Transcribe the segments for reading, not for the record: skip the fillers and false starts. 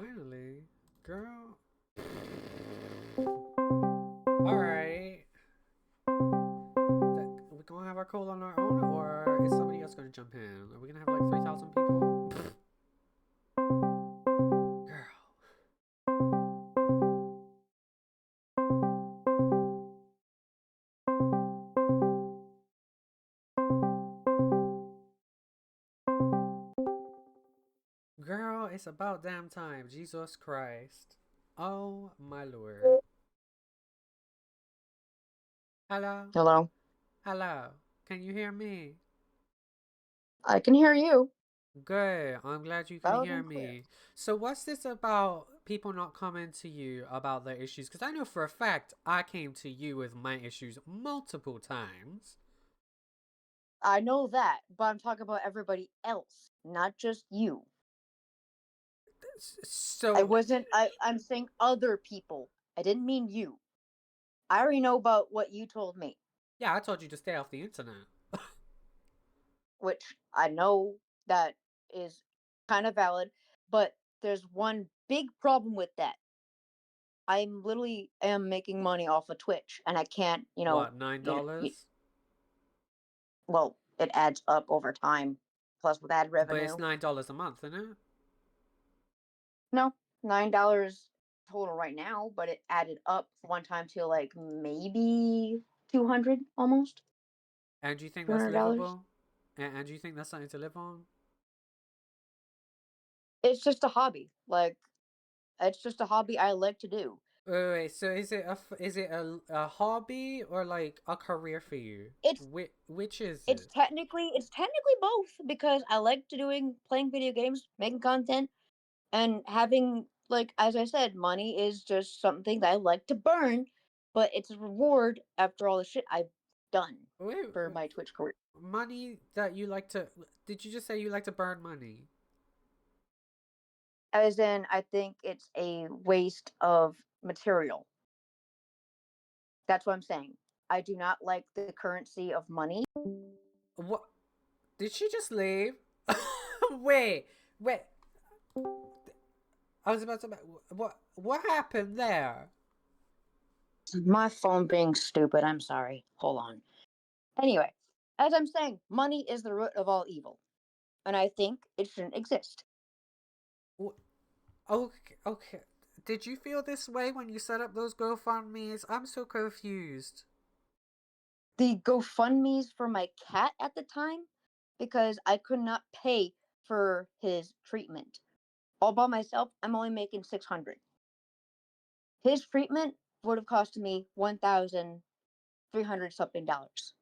finally. Girl. Alright. We gonna have our call on our own, or is somebody else gonna jump in? Are we gonna have like 3,000 people? Girl. Girl, it's about damn time. Jesus Christ. Oh my lord. Hello? Hello. Hello? Can you hear me? I can hear you Good. I'm glad you can loud hear and clear. me. So, what's this about people not coming to you about their issues? Because I know for a fact I came to you with my issues multiple times. I know that, but I'm talking about everybody else, not just you. I So, wasn't I'm saying other people. I didn't mean you. I already know about what you told me, yeah, I told you to stay off the internet. which I know that is kind of valid, but there's one big problem with that. I'm literally am making money off of Twitch and I can't, What, $9? well, it adds up over time plus with ad But it's revenue. $9 a month, isn't it? No, $9 total right now, but it added up one time to like maybe 200 almost. And do you think that's $200. livable? And do you think that's something to live on? It's just a hobby. Like it's just a hobby I like to do. Wait, so is it a hobby or like a career for you? It's Which is it's it? technically it's technically both because I like to doing playing video games, making content and having like as I said, money is just something that I like to burn, but it's a reward after all the shit I've done Wait, for my Twitch career. money that you like to. Did you just say you like to burn money? As in, I think it's a waste of material. That's what I'm saying. I do not like the currency of money. What? Did she just leave? wait, wait. I was about to. What happened there? My phone being stupid. I'm sorry. Hold on. Anyway, as I'm saying, money is the root of all evil. And I think it shouldn't exist. Okay, okay. Did you feel this way when you set up those GoFundMe's? I'm so confused. The GoFundMe's for my cat at the time, because I could not pay for his treatment. All by myself, I'm only making 600. His treatment would have cost me 1,300 something dollars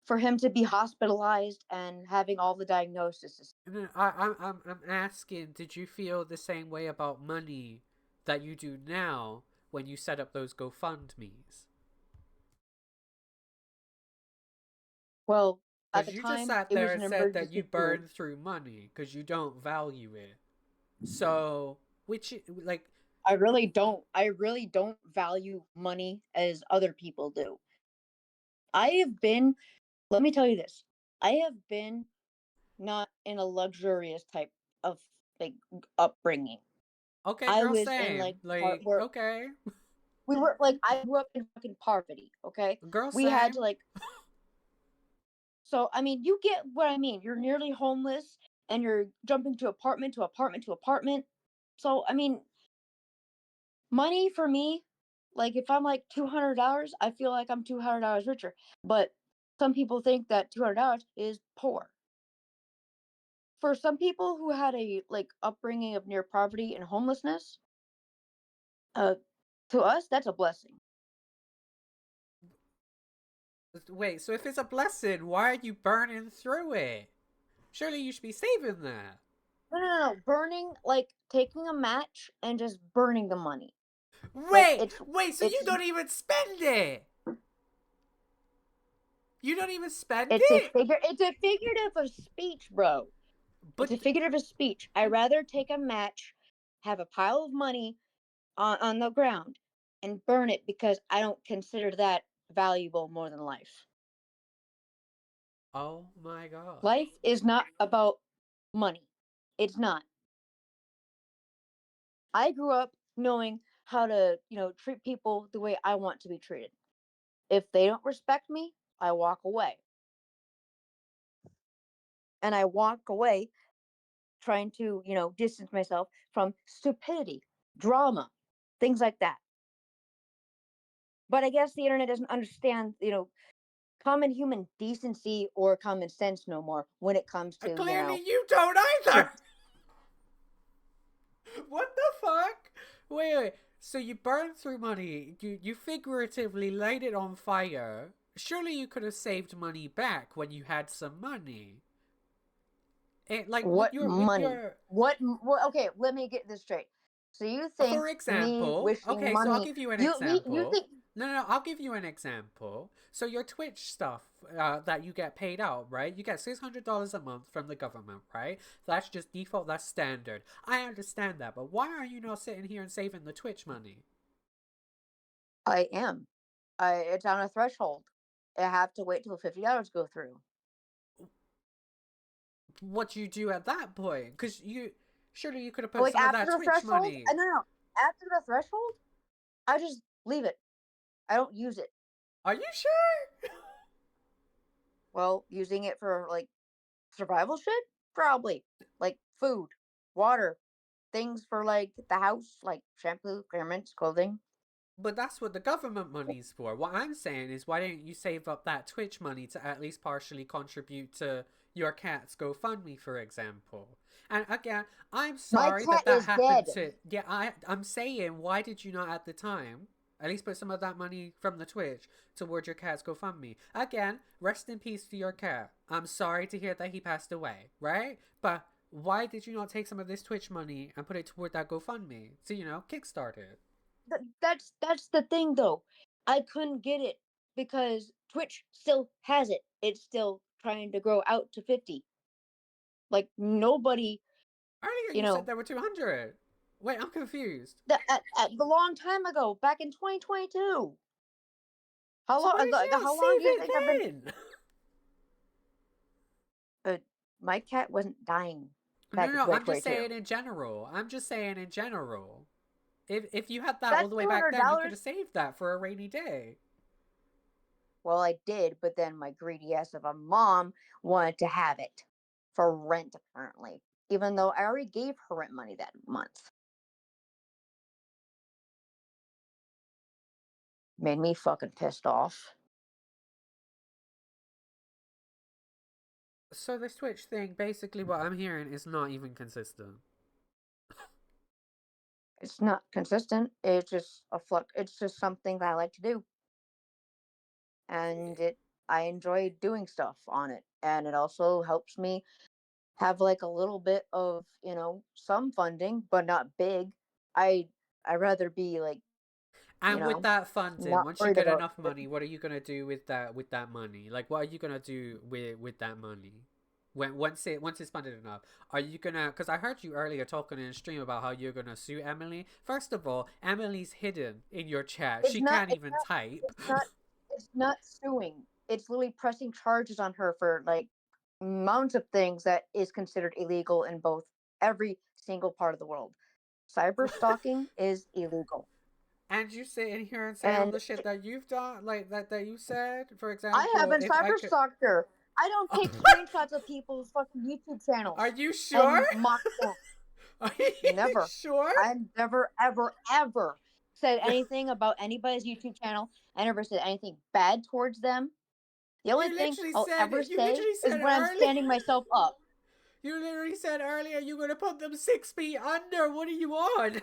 for him to be hospitalized and having all the diagnoses. No, I'm asking. Did you feel the same way about money that you do now when you set up those GoFundMe's? Well, at Because the you just time, sat it there was and an said that emergency you situation. burn through money because you don't value it. So, which like, I really don't value money as other people do. I have been, let me tell you this. I have been not in a luxurious type of like upbringing. okay, I girl, was in same. like part Like, where okay, we were like I grew up in fucking poverty, okay? girl, We had to same. like so I mean, you get what I mean. You're nearly homeless and you're jumping to apartment to apartment to apartment. So I mean, money for me, like if I'm like $200, I feel like I'm $200 richer. But some people think that $200 is poor. For some people who had a like upbringing of near poverty and homelessness, uh, to us that's a blessing. Wait, so if it's a blessing, why are you burning through it? Surely you should be saving that. No, no, no, no. Burning like taking a match and just burning the money. Like Wait, so you it's don't even spend it? You don't even spend it's a it? figure it's a figurative of speech, bro. It's a But figurative of speech. I rather take a match, have a pile of money on the ground, and burn it because I don't consider that valuable more than life. oh my god. Life is not about money. It's not. I grew up knowing how to, treat people the way I want to be treated. If they don't respect me, I walk away. And I walk away trying to, distance myself from stupidity, drama, things like that. But I guess the internet doesn't understand, common human decency or common sense no more when it comes to, Clearly you don't either! What the fuck? Wait. So you burned through money, you figuratively light it on fire. Surely you could have saved money back when you had some money. Like what with money? your What? Okay, let me get this straight. So you think For me example, wishing okay, so I'll money? give you an You example. think No, I'll give you an example. So your Twitch stuff that you get paid out, right? You get $600 a month from the government, right? That's just default. That's standard. I understand that, but why are you not sitting here and saving the Twitch money? I am? It's on a threshold. I have to wait till $50 go through. What do you do at that point? Because surely you could have put Like some of after that the Twitch threshold? money. No. After the threshold, I just leave it. I don't use it. Are you sure? Well, using it for like survival shit, probably like food, water, things for like the house, like shampoo, garments, clothing. But that's what the government money's for. What I'm saying is, why don't you save up that Twitch money to at least partially contribute to your cat's GoFundMe, for example? And again, I'm My sorry cat that is happened dead. to. Yeah, I'm saying, why did you not at the time at least put some of that money from the Twitch towards your cat's GoFundMe? Again, rest in peace to your cat. I'm sorry to hear that he passed away, right? But why did you not take some of this Twitch money and put it toward that GoFundMe to, kickstart it? That's the thing though. I couldn't get it because Twitch still has it. It's still trying to grow out to 50. Like nobody, Earlier you you said know, there were 200. Wait, I'm confused. at the long time ago, back in 2022. How So long? why did you not How long save do you think I've been? it then? My cat wasn't dying No, back in no, I'm just 2022. saying in general. I'm just saying in general. If you had that all That's the way two back hundred then, you could dollars. have saved that for a rainy day. Well, I did, but then my greedy ass of a mom wanted to have it for rent, apparently, even though I already gave her rent money that month. Made me fucking pissed off. So this Twitch thing, basically what I'm hearing is not even consistent. It's not consistent. It's just a flux. It's just something that I like to do, and I enjoy doing stuff on it, and it also helps me have like a little bit of some funding, but not big. I I rather be like you And with know that funding, not once you worried get about enough it. money, what are you gonna do with that money? Like, what are you gonna do with that money? Once it's funded enough, are you gonna? Because I heard you earlier talking in stream about how you're gonna sue Emily. First of all, Emily's hidden in your chat. It's She not. can't even type. It's not. It's not suing. It's literally pressing charges on her for like amounts of things that is considered illegal in both every single part of the world. Cyber stalking is illegal. And you sit in here and say all And the shit that you've done, like that you said. For I example, haven't if I cyber could, stalked her. I don't take screenshots of people's fucking YouTube are channels you sure? and mock them. Are you Never. sure? I've never, ever, ever said anything about anybody's YouTube channel. I never said anything bad towards them. The only thing I'll ever You say literally is said when I'm earlier. standing myself up. You literally said earlier you're gonna put them 6 feet under. What are you on?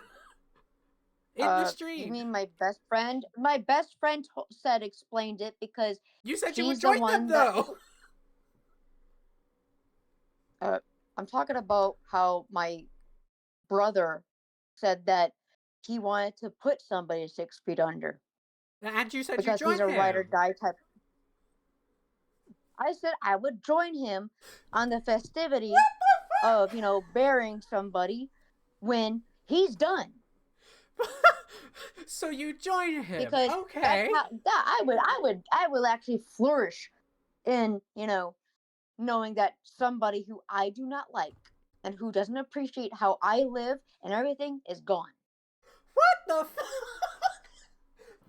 In the You stream, mean my best friend? My best friend said explained it because you said you would she's the join them one that. though. Uh, I'm talking about how my brother said that he wanted to put somebody 6 feet under And you said you because he's join a ride or him. die type. I said I would join him on the festivity of burying somebody when he's done So you join him. because that's Okay. how that I will actually flourish in knowing that somebody who I do not like and who doesn't appreciate how I live and everything is gone. What the fuck?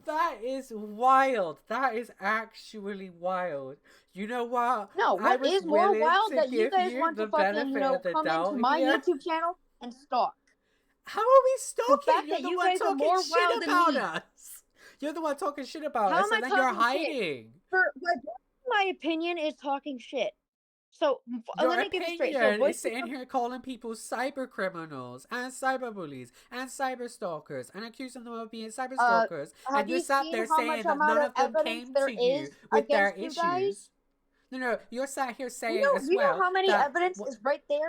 That is wild. That is actually wild. You know what? No, I what was is more willing wild to that you give guys you want to the fucking, benefit of the come into doubt my here. YouTube channel and stalk. How are we The stalking? fact You're that the you one guys are talking more shit wild than about me. us. You're the one talking shit about How us, am I and then you're talking shit? hiding. My opinion is talking shit. So Your let me get this straight. So opinion voice is sitting here calling people cyber criminals and cyber bullies and cyber stalkers and accusing them of being cyber stalkers, have and you're you sat seen there how much saying that amount none of of them evidence came there to you is with their against you guys? issues. No, you're sat here saying as You know well how many that. evidence is right there?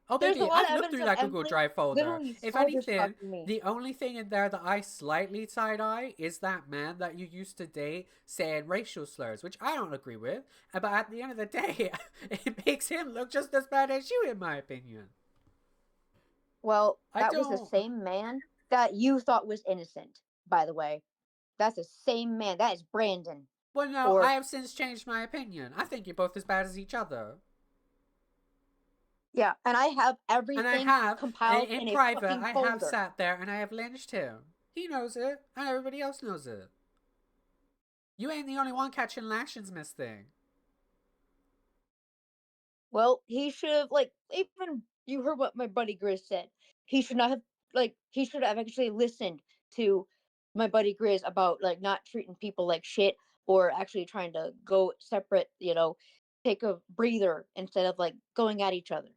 Oh, There's a baby, lot of I've looked evidence through of that Google Emily Drive folder. literally If cyber anything, stalking me. the only thing in there that I slightly side eye is that man that you used to date saying racial slurs, which I don't agree with. But at the end of the day, it makes him look just as bad as you, in my opinion. Well, I that was the don't. same man that you thought was innocent, by the way. That's the same man. That is Brandon. Well, no, I Or have since changed my opinion. I think you're both as bad as each other. yeah, and I have And I everything have, compiled in in a private, fucking I have folder. sat there and I have lynched him. He knows it, and everybody else knows it. You ain't the only one catching lashings, Miss Thing. Well, he should have even you heard what my buddy Grizz said. He should not have he should have actually listened to my buddy Grizz about not treating people like shit or actually trying to go separate, take a breather instead of going at each other.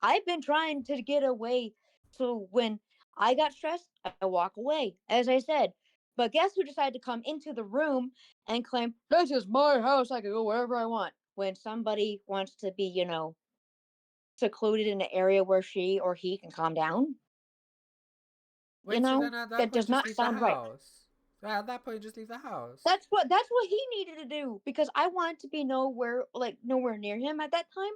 I've been trying to get away, so when I got stressed, I walk away, as I said. But guess who decided to come into the room and claim, this is my house, I can go wherever I want? When somebody wants to be, secluded in an area where she or he can calm down, Wait, so then at that that point, does just not leave the sound right. house. At that point, just leave the house. That's what he needed to do because I wanted to be nowhere near him at that time,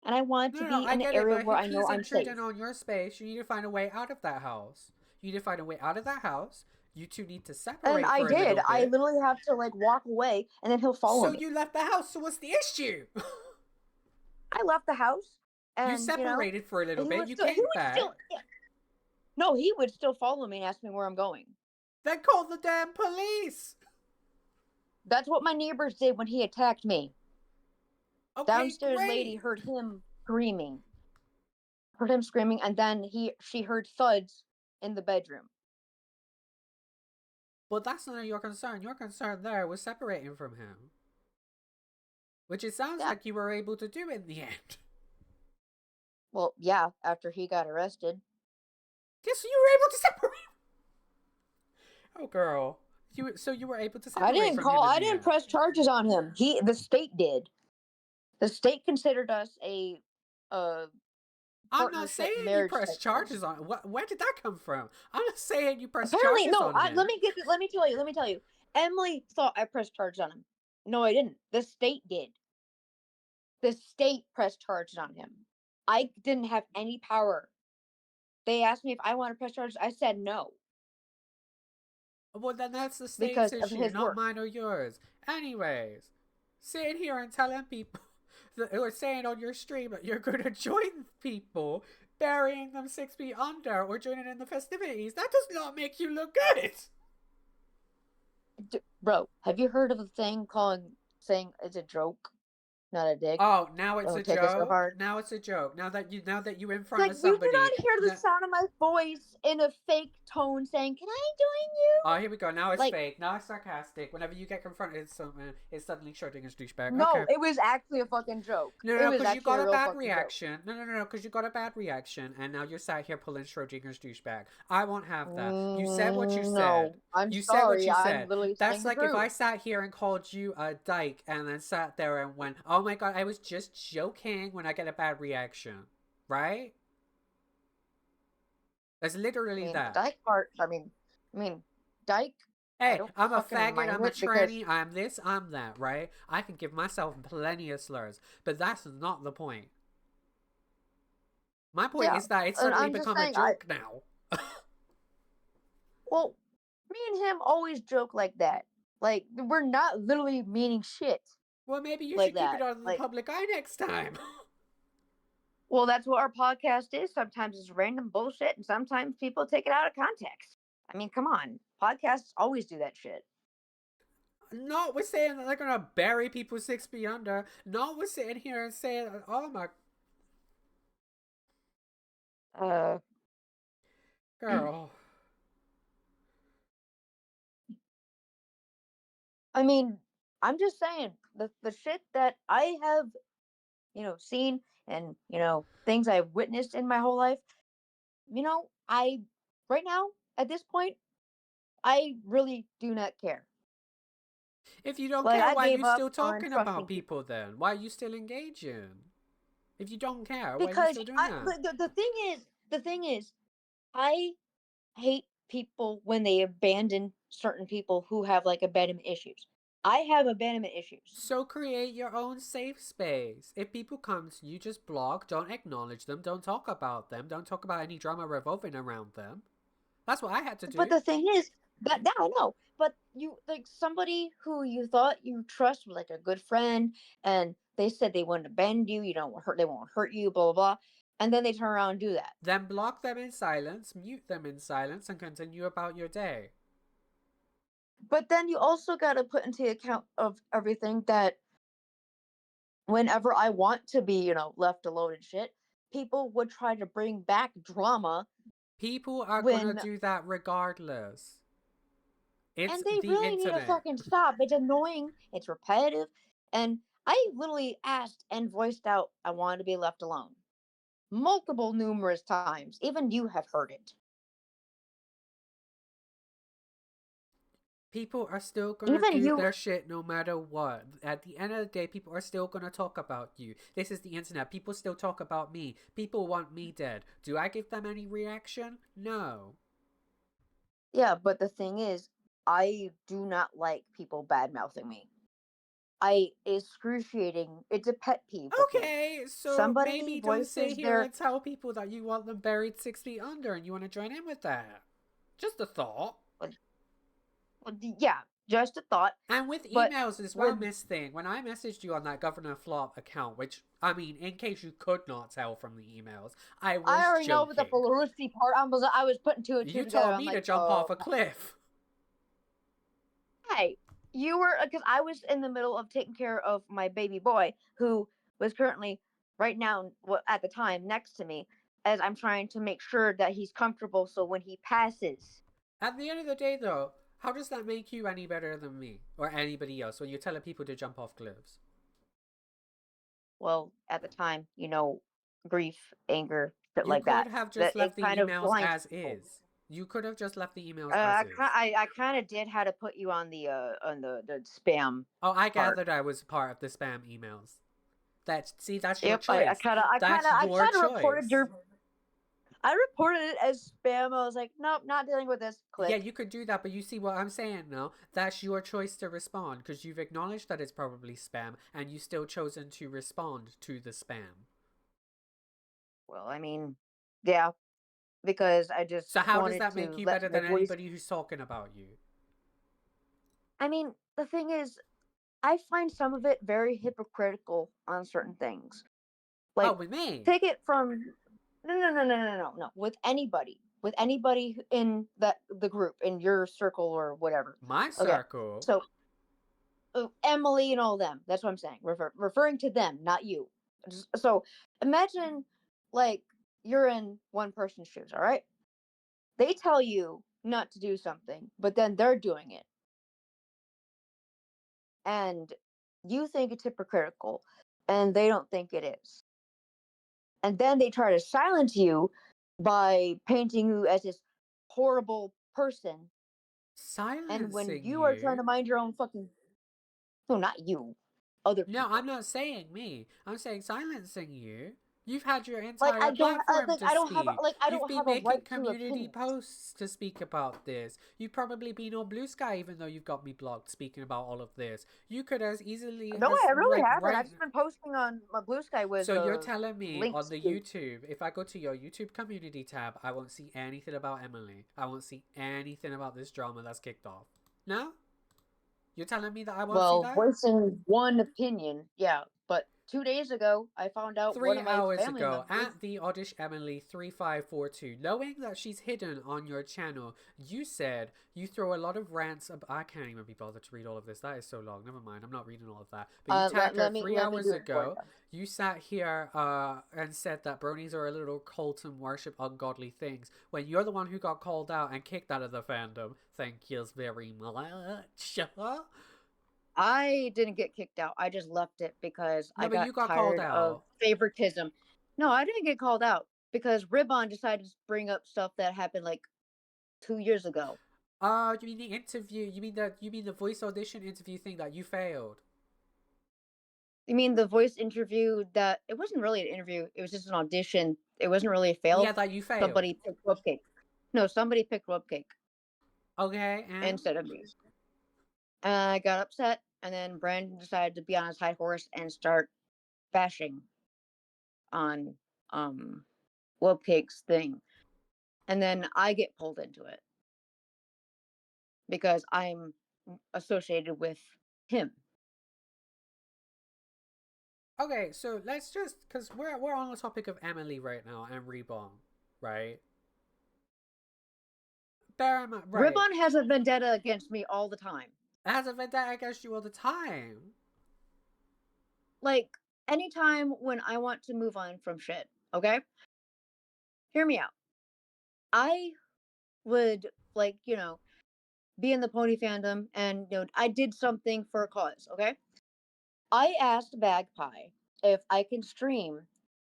and I wanted to No, be I in an get it, area but where if I know he's I'm safe. intruding on your space, you need to find a way out of that house. You need to find a way out of that house. You two need to And separate I for a did. little I bit. literally have to walk away, and then he'll follow So me. you left the house, so what's the issue? I left the house, You and separated for a little bit, you he came would back. still, yeah. No, he would still follow me and ask me where I'm going. Then call the damn police. That's what my neighbors did when he attacked me. Okay, Downstairs lady great. heard him screaming. And then she heard thuds in the bedroom. But that's not your concern. Your concern there was separating from him. Which it sounds Yeah. like you were able to do in the end. Well, yeah, after he got arrested. Yes, you were able to separate. Oh, girl. So you were able to separate from him in I the didn't end. press charges on him. The state did. The state considered us a I'm not partnership saying you marriage press type thing. charges on. Where did that come from? I'm not saying you press Apparently, charges no. on him. Let me tell you. Emily thought I pressed charges on him. No, I didn't. The state did. The state pressed charges on him. I didn't have any power. They asked me if I want to press charges. I said no Well, then that's the state's because of issue, his not work. mine or yours. Anyways, sitting here and telling people, or saying on your stream that you're going to join people, burying them 6 feet under, or joining in the festivities, that does not make you look good. Bro, have you heard of a thing saying it's a joke, not a dig? Oh, now it's Don't a take it so joke. hard. Now it's a joke. Now that you in front of You do somebody. not hear the That, sound of my voice in a fake tone saying, "Can I join you?" oh, here we go. Now it's fake. Now it's sarcastic. Whenever you get confronted with something, it's suddenly Schrodinger's douchebag. No, Okay. it was actually a fucking joke. No, Was because you actually got a a real bad fucking joke. reaction. No, because you got a bad reaction, and now you're sat here pulling Schrodinger's douchebag. I won't have that. You said what you said. No, I'm You said what sorry. you I'm said. literally That's saying the like if I truth. sat here and called you a dyke, and then sat there and went, "Oh my god, I was just joking," when I get a bad reaction, right? That's literally The that. dyke part. Dyke. I Hey, don't I'm a fucking faggot, mind I'm a it because tranny, I'm this, I'm that, right? I can give myself plenty of slurs, but that's not the point. My point yeah, is that it's and suddenly I'm just become a saying. joke now. Well, me and him always joke like that. We're not literally meaning shit Well, maybe you like should keep it that. out of the public eye next time. Well, that's what our podcast is. Sometimes it's random bullshit, and sometimes people take it out of context. I mean, come on. Podcasts always do that shit. No, we're saying that they're gonna bury people 6 feet under. No, we're sitting here and saying, oh my Uh, girl. I mean, I'm just saying the shit that I have, seen and things I've witnessed in my whole life. I right now at this point, I really do not care. If you don't Like care, I why are you gave up still on talking about trusting people people then? Why are you still engaging? If you don't care, why are you because still doing that? the thing is, I hate people when they abandon certain people who have like abandonment issues. I have abandonment issues. So create your own safe space. If people come to you, just block, don't acknowledge them, don't talk about them, don't talk about any drama revolving around them. That's what I had to But do. the thing is that I know, but you like somebody who you thought you trust was like a good friend, and they said they wouldn't abandon you, you don't hurt, they won't hurt you, blah blah blah, and then they turn around and do that. Then block them in silence, mute them in silence, and continue about your day. But then you also got to put into account of everything that whenever I want to be, left alone and shit, people would try to bring back drama People are gonna when, do that regardless. It's and they the really need to internet. fucking stop. It's annoying, it's repetitive, and I literally asked and voiced out I wanted to be left alone multiple, numerous times. Even you have heard it. People are still gonna Even do you, their shit no matter what. At the end of the day, people are still gonna talk about you. This is the internet. People still talk about me. People want me dead. Do I give them any reaction? No. yeah, but the thing is, I do not like people bad mouthing me. It's excruciating. It's a pet peeve with me. Okay, so Somebody maybe don't sit voices here their and tell people that you want them buried 6 feet under and you want to join in with that. Just a thought. well, yeah, just a thought. And with But emails as well, when Miss Thing, when I messaged you on that Governor Flop account, which, I mean, in case you could not tell from the emails, I I was already know about the joking. Belarusy part, I was putting two and two You together. told I'm me to like, jump off a cliff. hey, you were because I was in the middle of taking care of my baby boy who was currently right now at the time next to me as I'm trying to make sure that he's comfortable so when he passes. At the end of the day, though, how does that make you any better than me or anybody else when you're telling people to jump off cliffs? Well, at the time, grief, anger, shit You like could that. have just That left it the kind of emails blinds as people. is. You could have just left the emails as is. I kind of did how to put you on the spam Oh, I part. gathered I was part of the spam emails. That's your Yep, I choice. kind of I kind That's of I your kind of reported choice. your I reported it as spam. I was like, nope, not dealing with this. Yeah, Click. you could do that, but you see what I'm saying now? That's your choice to respond because you've acknowledged that it's probably spam and you still chosen to respond to the spam. Well, I mean, yeah, because I just So how does wanted that make to you let better my than voice. anybody who's talking about you? I mean, the thing is, I find some of it very hypocritical on certain things. Oh, Like, with me? take it from no. With anybody in the group in your circle or whatever. My Okay, circle? so Emily and all them. That's what I'm saying. Referring to them, not you. So imagine like you're in one person's shoes. All right, they tell you not to do something, but then they're doing it, and you think it's hypocritical, and they don't think it is. And then they try to silence you by painting you as this horrible person. And when Silencing you are trying you? to mind your own fucking, no, not you, other No, I'm people. not saying me. I'm saying silencing you. You've had your Like entire platform like to speak. I You've don't been have a making right to community opinions. posts to speak about this. You've probably been on Blue Sky even though you've got me blocked speaking about all of this. You could as easily No, as I really like haven't. right. I've just been posting on my Blue Sky So with you're telling me on links the to. YouTube, if I go to your YouTube community tab, I won't see anything about Emily. I won't see anything about this drama that's kicked off. No? You're telling me that I won't see Well, that? voicing one opinion, yeah. But 2 days ago, I found out one 3 of my hours family ago members. at the Oddish Emily 3542, knowing that she's hidden on your channel, you said you throw a lot of rants. I can't even be bothered to read all of this. That is so long. Never mind. I'm not reading all of that. But you tagged her Let me 3 let me hours do it for ago. you. You sat here and said that bronies are a little cult and worship ungodly things when you're the one who got called out and kicked out of the fandom. Thank you very much. I didn't get kicked out. I just left it because No, I but got you got called tired of out. favoritism. No, I didn't get called out because Ribbon decided to bring up stuff that happened like 2 years ago. You mean the interview? You mean the voice audition interview thing that you failed? You mean the voice interview that it wasn't really an interview, it was just an audition. It wasn't really a Yeah, fail. that you failed. Somebody picked Webcake. No, somebody picked Webcake Okay, and instead of me. I got upset, and then Brandon decided to be on his high horse and start bashing on Webcake's thing. And then I get pulled into it because I'm associated with him. okay, so let's just because we're on the topic of Emily right now and Reborn, right? Bear in mind, right? Ribbon has a vendetta against me all the time. It has a vendetta against you all the time. Like, anytime when I want to move on from shit, okay? Hear me out. I would, like, be in the pony fandom and, I did something for a cause, okay? I asked Bagpie if I can stream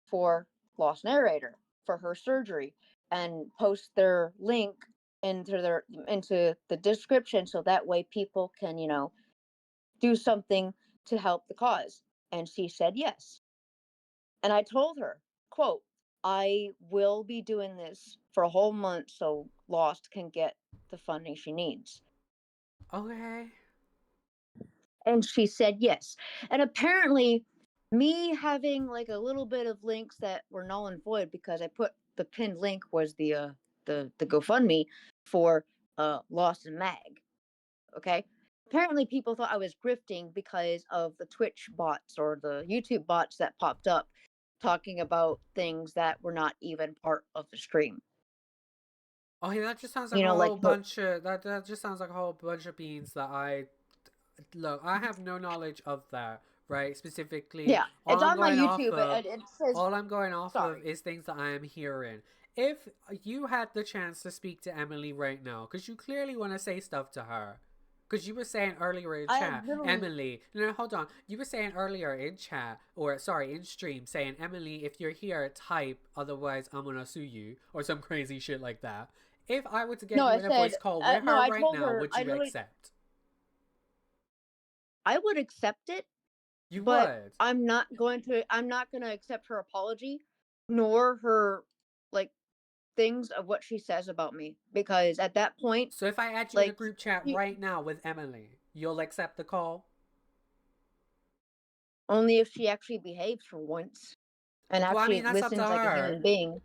for Lost Narrator for her surgery and post their link into the description so that way people can, do something to help the cause. And she said yes. And I told her, quote, I will be doing this for a whole month so Lost can get the funding she needs. Okay. And she said yes. And apparently, me having like a little bit of links that were null and void because I put the pinned link was the GoFundMe for Lost and Mag. Okay. Apparently, people thought I was grifting because of the Twitch bots or the YouTube bots that popped up talking about things that were not even part of the stream. Oh, yeah, that just sounds like a Like whole bunch of that just sounds like a whole bunch of beans that I look. I have no knowledge of that, right? Specifically, yeah, it's on my YouTube. It says all I'm going off of sorry. is things that I am hearing. If you had the chance to speak to Emily right now, because you clearly want to say stuff to her, because you were saying earlier in I chat, literally Emily. No, hold on. You were saying earlier in chat, or sorry, in stream, saying Emily, if you're here, type. Otherwise, I'm gonna sue you, or some crazy shit like that. If I were to get no, you I in a said voice call with no. her I right told now, her would you accept? I would accept it, You but would. I'm not going to. I'm not going to accept her apology, nor her like things of what she says about me because at that point, So if I add you in a like group chat she, right now with Emily, you'll accept the call? only if she actually behaves for once and Well, I actually mean, that's up to listens like a her. human being.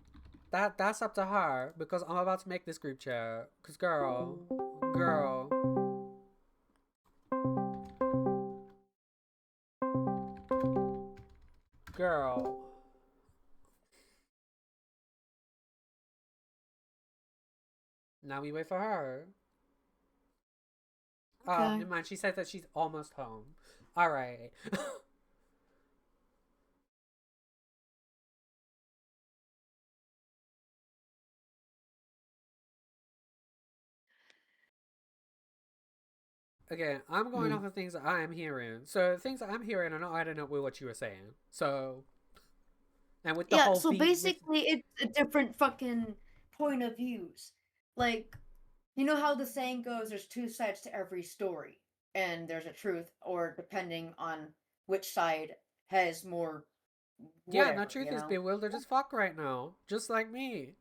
That's up to her because I'm about to make this group chat. Cause girl, girl. Now we wait for her. Okay. Never mind. She said that she's almost home. All right. Again, I'm going off Mm. of things that I am hearing. So things that I'm hearing are not adding up with what you were saying. So, and with the Yeah, whole so V with basically it's a different fucking point of views. Like, you know how the saying goes, there's two sides to every story, and there's a truth, or depending on which side has more yeah, and the whatever, truth is bewildered as fuck right now, just like me.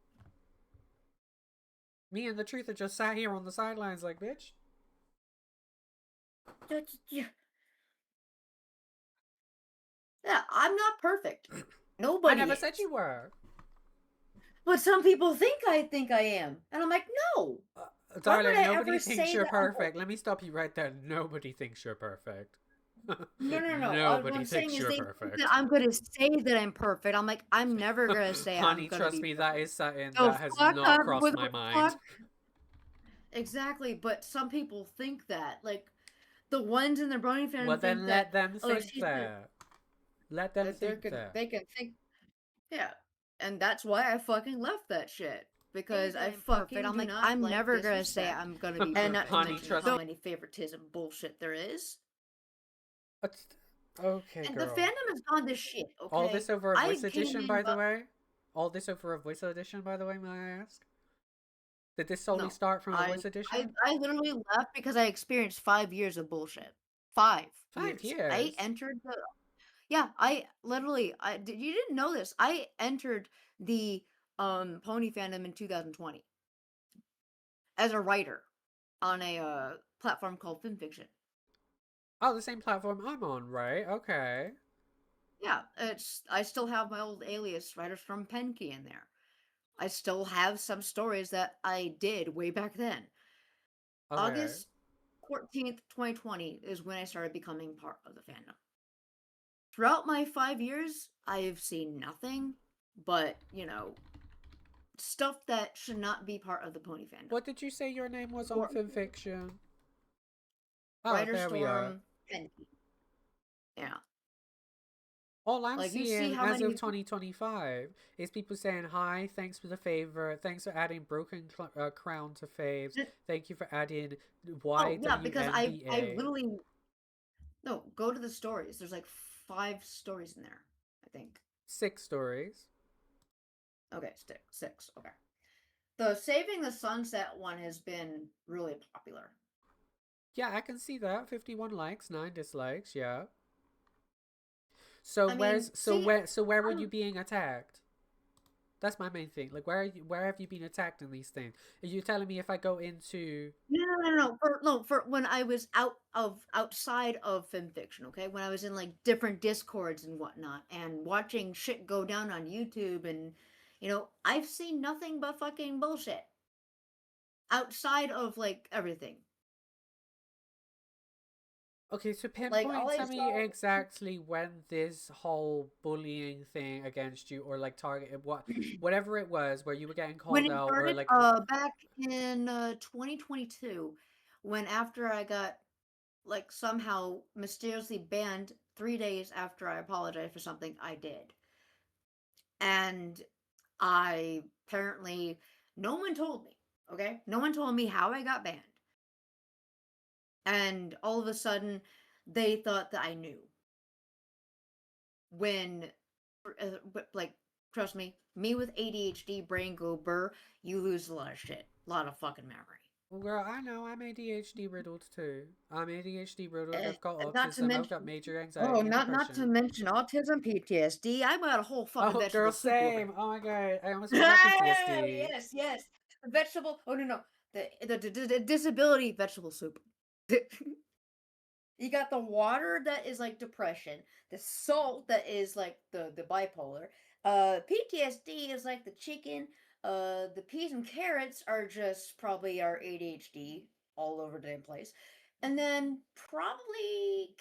Me and the truth are just sat here on the sidelines, like bitch. Yeah, I'm not perfect. I Nobody never said is. you were. But some people think I am. And I'm like, no. Why would Darling, I nobody ever thinks say you're that? perfect. Let me stop you right there. Nobody thinks you're perfect. No. What Nobody I'm saying thinks is you're they think perfect. that I'm gonna say that I'm perfect. I'm like, I'm never gonna say Honey, I'm gonna trust be me, that perfect. is something So that has fuck not up crossed with my the mind. fuck. Exactly, but some people think that. Like the ones in the Brony Well, fandom think then that, let them oh, think she's the that. Let them think that. they can think, yeah. And that's why I fucking left that shit. Because that I I'm perfect. fucking I'm do like, not I'm like never gonna say disrespect. I'm gonna be And not perfect. to Honey, mention trust how me. many favoritism bullshit there is. Okay, And the girl. fandom has gone to shit, All okay? this over a I voice came edition, in, by the but way? All this over a voice edition, by the way, may I ask? Did this solely no. start from a voice I edition? I literally left because I experienced 5 years of bullshit. 5 5 years. I years? entered the Yeah, I literally you didn't know this. I entered the pony fandom in 2020 as a writer on a platform called FinFiction. Oh, the same platform I'm on, right? Okay. Yeah, it's I still have my old alias Writers from Penkey in there. I still have some stories that I did way back then. Okay. August 14th, 2020 is when I started becoming part of the fandom. Throughout my 5 years, I've seen nothing but, stuff that should not be part of the pony fandom. What did you say your name was on Or FinFiction? Oh, Writer there we are. Storm Penkey. Yeah. All I'm Like you see seeing how as of many 2025 is people saying, hi, thanks for the favor, thanks for adding Broken Crown to faves, thank you for adding Oh yeah, because I YWNBA. literally no, go to the stories. There's like 5 stories in there, I think. 6 stories. Okay, six. Okay. The Saving the Sunset one has been really popular. Yeah, I can see that. 51 likes, 9 dislikes, yeah. So I mean, see, where were you I'm being attacked? That's my main thing. Like where have you been attacked in these things? Are you telling me if I go into no. For when I was outside of FinFiction, okay, when I was in like different discords and whatnot, and watching shit go down on YouTube, and I've seen nothing but fucking bullshit outside of like everything. Okay, so Like all pinpoint I to me saw exactly when this whole bullying thing against you or like targeted whatever it was where you were getting when called it out or started like back in 2022, when after I got like somehow mysteriously banned 3 days after I apologized for something I did. And I apparently, no one told me, okay? No one told me how I got banned. And all of a sudden, they thought that I knew. When, like, trust me, me with ADHD, brain go burr, you lose a lot of shit. A lot of fucking memory. well, girl, I know I'm ADHD riddled too. I'm ADHD riddled. I've got Not to autism. I've got mention, major oh, anxiety and not to depression. mention autism, PTSD. I got a whole fucking Oh, girl, vegetable soup over same. here. Oh my god, I almost forgot PTSD. Yes. Vegetable. Oh no. The disability vegetable soup. You got the water that is like depression, the salt that is like the bipolar. PTSD is like the chicken. The peas and carrots are just probably our ADHD all over the damn place. And then probably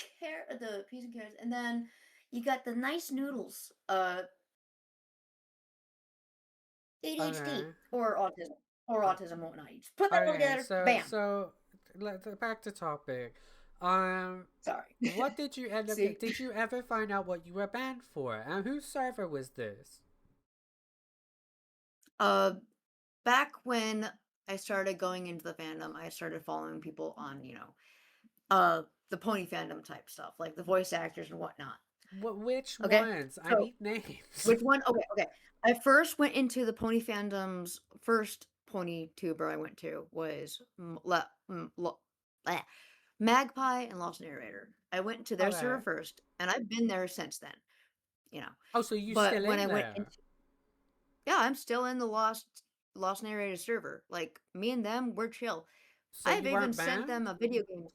the peas and carrots, and then you got the nice noodles. ADHD Okay. or autism or Uh, autism whatnot. You just put that all okay, together, so bam. back to topic. Um, Sorry. what did you end up See, get? Did you ever find out what you were banned for? And whose server was this? uh, back when I started going into the fandom, I started following people on the pony fandom type stuff, like the voice actors and whatnot. Which Okay, ones? I so need names. which one? Okay. I first went into the pony fandom's first pony tuber I went to was Magpie and Lost Narrator. I went to their server Okay. first, and I've been there since then. You know, Oh, so you but still when in I went there? into yeah, I'm still in the Lost Narrator server. Like me and them, we're chill. So I've you even weren't sent them banned? a video game.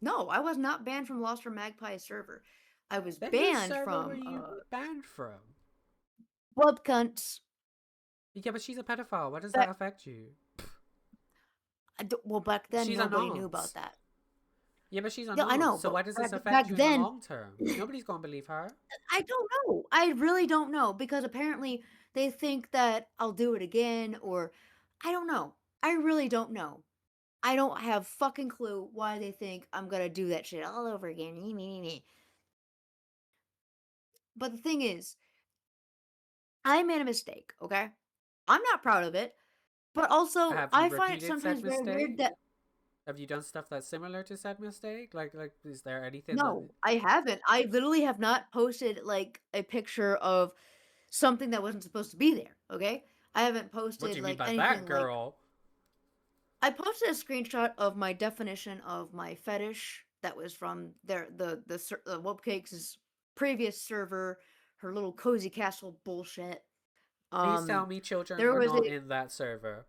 No, I was not banned from Lost or Magpie server. I was Then whose banned server were from you banned from? Blood Cunts. Yeah, but she's a pedophile. What does that That affect you? well, back then She's a nobody knew nonce. about that. Yeah, but she's Yeah, I unknown. know, So but why does this back affect you in the then, long term? Nobody's gonna believe her. I don't know. I really don't know because apparently they think that I'll do it again, or I don't know. I really don't know. I don't have fucking clue why they think I'm gonna do that shit all over again. Me, me, me, me. But the thing is, I made a mistake, okay? I'm not proud of it, but also Have you I find it repeated sometimes said very weird mistake? that Have you done stuff that's similar to said mistake? Is there anything that? no, I haven't. I literally have not posted like a picture of something that wasn't supposed to be there, okay? I haven't What do posted you mean like by that, anything like girl? I posted a screenshot of my definition of my fetish that was from the Whoopcakes' previous server, her little cozy castle bullshit. Please tell me children There were was not a in that server.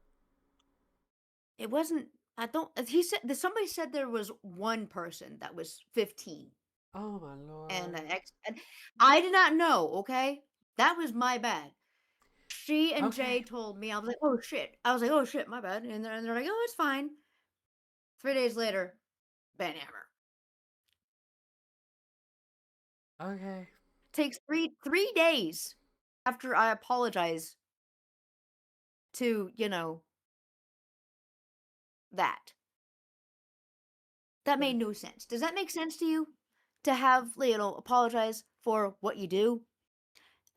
it wasn't I don't he said somebody said there was one person that was 15 Oh my and lord. and I did not know, okay? That was my bad. She and Okay. Jay told me. I was like, "Oh shit." I was like, "Oh shit, my bad." And they're like, "Oh, it's fine." 3 days later, ban hammer. Okay. Takes three days after I apologize to, that. That made no sense. Does that make sense to you? To have, apologize for what you do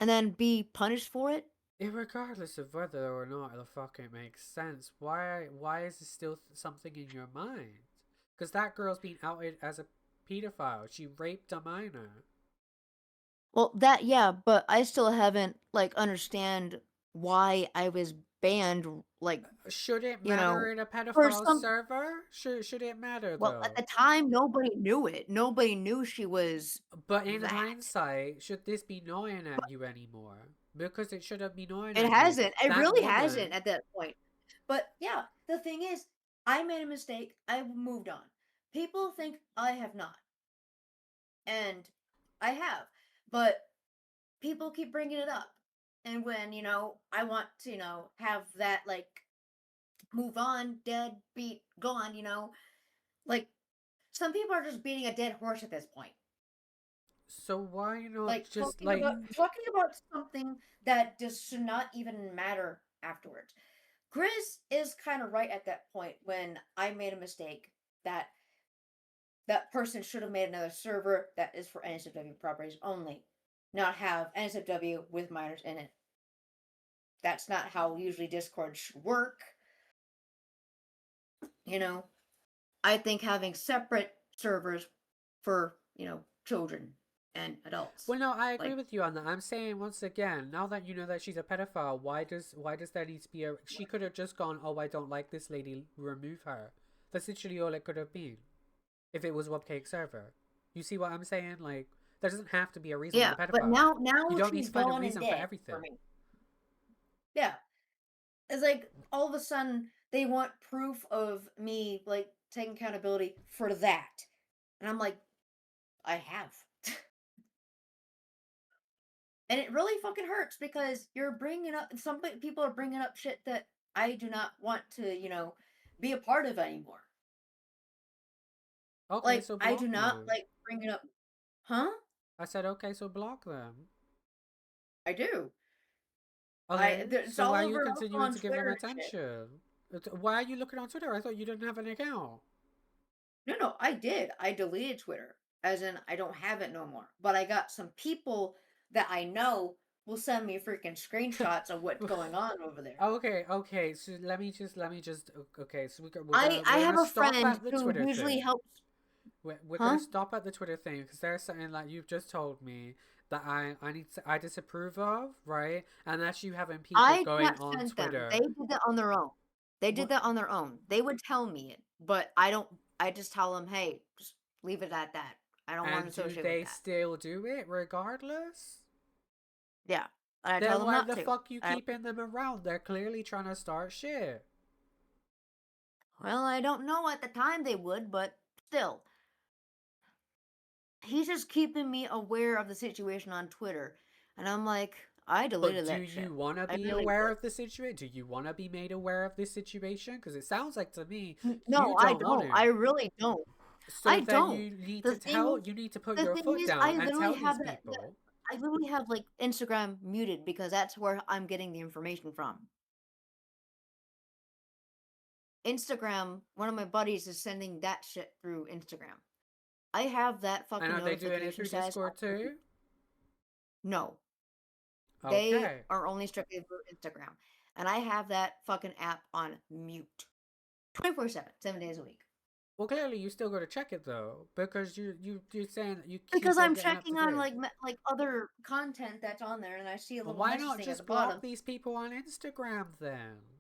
and then be punished for it? Regardless of whether or not the fucking makes sense, why is this still something in your mind? Because that girl's being outed as a pedophile. She raped a minor. Well, that yeah, but I still haven't understand why I was banned Should it you matter know, in a for pedophile some server? Should it matter well, at though? the time nobody knew it. Nobody knew she was But in that. hindsight, should this be gnawing But at you anymore? Because it shouldn't be gnawing it at you. hasn't. It That really hasn't woman. at that point. But yeah, the thing is, I made a mistake. I've moved on. People think I have not. And I have. But people keep bringing it up. And when, I want to, have that, like, move on, dead, beat, gone, like, some people are just beating a dead horse at this point. So why not Like, just talking about something that just should not even matter afterwards. Grizz is kind of right at that point when I made a mistake that that person should have made another server that is for NSFW properties only, not have NSFW with minors in it. That's not how usually Discord should work. You know, I think having separate servers for, children and adults. Well, no, I agree Like, with you on that. I'm saying once again, now that you know that she's a pedophile, why does there need to be a? She could have just gone, oh, I don't like this lady, remove her. That's literally all it could have been, if it was Webcake server. You see what I'm saying? Like, there doesn't have to be a reason Yeah, with a but pedophile. now You don't need she's to find a gone and reason for dead for everything. me. Yeah. It's like all of a sudden they want proof of me like taking accountability for that. And I'm like, I have. And it really fucking hurts because you're bringing up some people are bringing up shit that I do not want to, be a part of anymore. Okay, Like so I do block not them. like bringing up, huh? I said, okay, so block them. I do. Okay, It's so all why are you over also continuing on to give them Twitter and shit. attention? Why are you looking on Twitter? I thought you didn't have an account. No, I did. I deleted Twitter. As in I don't have it no more. But I got some people that I know will send me freaking screenshots of what's going on over there. Okay. So let me just. Okay, so I we're have gonna a stop friend at the who Twitter usually thing. helps. We're gonna Huh? stop at the Twitter thing because there's something like you've just told me that I disapprove of, right? And that's you having people I did going not on send them. They Twitter. did that on their own. They did What that on their own. They would tell me it, but I don't. I just tell them, hey, just leave it at that. I don't want to and do associate with they that. still do it regardless? Yeah, and I tell Then them why not the to. fuck you keeping them around? They're clearly trying to start shit. Well, I don't know at the time they would, but still, he's just keeping me aware of the situation on Twitter, and I'm like, I But deleted do that you shit. want to I be really aware did. of the situation? Do you want to be made aware of this situation? Because it sounds like to me No, you I don't want don't. to. I really don't. So I then don't. you need The to thing, you need to put the your thing foot is, down and tell these people. I literally have like Instagram muted because that's where I'm getting the information from. Instagram, one of my buddies is sending that shit through Instagram. I have that And fucking are they doing it notification through set. Discord too? No, they Okay. are only strictly for Instagram, and I have that fucking app on mute, 24/7, 7 days a week. Well, clearly you still got to check it though, because you're saying that you Because keep on I'm getting up to checking on date. like other content that's on there, and I see a Well, little why message not thing at the just bottom. block these people on Instagram then?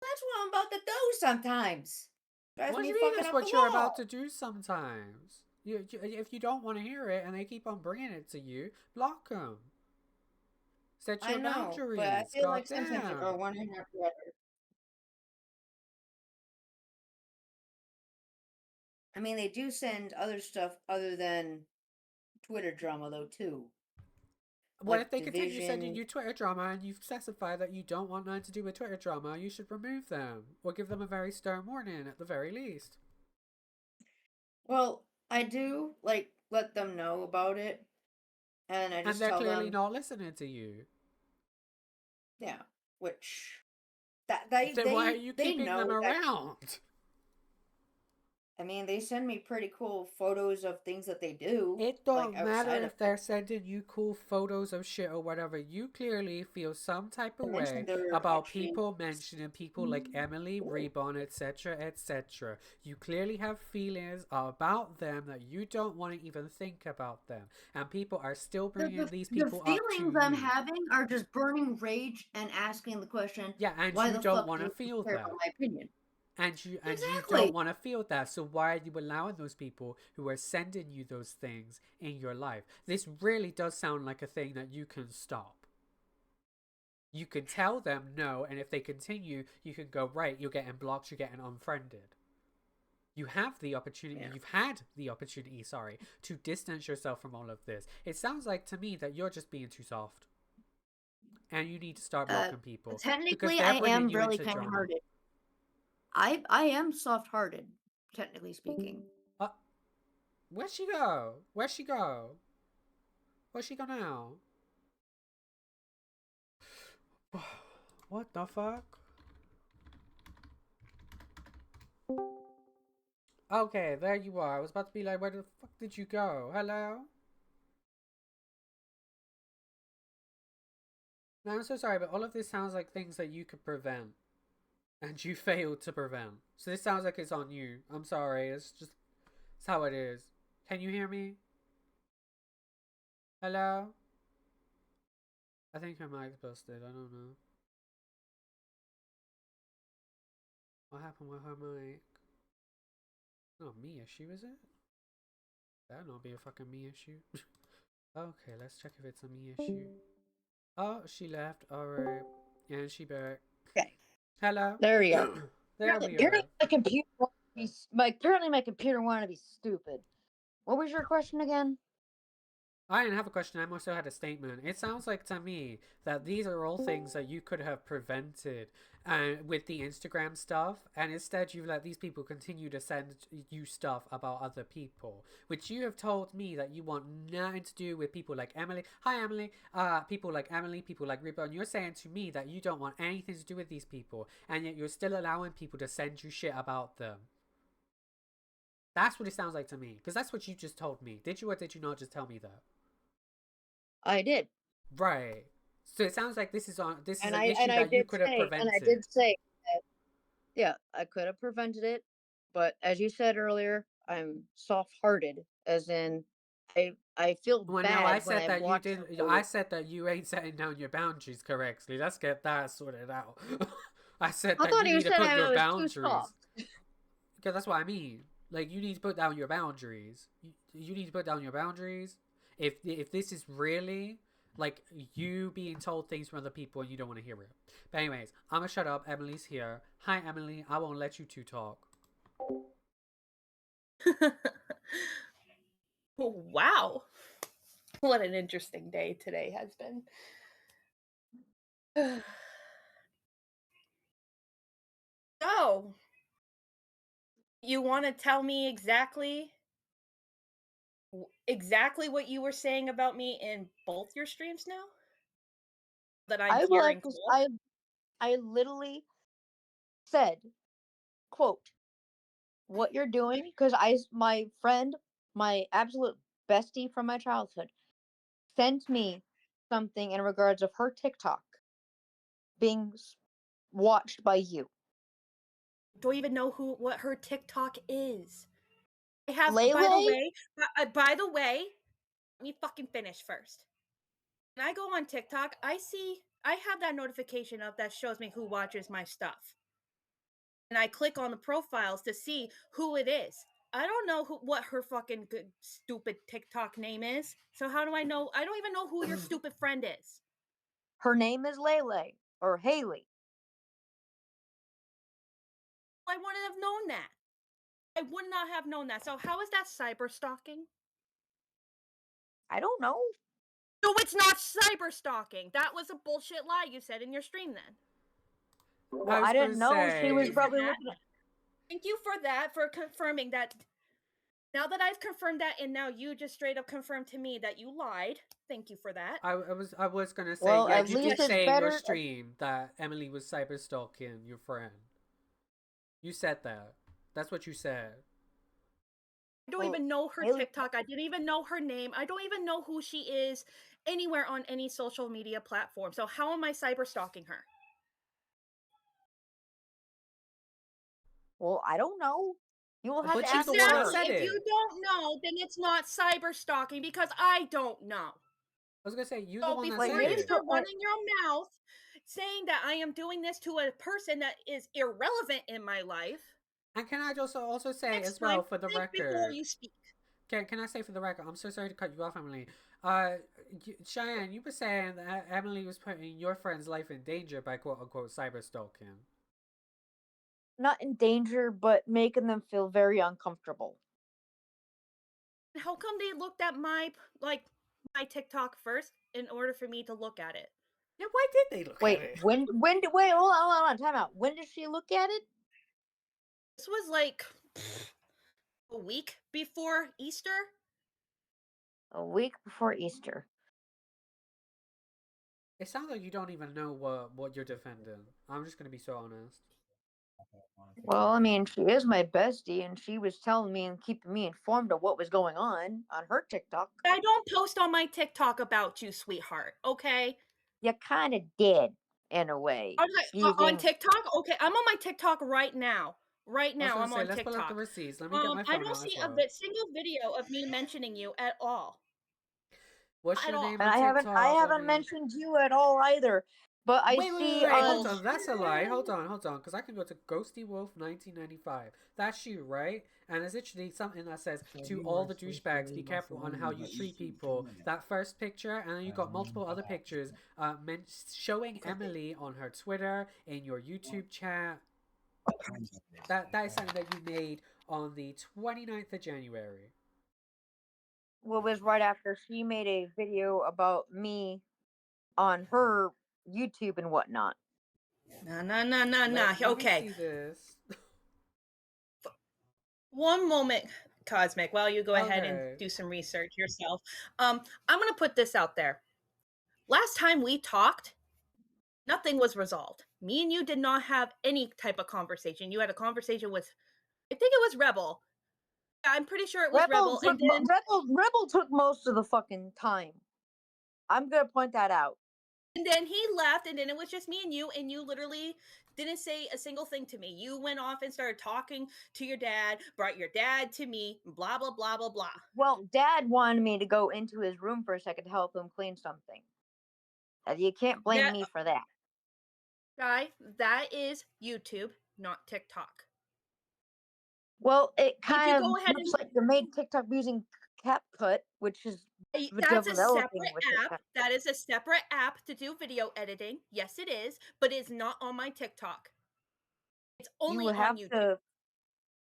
That's what I'm about to do sometimes. Drives What do me you mean fucking that's up what the you're wall. about to do sometimes? If you don't want to hear it and they keep on bringing it to you, block them. Set I your know, boundaries. but I feel like sometimes I Goddamn. go one hand after the other. I mean, they do send other stuff other than Twitter drama though too. Well, Like if they continue sending division. you Twitter drama and you specify that you don't want nothing to do with Twitter drama, you should remove them or give them a very stern warning at the very least. Well, I do like let them know about it, and I And just they're tell clearly them, not listening to you. yeah, which that Then why are you they keeping them know that. around? I mean, they send me pretty cool photos of things that they do. It Like don't matter outside of if they're sending you cool photos of shit or whatever. You clearly feel some type of I way mentioned they're about actually. people mentioning people like Emily, Reborn, etc., etc. You clearly have feelings about them that you don't want to even think about them, and people are still bringing these The people up to feelings I'm you. having are just burning rage and asking the question, Yeah, and why you the don't fuck want do to you feel care about that. my opinion? And you Exactly. don't want to feel that, so why are you allowing those people who are sending you those things in your life? This really does sound like a thing that you can stop. You can tell them no, and if they continue, you can go, right, you're getting blocked, you're getting unfriended. You have the opportunity, Yeah. you've had the opportunity, sorry, to distance yourself from all of this. It sounds like to me that you're just being too soft, and you need to start blocking people because Technically, they're I bringing am you really into drama. kind-hearted. I am soft-hearted, technically speaking. Where'd she go? Where'd she go? Where'd she go now? What the fuck? Okay, there you are. I was about to be like, where the fuck did you go? Hello? No, I'm so sorry, but all of this sounds like things that you could prevent. And you failed to prevent. So this sounds like it's on you. I'm sorry. It's how it is. Can you hear me? Hello? I think her mic's busted. I don't know. What happened with her mic? Not me issue, is it? That'll not be a fucking me issue. Okay, let's check if it's a me issue. Oh, she left. Alright. And she back. Okay. Hello? There we go. There we Apparently are. my computer wanted to be stupid. What was your question again? I didn't have a question, I also had a statement. It sounds like to me that these are all things that you could have prevented with the Instagram stuff, and instead you've let these people continue to send you stuff about other people, which you have told me that you want nothing to do with people like Emily. Hi, Emily. People like Emily, people like Reba, and you're saying to me that you don't want anything to do with these people, and yet you're still allowing people to send you shit about them. That's what it sounds like to me, because that's what you just told me. Did you or did you not just tell me that? I did. Right. So it sounds like this is an issue I that you could have prevented. And I did say that, yeah, I could have prevented it, but as you said earlier, I'm soft-hearted, as in I feel Well, now bad when I watch I said that you ain't setting down your boundaries correctly. Let's get that sorted out. I said I that thought you you need to said put I your was too boundaries. soft. Because that's what I mean. Like, you need to put down your boundaries. You need to put down your boundaries. If this is really like you being told things from other people and you don't want to hear it. But anyways, I'm gonna shut up. Emily's here. Hi, Emily. I won't let you two talk. Wow. What an interesting day today has been. So, You want to tell me exactly what you were saying about me in both your streams now? That I'm I will hearing have to. cool? I literally said, "quote what you're doing," because my friend, my absolute bestie from my childhood, sent me something in regards of her TikTok being watched by you. Don't even know what her TikTok is. I have, Lele? by the way, let me fucking finish first. When I go on TikTok, I have that notification up that shows me who watches my stuff. And I click on the profiles to see who it is. I don't know what her fucking good, stupid TikTok name is. So how do I know? I don't even know who your stupid friend is. Her name is Lele or Haley. I wouldn't have known that. I would not have known that. So how is that cyber stalking? I don't know. No, it's not cyber stalking. That was a bullshit lie you said in your stream then. Well, was I didn't gonna know she was say- probably looking at. Thank you for that, for confirming that. Now that I've confirmed that, and now you just straight up confirmed to me that you lied. Thank you for that. I was gonna say, Well, yeah, at you least did it's say in your better- stream that Emily was cyber stalking your friend. You said that. That's what you said. I don't Well, even know her Haley- TikTok. I didn't even know her name. I don't even know who she is anywhere on any social media platform. So how am I cyber stalking her? Well, I don't know. You will have But to she's ask the one that her. said Exactly. If it. you don't know, then it's not cyber stalking because I don't know. I was gonna say, you the So one that before said you it. start running your mouth saying that I am doing this to a person that is irrelevant in my life, And can I just also say next as well, time, for the think before record, you speak. can I say for the record, I'm so sorry to cut you off, Emily. Cheyanne, you were saying that Emily was putting your friend's life in danger by quote unquote cyber stalking. Not in danger, but making them feel very uncomfortable. How come they looked at my TikTok first in order for me to look at it? Yeah, why did they look Wait, at it? when did wait, hold on, time out. When did she look at it? This was like a week before Easter. A week before Easter. It sounds like you don't even know what you're defending. I'm just gonna be so honest. Well, I mean, she is my bestie, and she was telling me and keeping me informed of what was going on her TikTok. I don't post on my TikTok about you, sweetheart. Okay. You kind of did, in a way. On TikTok? Okay, I'm on my TikTok right now. Right I was now, gonna I'm say, on let's pull up the TikTok. receipts. Let me get my I phone don't out see as a well. single video of me mentioning you at all. What's At your all. name And on I TikTok? haven't mentioned you at all either. But I Wait, see. hold on. That's a lie. Hold on, because I can go to Ghosty Wolf 1995. That's you, right? And it's literally something that says, "To all the douchebags, be careful on how you treat people." That first picture, and then you got multiple other pictures, showing Emily on her Twitter, in your YouTube chat. That is something that you made on the 29th of January. Well, was right after she made a video about me on her YouTube and whatnot. Nah. Okay. Let me see this. One moment, Cosmic, while you go ahead and do some research yourself. I'm gonna put this out there. Last time we talked, nothing was resolved. Me and you did not have any type of conversation. You had a conversation with, I think it was Rebel. Yeah, I'm pretty sure it was Rebel. Rebel took most of the fucking time. I'm gonna point that out. And then he left, and then it was just me and you literally didn't say a single thing to me. You went off and started talking to your dad, brought your dad to me, blah, blah, blah, blah, blah. Well, Dad wanted me to go into his room for a second to help him clean something. You can't blame me for that. Guy, that is YouTube, not TikTok. Well, it kind of looks like they made TikTok using CapCut, which is that's a separate app. That is a separate app to do video editing. Yes, it is, but it's not on my TikTok. It's only on YouTube.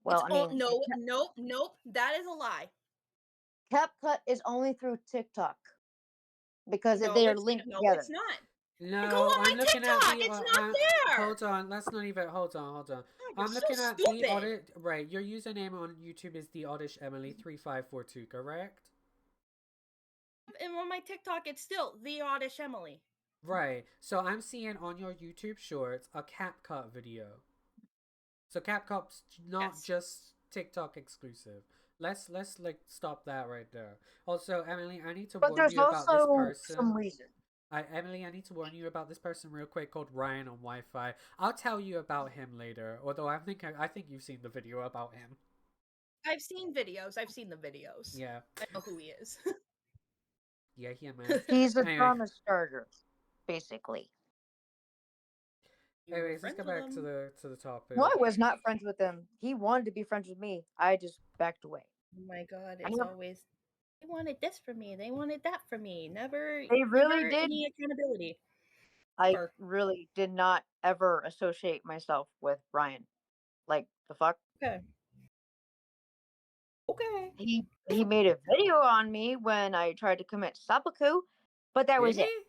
Well, I mean, nope. That is a lie. CapCut is only through TikTok because they are linked together. No, it's not. No, Go on my I'm looking at TikTok. the. It's not there. Hold on, let's not even. Hold on. God, I'm you're so looking at the stupid. audit. Right, your username on YouTube is the Oddish Emily 3542, correct? And on my TikTok, it's still the Oddish Emily. Right. So I'm seeing on your YouTube Shorts a CapCut video. So CapCut's not Yes. just TikTok exclusive. Let's like stop that right there. Also, Emily, I need to But warn there's you about this also person. some reason. Emily, I need to warn you about this person real quick called Ryan on Wi-Fi. I'll tell you about him later. Although I think you've seen the video about him. I've seen videos. I've seen the videos. Yeah. I know who he is. Yeah, man. He's a Anyway. drama starter, basically. You were Anyways, let's friends get with back him. to the topic. No, I was not friends with him. He wanted to be friends with me. I just backed away. Oh my god, I it's never- always they wanted this from me. They wanted that from me. Never. They really never did. Any accountability. I Or- really did not ever associate myself with Brian. Like the fuck? Okay. Okay. He made a video on me when I tried to commit seppuku, but that was Did it. he?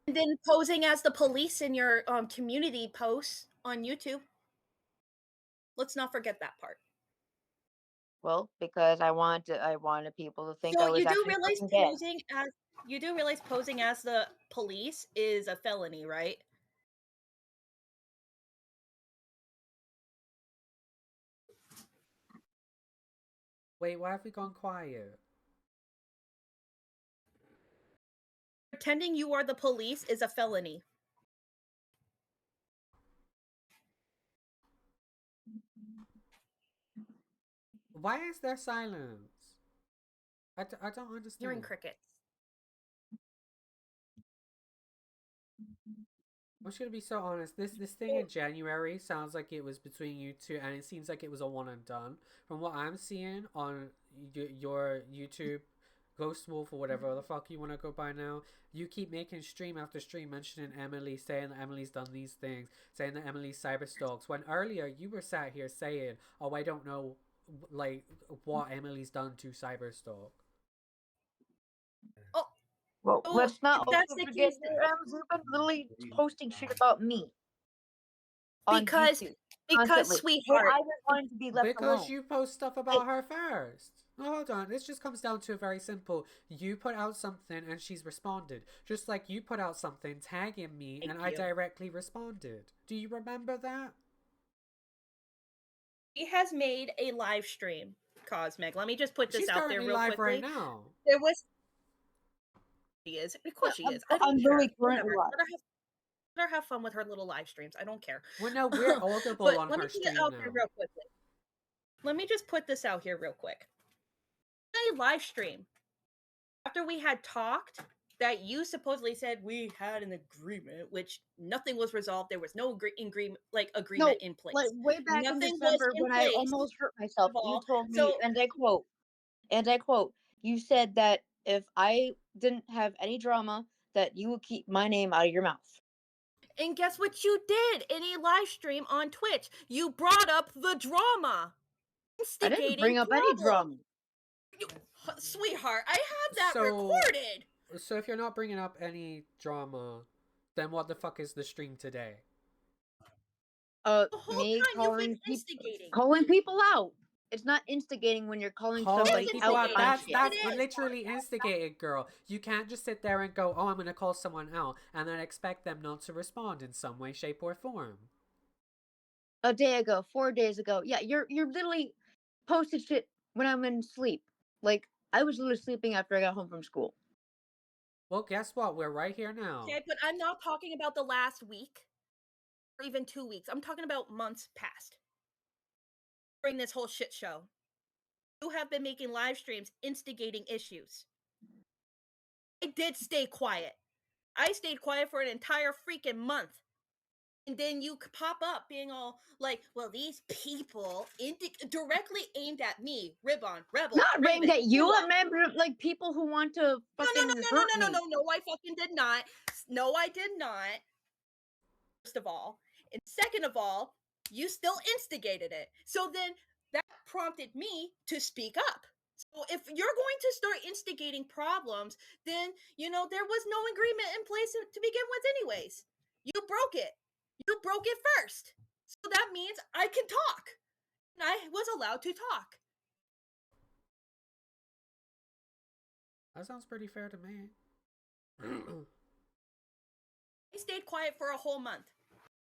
And then posing as the police in your community posts on YouTube. Let's not forget that part. Well, because I wanted people to think I So was you do actually realize fucking dead. posing as the police is a felony, right? Wait, why have we gone quiet? Pretending you are the police is a felony. Why is there silence? I don't understand. Hearing crickets. I'm just gonna be so honest. This thing in January sounds like it was between you two, and it seems like it was a one and done. From what I'm seeing on your YouTube, Ghost Wolf or whatever the fuck you want to go by now, you keep making stream after stream mentioning Emily, saying that Emily's done these things, saying that Emily's cyberstalks. When earlier you were sat here saying, "Oh, I don't know, like what Emily's done to cyberstalk." Oh, Well, oh, let's not if that's also the forget case, that you've been literally posting shit about me. On because YouTube, because constantly. sweetheart, I just wanted to be left Because alone. you post stuff about her first. No, hold on. This just comes down to a very simple. You put out something and she's responded. Just like you put out something tagging me and I directly responded. Do you remember that? he has made a live stream, Cosmic. Let me just put this She's out there currently real live quickly. right now. There was she is. Of course she is. I don't I'm care. really Whatever. currently live. Let her have fun with her little live streams. I don't care. Well, no, we're audible But on let me her get it stream out now. there real quickly. Let me just put this out here real quick. A live stream after we had talked that you supposedly said we had an agreement, which nothing was resolved. There was no agreement in place. Like way back Nothing in was December in when I place. almost hurt myself, of you all. told me, So and I quote, you said that if I didn't have any drama, that you would keep my name out of your mouth. and guess what you did in a live stream on Twitch? You brought up the drama. I didn't bring up any drama. Sweetheart, I have that So- recorded. So if you're not bringing up any drama, then what the fuck is the stream today? The whole Me time you've been instigating. calling people out. It's not instigating when you're calling somebody people out. out. That's It is. literally instigated, girl. You can't just sit there and go, "Oh, I'm gonna call someone out," and then expect them not to respond in some way, shape, or form. A day ago, 4 days ago. Yeah, you're literally posted shit when I'm in sleep. Like I was literally sleeping after I got home from school. Well, guess what? We're right here now. Okay, but I'm not talking about the last week or even 2 weeks. I'm talking about months past. During this whole shit show. You have been making live streams instigating issues. I did stay quiet. I stayed quiet for an entire freaking month. And then you pop up being all like, well, these people directly aimed at me, Ribbon, Rebel. Not Raven, aimed at you. Hula. I remember like people who want to fucking No, hurt me. no, I fucking did not. No, I did not. First of all. And second of all, you still instigated it. So then that prompted me to speak up. So if you're going to start instigating problems, then there was no agreement in place to begin with, anyways. You broke it. You broke it first. So that means I can talk. And I was allowed to talk. That sounds pretty fair to me. I stayed quiet for a whole month.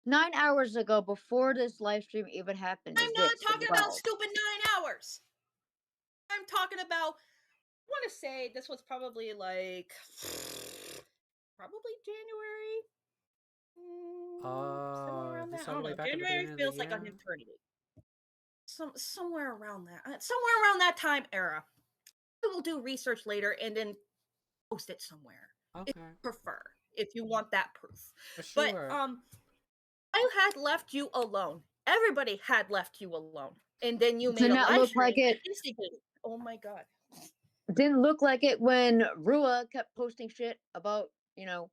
9 hours ago, before this live stream even happened, I'm is not this talking as about well. stupid 9 hours. I'm talking about, I want to say this was probably like, probably January. Somewhere around that. this I all the don't way know. back at the January beginning of the feels like an year? eternity. Somewhere around that. Somewhere around that time era. We will do research later and then post it somewhere. If Okay, you prefer, if you want that proof. for But sure. I had left you alone. Everybody had left you alone. And then you Did made a not live look like stream it. instigating. Oh my god. Didn't look like it when Rua kept posting shit about, So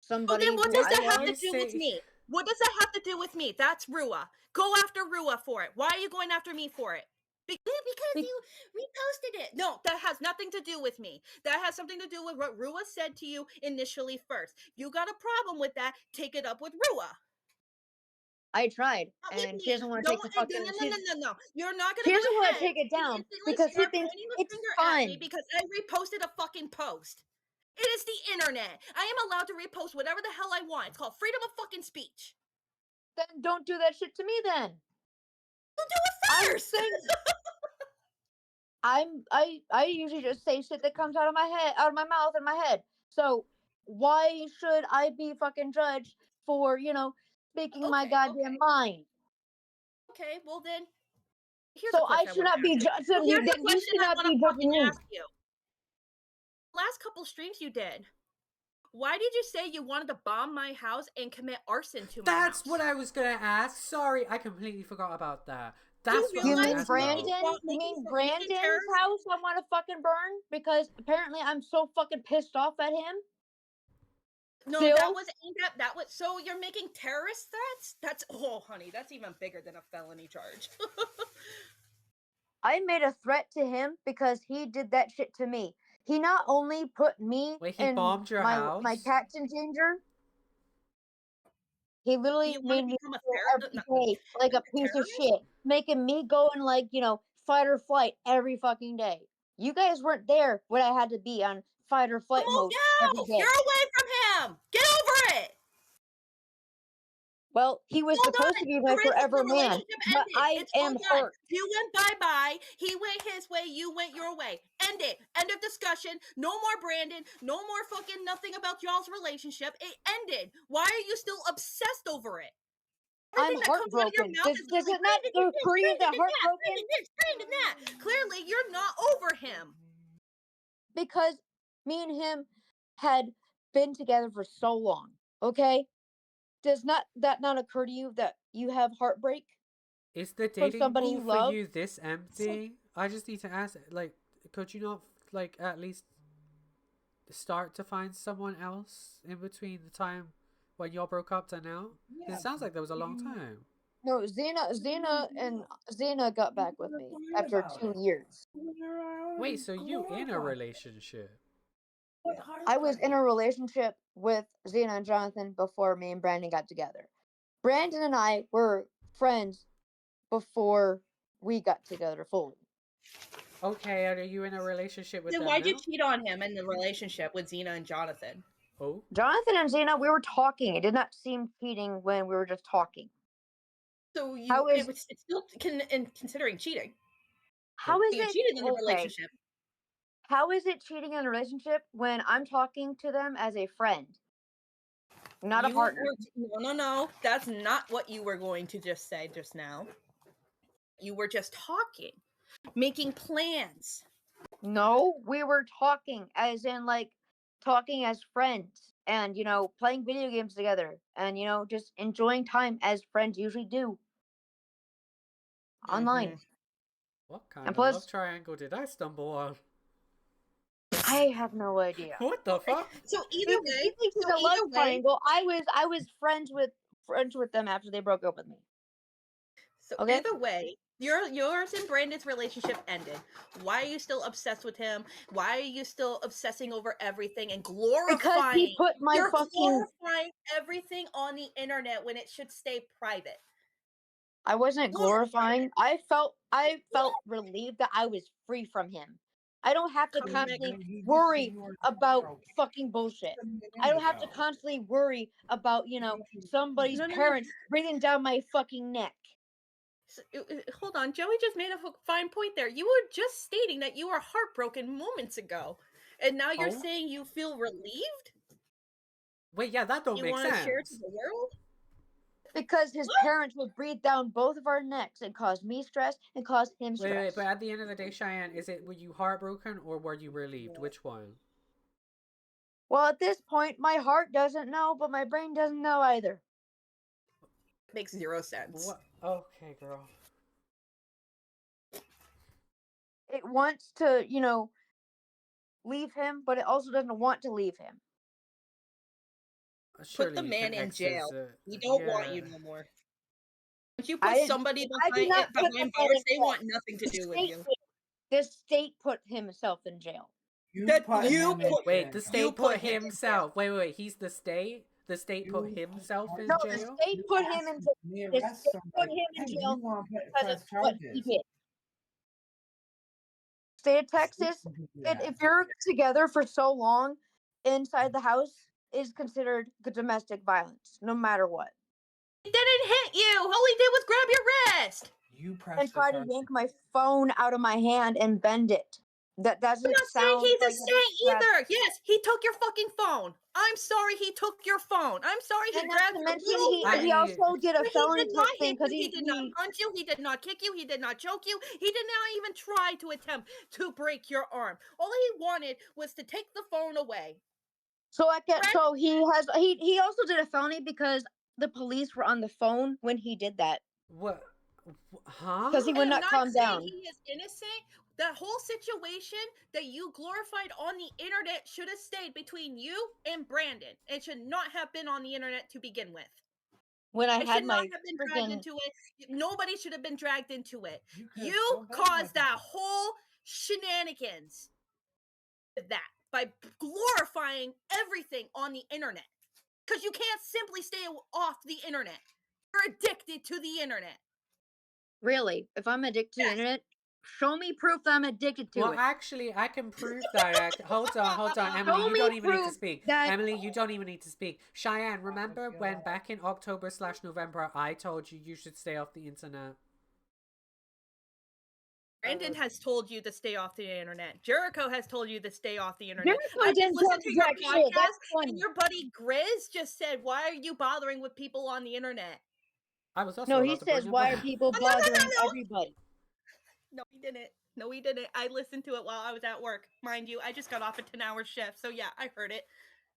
somebody then what who does I that have love. to do with me? What does that have to do with me? That's Rua. Go after Rua for it. Why are you going after me for it? Because you reposted it. No, that has nothing to do with me. That has something to do with what Rua said to you initially first. You got a problem with that, take it up with Rua. I tried, Not with and she me. doesn't want to take Don't, the fucking. no. You're not She gonna go doesn't want to ahead take it and down instantly because he start thinks pointing a it's finger at me fun. because I reposted a fucking post. It is the internet. I am allowed to repost whatever the hell I want. It's called freedom of fucking speech. Then don't do that shit to me. Then You do it first. I usually just say shit that comes out of my head, out of my mouth, and my head. So why should I be fucking judged for speaking my goddamn mind? Okay, well then, here's a So I question should not be judged. Then Here's you a question should I not want to be fucking judging me. ask you. Last couple streams you did, why did you say you wanted to bomb my house and commit arson to my house? That's what I was gonna ask. Sorry, I completely forgot about that. That's what I You was gonna mean ask Brandon? about. You mean Brandon's house I want to fucking burn because apparently I'm so fucking pissed off at him? No, Still? that was so you're making terrorist threats? That's honey, that's even bigger than a felony charge. I made a threat to him because he did that shit to me. He not only put me Wait, he and bombed your house? my cats in danger. He literally you want made to me become a feel every day like a piece of terrorist? shit, making me go in fight or flight every fucking day. You guys weren't there when I had to be on fight or flight mode every day. You're away from him. Get over it. Well, he was supposed to be my forever man, but I am hurt. You went bye-bye. He went his way. You went your way. End it. End of discussion. No more Brandon. No more fucking nothing about y'all's relationship. It ended. Why are you still obsessed over it? I'm heartbroken. Does it not create that heartbroken? Clearly, you're not over him. Because me and him had been together for so long, okay? Does that not occur to you that you have heartbreak? Is the from dating somebody pool you for love? you this empty? I just need to ask, could you not, at least start to find someone else in between the time when y'all broke up to now? 'Cause it sounds like there was a long time. No, Xena got back with me after 2 years. Wait, so you in a relationship? I was in a relationship with Xena and Jonathan before me and Brandon got together. Brandon and I were friends before we got together fully. Okay, are you in a relationship with Then them why'd now? you cheat on him in the relationship with Xena and Jonathan? Oh, Jonathan and Xena, we were talking. It did not seem cheating when we were just talking. So it's still considering cheating. How is You it cheated in the relationship. How is it cheating in a relationship when I'm talking to them as a friend, not a partner? No. That's not what you were going to just say just now. You were just talking, making plans. No, we were talking as in talking as friends and playing video games together and just enjoying time as friends usually do online. What kind And of love plus, triangle did I stumble on? I have no idea. What the fuck? So either way, it's a love triangle. I was friends with them after they broke up with me. So Okay? either way, Yours and Brandon's relationship ended. Why are you still obsessed with him? Why are you still obsessing over everything and Because glorifying? he put my You're fucking. glorifying everything on the internet when it should stay private. I wasn't glorifying. I felt relieved that I was free from him. I don't have to constantly worry about fucking bullshit. I don't have to constantly worry about, somebody's No. parents breathing down my fucking neck. Hold on, Joey just made a fine point there. You were just stating that you were heartbroken moments ago, and now you're saying you feel relieved. Wait, yeah, that don't You make want to share to sense. the world? Because his parents would breathe down both of our necks and cause me stress and cause him stress. Wait, but at the end of the day, Cheyanne, were you heartbroken or were you relieved? Which one? Well, at this point, my heart doesn't know, but my brain doesn't know either. Makes zero sense. What? Okay, girl. It wants to, leave him, but it also doesn't want to leave him. Surely Put the you man can in jail. exit. We don't want you no more. Once you put somebody behind bars, they want nothing to do with you. The state put himself in jail. Wait, the state put himself. Wait. He's the state. The state put himself in jail. No, the state put him in jail. The state put him in jail because of what he did. State of Texas, if you're together for so long inside the house, is considered domestic violence, no matter what. He didn't hit you. All he did was grab your wrist. And try to yank my phone out of my hand and bend it. That doesn't I'm not sound saying he's like a saint either. Yes, he took your fucking phone. I'm sorry he took your phone. I'm sorry he grabbed your little he also did a felony He did not thing hit you. He did not punch you. He did not kick you. He did not choke you. He did not even try to attempt to break your arm. All he wanted was to take the phone away. So he also did a felony because the police were on the phone when he did that. What? Huh? Because he would not calm down. He is innocent. The whole situation that you glorified on the internet should have stayed between you and Brandon. It should not have been on the internet to begin with. When I it had should my not have been dragged into it. Nobody should have been dragged into it. You caused that whole shenanigans with that by glorifying everything on the internet. Because you can't simply stay off the internet. You're addicted to the internet. Really? If I'm addicted to the internet, show me proof that I'm addicted to it. Well, actually, I can prove that. Hold on, Emily, you don't even need to speak. Emily, you don't even need to speak. Cheyanne, remember when back in October/November, I told you should stay off the internet? Brandon has told you to stay off the internet. Jericho has told you to stay off the internet. I just listened to your podcast, and your buddy Grizz just said, "Why are you bothering with people on the internet?" I was also. No, he says, "Why are people bothering everybody?" No, he didn't. No, he didn't. I listened to it while I was at work. Mind you, I just got off a 10-hour shift, so yeah, I heard it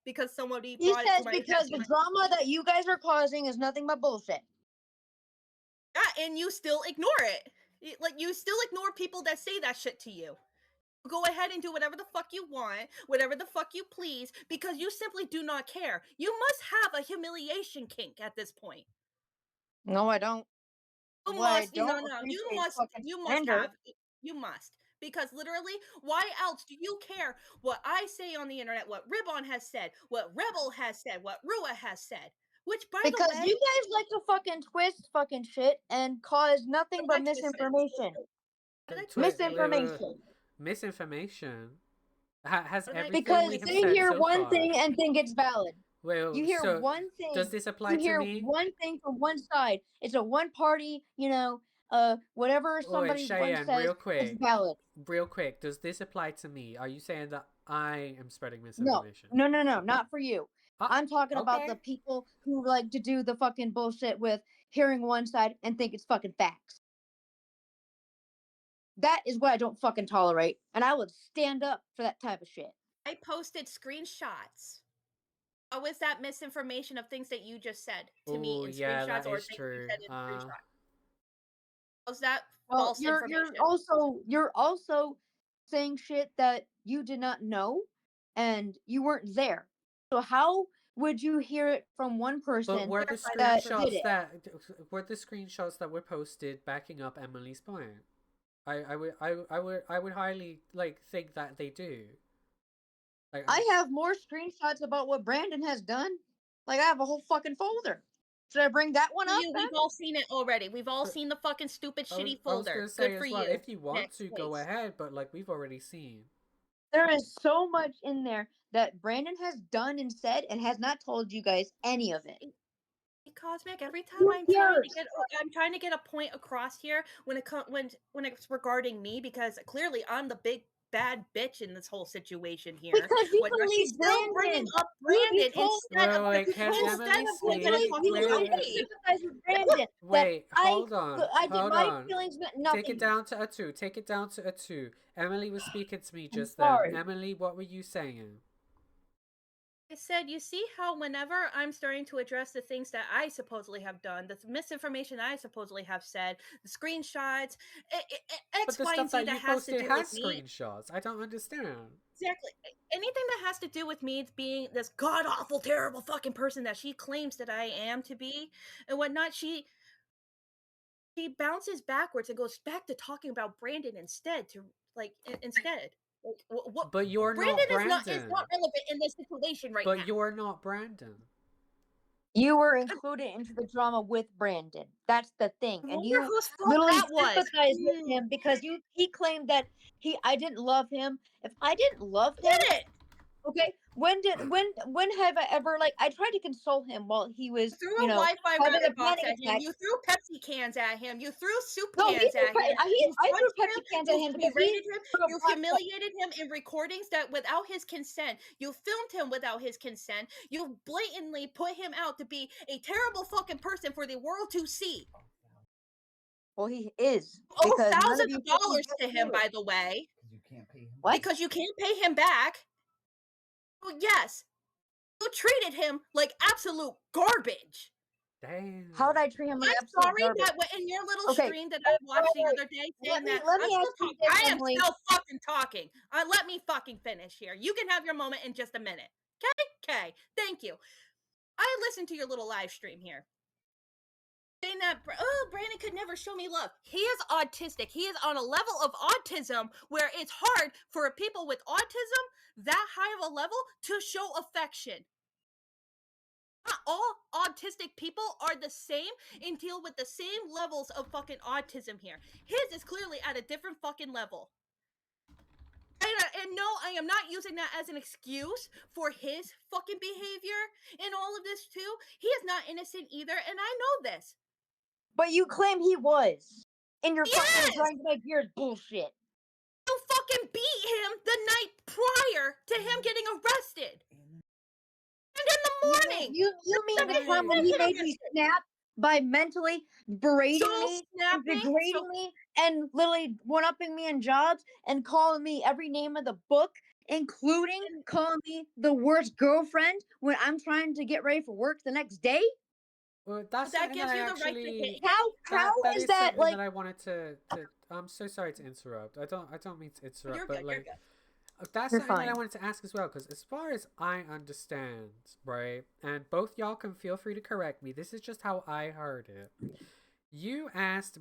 because somebody. He says because the drama that you guys are causing is nothing but bullshit. Yeah, and you still ignore it. Like, you still ignore people that say that shit to you. Go ahead and do whatever the fuck you want, whatever the fuck you please, because you simply do not care. You must have a humiliation kink at this point. No, I don't. You must. You must. Because literally, why else do you care what I say on the internet, what Ribbon has said, what Rebel has said, what Rua has said? Which, by the way, because you guys like to fucking twist fucking shit and cause nothing but misinformation. Misinformation. Has everything because we have they said hear so one far. thing and think it's valid. Well, you hear one thing. Does this apply to me? You hear one thing from one side. It's a one party, whatever somebody Cheyanne, says is valid. Real quick, does this apply to me? Are you saying that I am spreading misinformation? No, not for you. I'm talking about the people who like to do the fucking bullshit with hearing one side and think it's fucking facts. That is what I don't fucking tolerate, and I would stand up for that type of shit. I posted screenshots. What was that misinformation of things that you just said to me in screenshots that or is things true. you said in screenshots? Was that false information? You're also saying shit that you did not know and you weren't there. So how would you hear it from one But person were the that did screenshots it? that were posted backing up Emily's point? I would highly like think that they do. Like I have more screenshots about what Brandon has done. Like I have a whole fucking folder. Should I bring that one For up you, then? we've all seen it already. We've all But seen the fucking stupid I was shitty folder. gonna say Good for as well, you. if you want Next, to go please. ahead, but like we've already seen. There is so much in there that Brandon has done and said and has not told you guys any of it. Cosmic, every time Who I'm trying to cares? get a point across here when it's regarding me, because clearly I'm the big bad bitch in this whole situation here. Because you When she's believe still bringing Brandon. up You Brandon told instead of Wait, can Emily putting it speak? across you to want to me. sympathize with Brandon. Wait, that hold on, I did hold my on. feelings meant Take nothing. it down to a 2. Take it down to a 2. Emily was speaking to me I'm just then. sorry. Emily, what were you saying? I said, you see how whenever I'm starting to address the things that I supposedly have done, the misinformation I supposedly have said, the screenshots, But X, the Y, and stuff Z that that you has to posted do has with me. screenshots. I don't understand. Exactly. Anything that has to do with me being this god awful, terrible fucking person that she claims that I am to be and whatnot, she bounces backwards and goes back to talking about Brandon instead. Instead. What But you're Brandon not is Brandon. not relevant in this situation right But now. you're not Brandon. You were included into the drama with Brandon. That's the thing. I And wonder you whose fault literally that was. sympathize with him because he claimed that I didn't love him. If I didn't love him, Did it? okay, when have I ever, like, I tried to console him while he was, You threw a Wi-Fi having router a box panic at him. attack. You threw Pepsi cans at him. You threw soup No, cans at him. You I threw punched Pepsi him. cans You at him because he berated him. threw a You black- humiliated him in recordings that without his consent. You filmed him without his consent. You blatantly put him out to be a terrible fucking person for the world to see. Well, he is. You owe Because none of thousands you of dollars fucking to get him, it. by the way. You can't pay him. What? Because you can't pay him back. Well, yes. You treated him like absolute garbage. Damn. How did I treat him like I'm absolute sorry garbage? that in your little Okay, stream that I watched the alright, other day let saying me- that let me I'm ask still you talking. this, I am Emily. still fucking talking. Let me fucking finish here. You can have your moment in just a minute. Okay, thank you. I listened to your little live stream here. Saying that, Brandon could never show me love. He is autistic. He is on a level of autism where it's hard for people with autism, that high of a level, to show affection. Not all autistic people are the same and deal with the same levels of fucking autism here. His is clearly at a different fucking level. And no, I am not using that as an excuse for his fucking behavior in all of this too. He is not innocent either, and I know this. But you claim he was. And you're Yes! fucking trying to make yours bullshit. You fucking beat him the night prior to him getting arrested. And in the morning. You mean the time when he made me snap by mentally berating So me, and snapping, degrading me, and literally one-upping me in jobs, and calling me every name of the book, including calling me the worst girlfriend when I'm trying to get ready for work the next day? Well, that's that something gives that I you the right to actually. hit. How that is is that, something like, that I wanted to. I'm so sorry to interrupt. I don't mean to interrupt, You're but good, like. you're good. That's You're something that I fine. wanted to ask as well, because as far as I understand, right, and both y'all can feel free to correct me, this is just how I heard it. You asked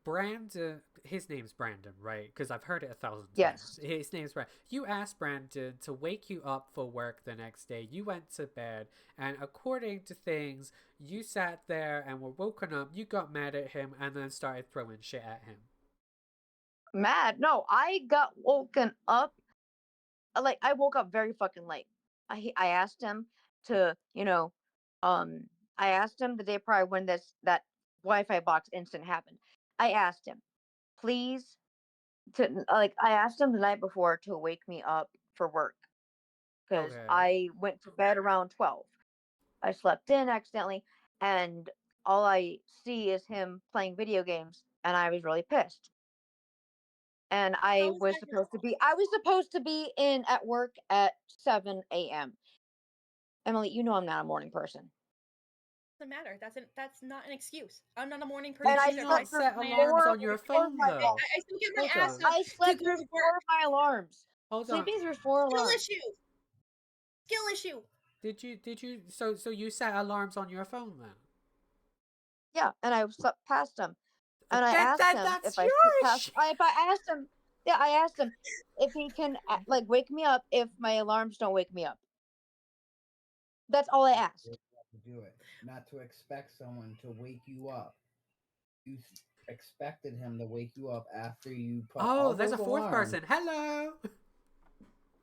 Brandon, his name's Brandon, right? Because I've heard it 1,000 times. Yes. His name's Brandon. You asked Brandon to wake you up for work the next day. You went to bed, and according to things, you sat there and were woken up, you got mad at him, and then started throwing shit at him. Mad? No, I got woken up. Like, I woke up very fucking late. I asked him to, I asked him the day prior when that Wi-Fi box incident happened. I asked him, please, I asked him the night before to wake me up for work because Okay. I went to bed around 12. I slept in accidentally, and all I see is him playing video games, and I was really pissed. And I How is was that your supposed to be in at work at 7 a.m. Emily, you know I'm not a morning person. Doesn't matter. That's not an excuse. I'm not a morning person And I Did you either. not slept set through alarms four on your of phone, my though? alarms. I still get my Hold ass on. up I to slept go through to 4 work. of my alarms. Hold on. Sleeping through 4 Skill alarms. issue. Skill issue. Did you? So you set alarms on your phone then? Yeah, and I slept past him. And I That asked him that's if I your sleep past. shit. If I asked him, yeah, I asked him if he can like wake me up if my alarms don't wake me up. That's all I asked. To do it, not to expect someone to wake you up. You expected him to wake you up after you put all Oh, there's a those fourth alarms. person. Hello.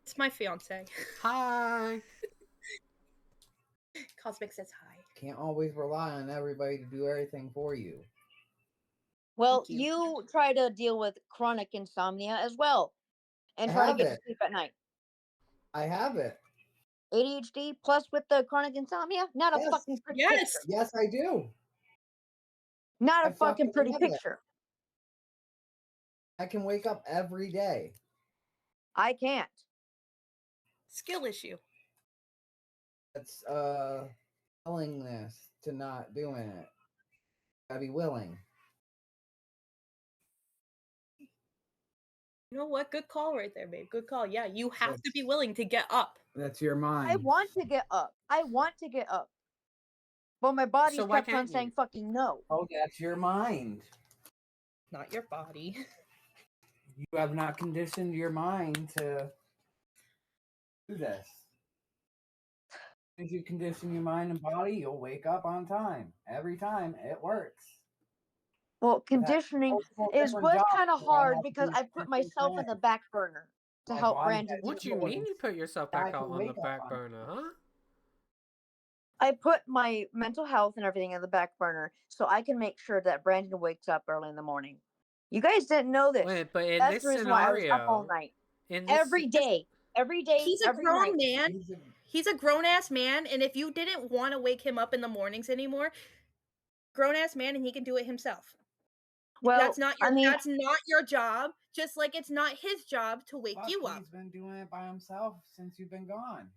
It's my fiance. Hi. Cosmic says hi. Can't always rely on everybody to do everything for you. Well, Thank you. you try to deal with chronic insomnia as well, and I try to have get to it. sleep at night. I have it. ADHD plus with the chronic insomnia, not a Yes. fucking pretty Yes. picture. Yes, I do. Not a I fucking fucking pretty have it. picture. I can wake up every day. I can't. Skill issue. It's willingness to not doing it. Gotta be willing. You know what? Good call right there, babe. Good call. Yeah, you have to be That's- willing to get up. That's your mind. I want to get up. I want to get up. But my body's So why kept on can't saying you? fucking no. Oh, that's your mind. Not your body. You have not conditioned your mind to do this. As you condition your mind and body, you'll wake up on time. Every time it works. Well, I've had conditioning multiple was different jobs kind of where I hard had to because do I put different myself on things. the back burner to My help body Brandon. has What do you different mean you put yourself I back can out on the wake up back on burner, huh? I put my mental health and everything on the back burner so I can make sure that Brandon wakes up early in the morning. You guys didn't know this. Wait, but in That's this the reason why I was up all scenario, night. in this, Every day. Every day. He's a every grown night. man. He's a grown ass man, and if you didn't want to wake him up in the mornings anymore, grown ass man, and he can do it himself. Well, that's not your I mean, that's not your job. Just like it's not his job to wake Fuck, you up. he's been doing it by himself since you've been gone.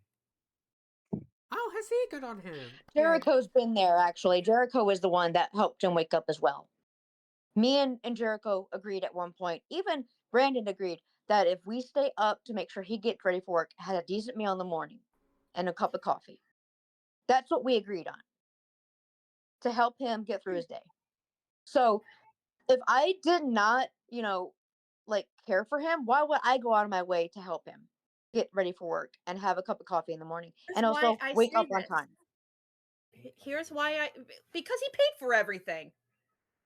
oh, has he good on him? Jericho's been there, actually. Jericho was the one that helped him wake up as well. Me and Jericho agreed at one point. Even Brandon agreed that if we stay up to make sure he gets ready for work, had a decent meal in the morning, and a cup of coffee. That's what we agreed on to help him get through his day. So if I did not, like care for him, why would I go out of my way to help him get ready for work and have a cup of coffee in the morning That's and also why I wake say up on this. time? Here's why because he paid for everything.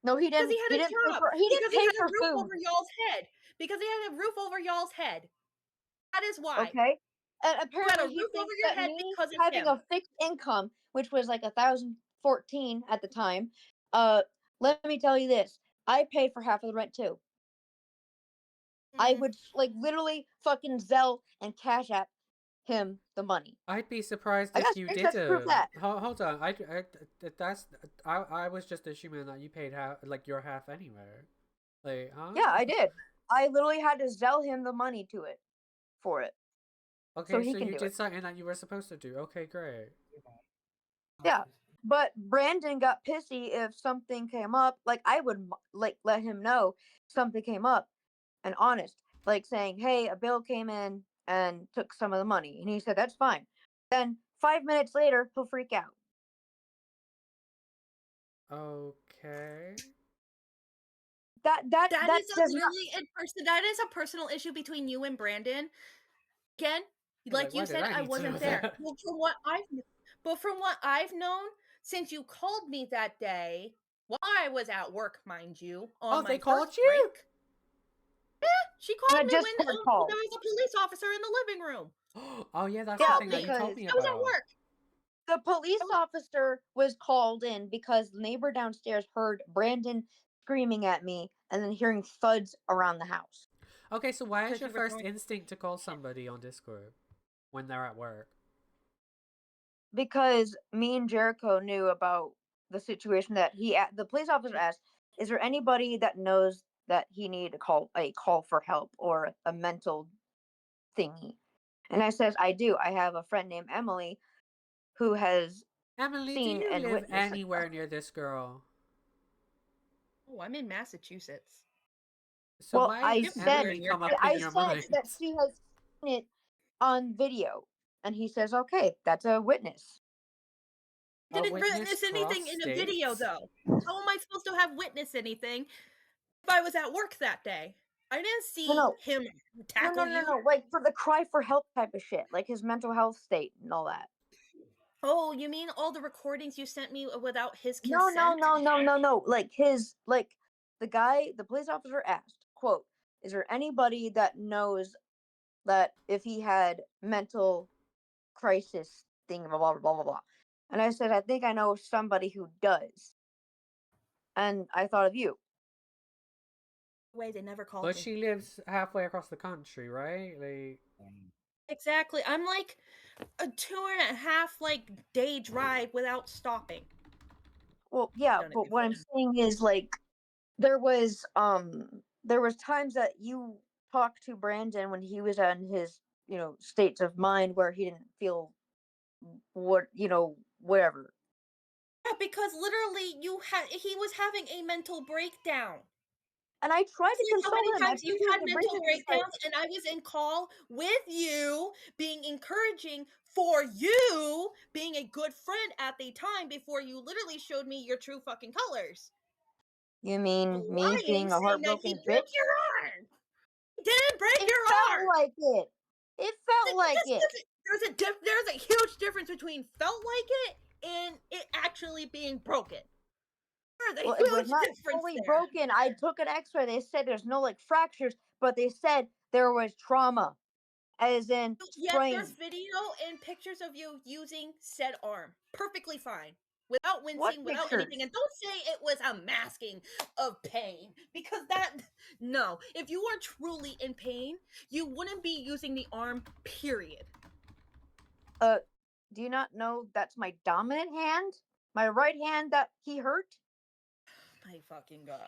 No, he Because didn't. he had a job. He didn't Because he pay had a for roof food. over y'all's head. Because he had a roof over y'all's head. That is why. Okay. And You had a apparently he roof over thinks your that head me because of having him. a fixed income, which was like 1,014 at the time, let me tell you this. I paid for half of the rent too. I would like literally fucking Zelle and Cash App him the money. I'd be surprised I if got you screenshots to prove didn't. that. Hold on. I was just assuming that you paid half, like your half anyway. Like, huh? Yeah, I did. I literally had to Zelle him the money to it for it. Okay, So he so can you do did it. something that you were supposed to do. Okay, great. Yeah. But Brandon got pissy if something came up. Like I would like let him know something came up and honest, like saying, "Hey, a bill came in and took some of the money," and he said, "That's fine." Then 5 minutes later, he'll freak out. Okay. That That is does not. literally a person. That is a personal issue between you and Brandon. Again, Yeah, like why you did said, I I need to know wasn't there. that? But from what I've known, since you called me that day, while I was at work, mind you, on Oh, my they called first you? break. She On called a me Discord when call. there was a police officer in the living room. Oh yeah, that's Yeah, the thing that you because told me I was at about. work. the police officer was called in because the neighbor downstairs heard Brandon screaming at me and then hearing thuds around the house. Okay, so why is Because your you were first going- instinct to call somebody on Discord when they're at work? Because me and Jericho knew about the situation that the police officer asked, "Is there anybody that knows that he need a call for help or a mental thingy?" And I says, "I do. I have a friend named Emily who has Emily, do seen you and live witnessed such anywhere stuff." near this girl? Oh, I'm in Massachusetts. So Well, why I does anywhere said Emily near come up I in your said mind? that she has seen it on video. And he says, okay, that's a witness. Didn't witness witness anything in a video, prostates? though. How am I supposed to have witnessed anything if I was at work that day? I didn't see No. him No, tackle no, you. no, no. Like for the cry for help type of shit, like his mental health state and all that. Oh, you mean all the recordings you sent me without his No, consent? no. Like the guy, the police officer asked, quote, is there anybody that knows that if he had mental crisis thing, blah, blah, blah, blah, blah. And I said, I think I know somebody who does. And I thought of you. Way they never called But me. she lives halfway across the country, right? Like, Exactly. I'm like a 2.5 day drive without stopping. Well, yeah, Done it but what I'm before. saying is like there was times that you talked to Brandon when he was in his, states of mind where he didn't feel whatever. Yeah, because literally he was having a mental breakdown. And I tried to How console many him. I times think you've had the mental reason is breakdowns and I was in call with you, being encouraging for you, being a good friend at the time before you literally showed me your true fucking colors. you mean me Lying, being a saying that he heartbroken broke bitch? your arm. He didn't break It your felt arm. like it. It felt like it. There's a huge difference between felt like it and it actually being broken. There's a Well, it was huge not difference fully there. broken. I took an X-ray. They said there's no fractures, but they said there was trauma, as in Yes, sprain. there's video and pictures of you using said arm. Perfectly fine. Without What wincing, without pictures? anything. And don't say it was a masking of pain. Because no. If you are truly in pain, you wouldn't be using the arm, period. Do you not know that's my dominant hand? My right hand that he hurt? My fucking God.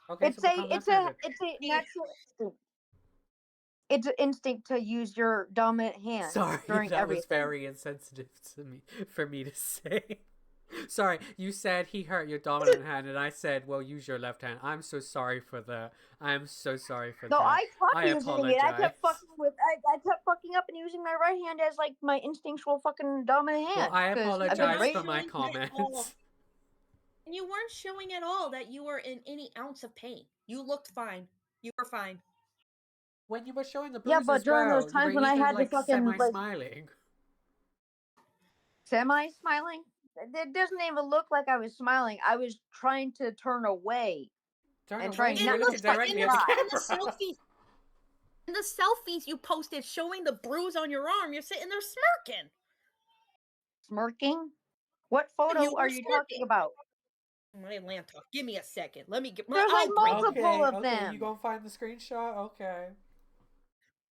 okay, It's so become a left-handed. natural instinct. It's an instinct to use your dominant hand Sorry, during that was everything. very insensitive for me to say. Sorry, you said he hurt your dominant hand, and I said, well, use your left hand. I'm so sorry for that. I'm so sorry for No, that. I I tried using it. I kept apologize. I kept fucking up and using my right hand as like my instinctual fucking dominant Well, hand. I Because I've You're been not apologize for raised. my showing at all. comments. And you weren't showing at all that you were in any ounce of pain. You looked fine. You were fine. When you were showing the Yeah, bruise but as during those well, you were times when I even had to like fucking like semi-smiling. semi-smiling, it doesn't even look like I was smiling. I was trying to turn away Turn and away. trying You not were to looking fucking directly at the cry. camera. In the selfies you posted showing the bruise on your arm, you're sitting there smirking. Smirking? What You photo were are you talking smirking. about? My lamp talk. Give me a second. Let me get. There's like I'll bring. multiple of Okay, you them. gonna find the screenshot? Okay.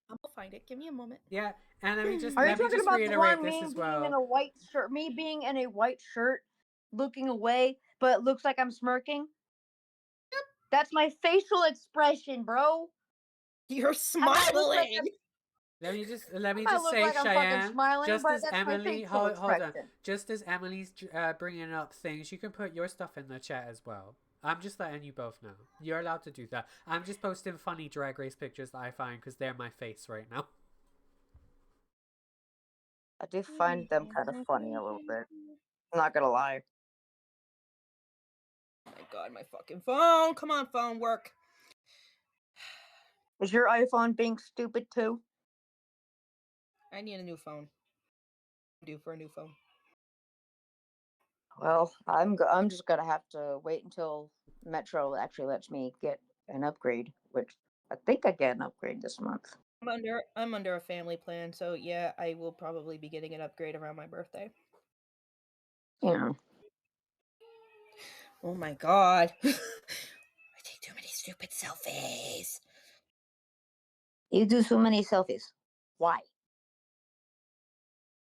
I'm gonna find it. Give me a moment. Yeah, and let me just Are you talking about the reiterate one this as well. me being in a white shirt, looking away, but it looks like I'm smirking? That's my facial expression, bro. You're I might look like smiling. Let me I just look say, like I'm fucking Cheyanne, smiling, just but as that's my Emily, facial hold on, expression. just as Emily's bringing up things, you can put your stuff in the chat as well. I'm just letting you both know. You're allowed to do that. I'm just posting funny Drag Race pictures that I find because they're my face right now. I do find them kind of funny a little bit. I'm not gonna lie. Oh my God, my fucking phone. Come on, phone, work. Is your iPhone being stupid too? I need a new phone. I'm due for a new phone. Well, I'm just gonna have to wait until Metro actually lets me get an upgrade, which I think I get an upgrade this month. I'm under a family plan, so yeah, I will probably be getting an upgrade around my birthday. Yeah. Oh my God. I take too many stupid selfies. You do so many selfies. Why?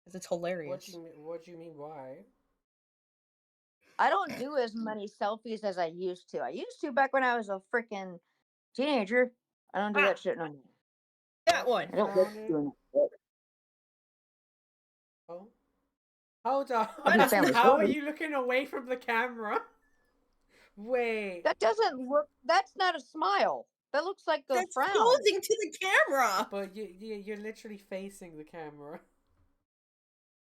Because it's hilarious. What do you mean? Why? I don't do as many selfies as I used to. I used to back when I was a freaking teenager. I don't do that shit no more. That one. I don't like doing that. Oh, hold on. I do family How are photos. you looking away from the camera? Wait. That doesn't look. That's not a smile. That looks like a That's frown. posing to the camera. But you're literally facing the camera.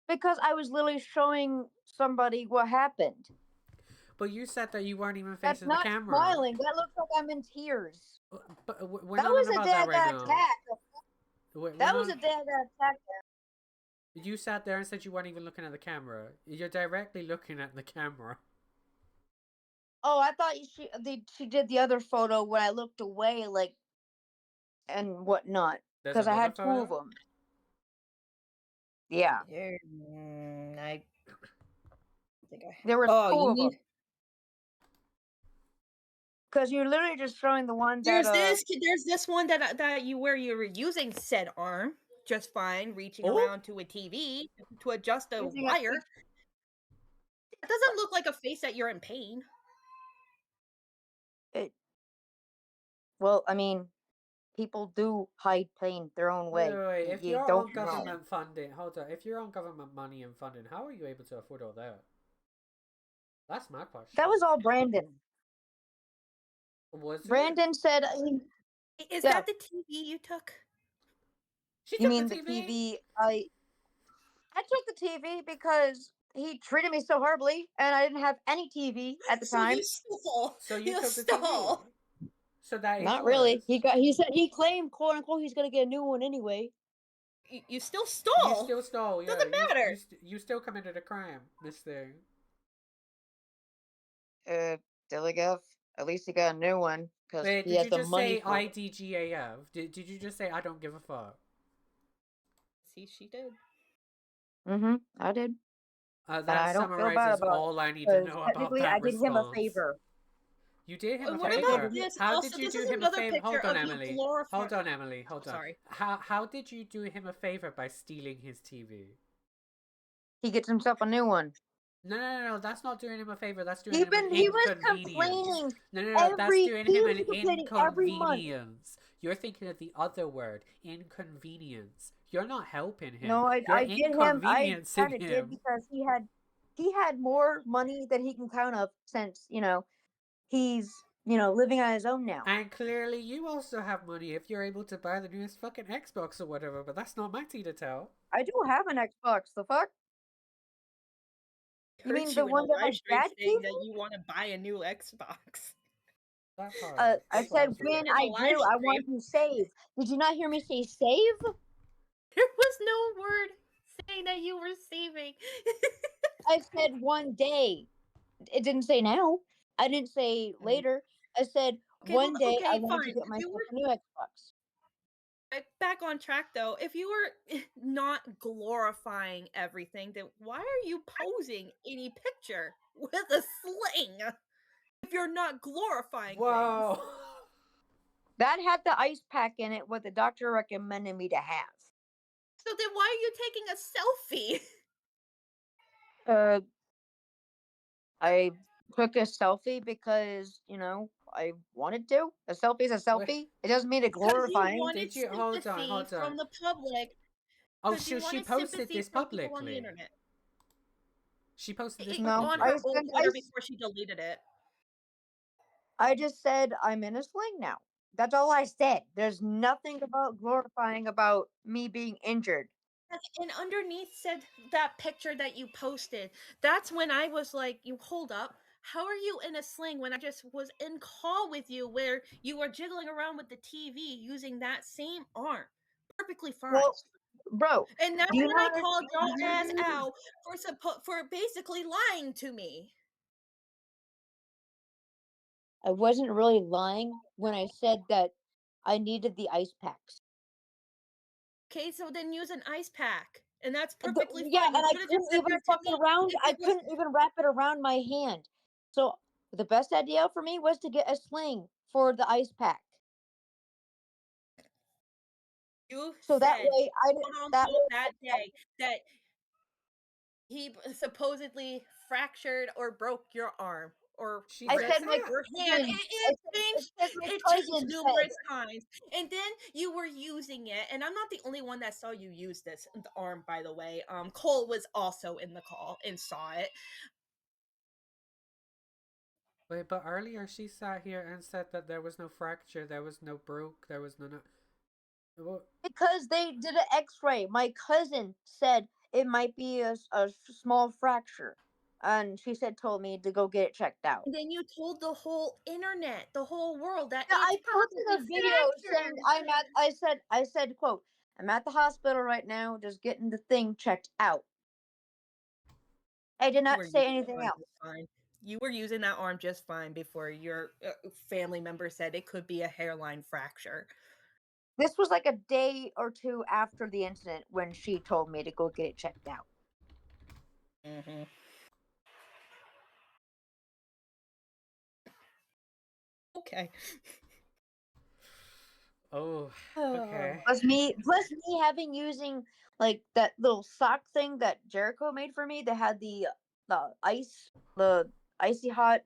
Because I was literally showing somebody what happened. But you said that you weren't even That's facing the not camera. smiling. That looks like I'm in tears. But we're That not was on a about day that I right got now. attacked. That was a day I got attacked. You sat there and said you weren't even looking at the camera. You're directly looking at the camera. Oh, I thought she did the other photo when I looked away, like, and whatnot. There's Because I another had two of photo? them. Yeah. I think I. There was Oh, two you of them. need. Because you're literally just showing the one that There's this one that you where you were using said arm just fine, reaching Oh. around to a TV to adjust a using wire. It doesn't look like a face that you're in pain. Well, I mean, people do hide pain their own way. Wait. If You you're don't on know. government funding, hold on. If you're on government money and funding, how are you able to afford all that? That's my question. That was all Brandon. Was it? Brandon said, Is Yeah. that the TV you took? She "You took mean the the TV? TV?" I took the TV because he treated me so horribly, and I didn't have any TV at the time. You stole. So you You took the stole. TV. So that is Not really. yours. He said he claimed, quote unquote, he's gonna get a new one anyway. You still You stole. still stole. Yeah. Doesn't matter. You still committed a crime, Mister. Dilligaff. At least he got a new one because Wait, he did has you the just money say for it. IDGAF? Did you just say I don't give a fuck? See, she did. I did, and That I don't feel bad summarizes about it all I need to because know about technically I that did him a response. favor. You did him a And what Technically, favor. about this? How Also, did you this do is him a another favor? picture Hold on, of you Emily. glorifying. Hold on, Emily. Hold on. Sorry. How did you do him a favor by stealing his TV? He gets himself a new one. No. That's not doing him a favor. That's doing He him an was inconvenience. complaining No. That's doing he him was an complaining every month. inconvenience. You're thinking of the other word, inconvenience. You're not helping him. No, You're I did him. I inconveniencing kind of did him. because he had more money than he can count up since he's living on his own now. And clearly, you also have money if you're able to buy the newest fucking Xbox or whatever. But that's not my tea to tell. I do have an Xbox. The fuck? You mean the one that my dad gave saying me? that you want to buy a new Xbox? That part. I said when I live do, I stream. want to save. Did you not hear me say save? There was no word saying that you were saving. I said one day. It didn't say now. I didn't say later. I said one day I want to get myself a new Xbox. Back on track though, if you were not glorifying everything, then why are you posing any picture with a sling if you're not glorifying Whoa. things? That had the ice pack in it, what the doctor recommended me to have. So then why are you taking a selfie? I took a selfie because, I wanted to. A selfie is a selfie. It doesn't mean to glorify. Did you hold on? From the public? Oh, so she posted this publicly. On the internet. She posted this No, on publicly. her old Twitter before she deleted it. I just said I'm in a sling now. That's all I said. There's nothing about glorifying about me being injured. And underneath said that picture that you posted. That's when I was like, you hold up. How are you in a sling when I just was in call with you where you were jiggling around with the TV using that same arm? Perfectly fine. Well, bro. And that's when I called your ass out for basically lying to me. I wasn't really lying when I said that I needed the ice packs. Okay, so then use an ice pack. And that's perfectly fine. Yeah, and I couldn't even wrap it around my hand. So the best idea for me was to get a sling for the ice pack. That way that day that he supposedly fractured or broke your arm. Or I said my hand. It changed numerous times. And then you were using it, and I'm not the only one that saw you use this arm, by the way. Cole was also in the call and saw it. Wait, but earlier she sat here and said that there was no fracture, there was no broke, there was no. What? Because they did an X-ray. My cousin said it might be a small fracture, and she told me to go get it checked out. And then you told the whole internet, the whole world that Yeah, I it's posted a possibly video saying fractured. I said, quote, I'm at the hospital right now, just getting the thing checked out. I did You not were say using that anything arm else. just fine. You were using that arm just fine before your family member said it could be a hairline fracture. This was like a day or two after the incident when she told me to go get it checked out. Mm-hmm. Okay. Oh, okay. Plus me having using like that little sock thing that Jericho made for me that had the icy hot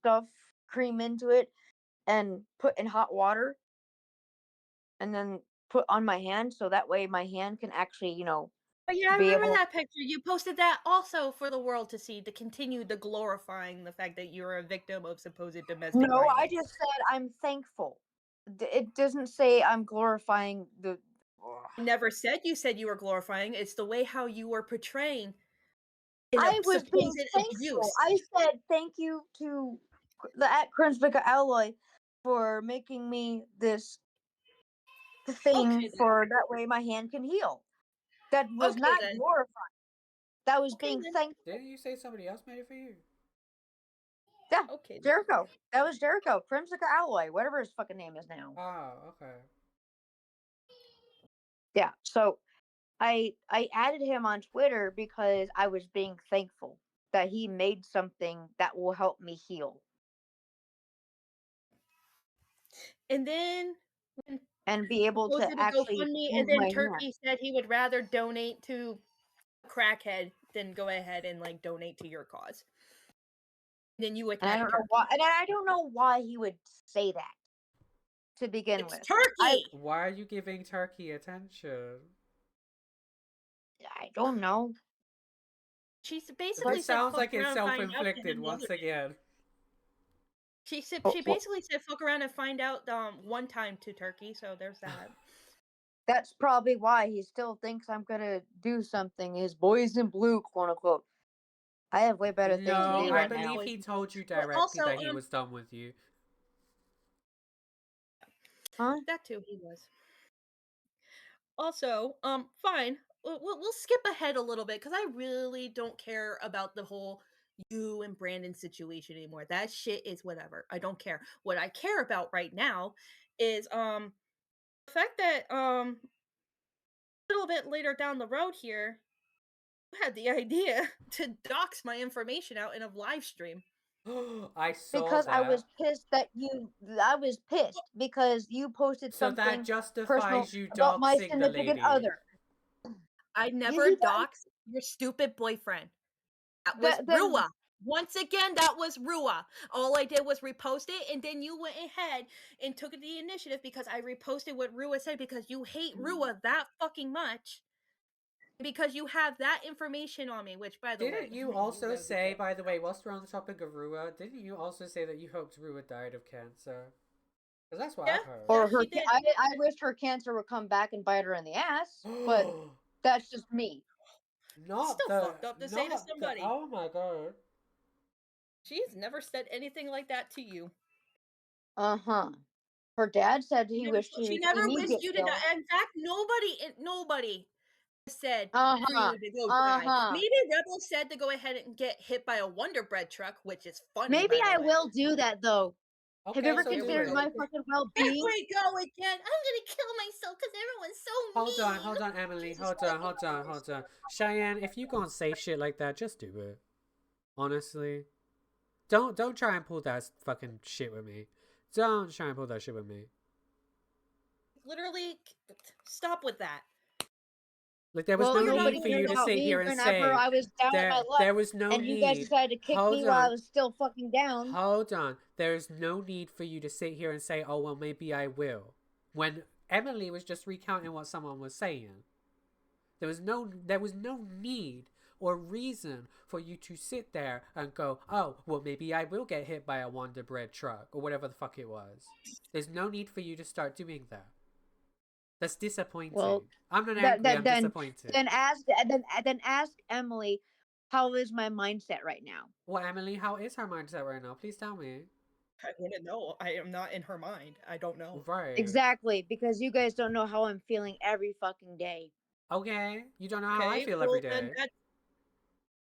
stuff cream into it and put in hot water and then put on my hand so that way my hand can actually, Oh, yeah, I be remember able. that picture. You posted that also for the world to see to continue the glorifying the fact that you're a victim of supposed domestic No, I violence. just said I'm thankful. It doesn't say I'm glorifying the. I never said you said you were glorifying. It's the way how you were portraying in a I was being supposed thankful. abuse. I said thank you to the at Kronsvika Alloy for making me this thing Okay then. for that way my hand can heal. That was Okay not then. glorifying. That was Okay being then. thankful. Didn't you say somebody else made it for you? Yeah, Okay then. Jericho. That was Jericho. Crimsica Alloy, whatever his fucking name is now. Oh, okay. Yeah. So I added him on Twitter because I was being thankful that he made something that will help me heal. And then when And be able to posted a actually GoFundMe, and move then my hand. Turkey said he would rather donate to a crackhead than go ahead and like donate to your cause. Then you And I attacked don't know Turkey. why. And I don't know why he would say that to begin It's with. Turkey. Why are you giving Turkey attention? I don't know. She basically This said sounds fuck like it's around and find out to self-inflicted him the once other. again. She Well, basically said fuck around and find out one time to Turkey, so there's that. that's probably why he still thinks I'm gonna do something. His boys in blue, quote unquote. I have way better things to No, do He I right has now. believe boys he and told you Well, directly also, that he was done with you. Huh? that too he was. Also, fine. We'll skip ahead a little bit because I really don't care about the whole you and Brandon situation anymore. That shit is whatever. I don't care. What I care about right now is the fact that a little bit later down the road here, you had the idea to dox my information out in a live stream. I saw Because I was that. pissed that I was pissed because you posted So that something personal justifies you about my doxing the significant lady. other. I You never need that. doxed your stupid boyfriend. That was Then Rua. Once again, that was Rua. All I did was repost it, and then you went ahead and took the initiative because I reposted what Rua said because you hate Rua that fucking much. Because you have that information on me, which, by the way, Didn't you also say, by the way, whilst we're on the topic of Rua, didn't you also say that you hoped Rua died of cancer? Because that's what Yeah, I've heard. yeah, or her. she did. I wished her cancer would come back and bite her in the ass, but that's just me. Not Still the, fucked up to say to not the, somebody. oh my god. She's never said anything like that to you. Her dad said She he never, wished he she would never see me wished get you to killed. die. In fact, nobody said for Uh-huh. you to go die. Uh-huh. Maybe Rebel said to go ahead and get hit by a Wonder Bread truck, which is funny. Maybe By the I way. will do that though. Have you Okay, ever so Here we do considered go. it. my fucking Here well-being? we go again. I'm gonna kill myself because everyone's so mean. Hold on, Emily. Jesus Hold on. Cheyenne, if you gonna say shit like that, just do it. Honestly. Don't try and pull that fucking shit with me. Don't try and pull that shit with me. Literally, stop with that. Like, there was Well, no You're not need nobody for you're you cared to about sit me here and whenever say I was down on my luck, there was no and you guys need. decided to kick me Hold while I on. was still fucking down. Hold on. There's no need for you to sit here and say, oh, well, maybe I will. When Emily was just recounting what someone was saying. There was no need or reason for you to sit there and go, oh, well, maybe I will get hit by a Wonder Bread truck or whatever the fuck it was. There's no need for you to start doing that. That's disappointing. Well, I'm not angry, I'm then disappointed. then ask Emily, how is my mindset right now? Well, Emily, how is her mindset right now? Please tell me. I wouldn't know. I am not in her mind. I don't know. Right. Exactly, because you guys don't know how I'm feeling every fucking day. Okay. You don't know how I feel well, every then day.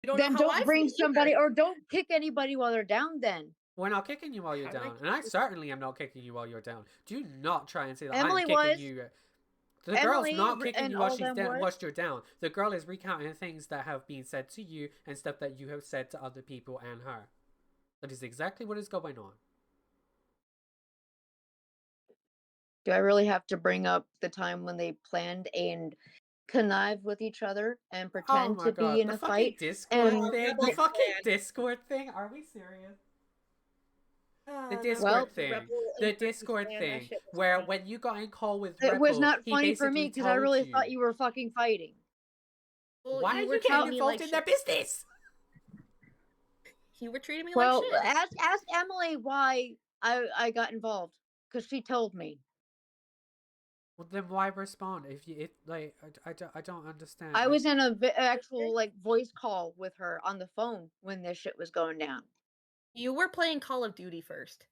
you don't Then know how I don't bring feel somebody either. or don't kick anybody while they're down then. We're not kicking you while you're How did I down. kick And I you? certainly am not kicking you while you're down. Do not try and say that Emily I'm kicking was. you. The girl's Emily not kicking and you while all she's them down, was. whilst you're down. The girl is recounting things that have been said to you and stuff that you have said to other people and her. That is exactly what is going on. Do I really have to bring up the time when they planned and connived with each other and Oh pretend my to be god, in the a fucking fight? Discord And thing. Rebel The fucking clan. Discord thing. Are we serious? The That Discord Well, thing. Rebel The and Turkey Discord clan, that thing. shit was Where funny. when you got in call with it was Rebel, not he funny for basically me because I told really you. thought you were fucking fighting. Well, Why are you were you getting treating me involved like in their shit. business? You were treating me Well, like shit. ask Emily why I got involved because she told me. Well, then why respond if you like I don't understand. I was in a actual like voice call with her on the phone when this shit was going down. You were playing Call of Duty first.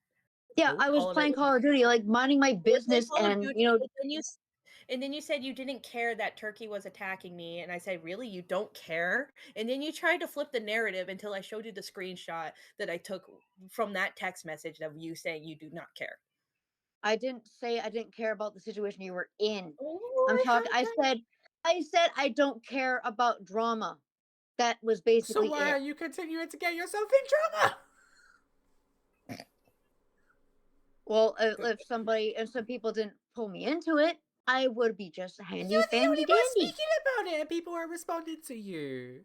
Yeah, Oh, I was all of it playing was- Call of Duty, like minding my You were playing business, Call of and Duty, you know, and then you said you didn't care that Turkey was attacking me, and I said, "Really, you don't care?" And then you tried to flip the narrative until I showed you the screenshot that I took from that text message of you saying you do not care. I didn't say I didn't care about the situation you were in. Oh, I'm talking. have that. I said I don't care about drama. That was So basically why are it. you continuing to get yourself in drama? Well, if some people didn't pull me into it, I would be just handy You're the only fandy one dandy. speaking about it, and people are responding to you.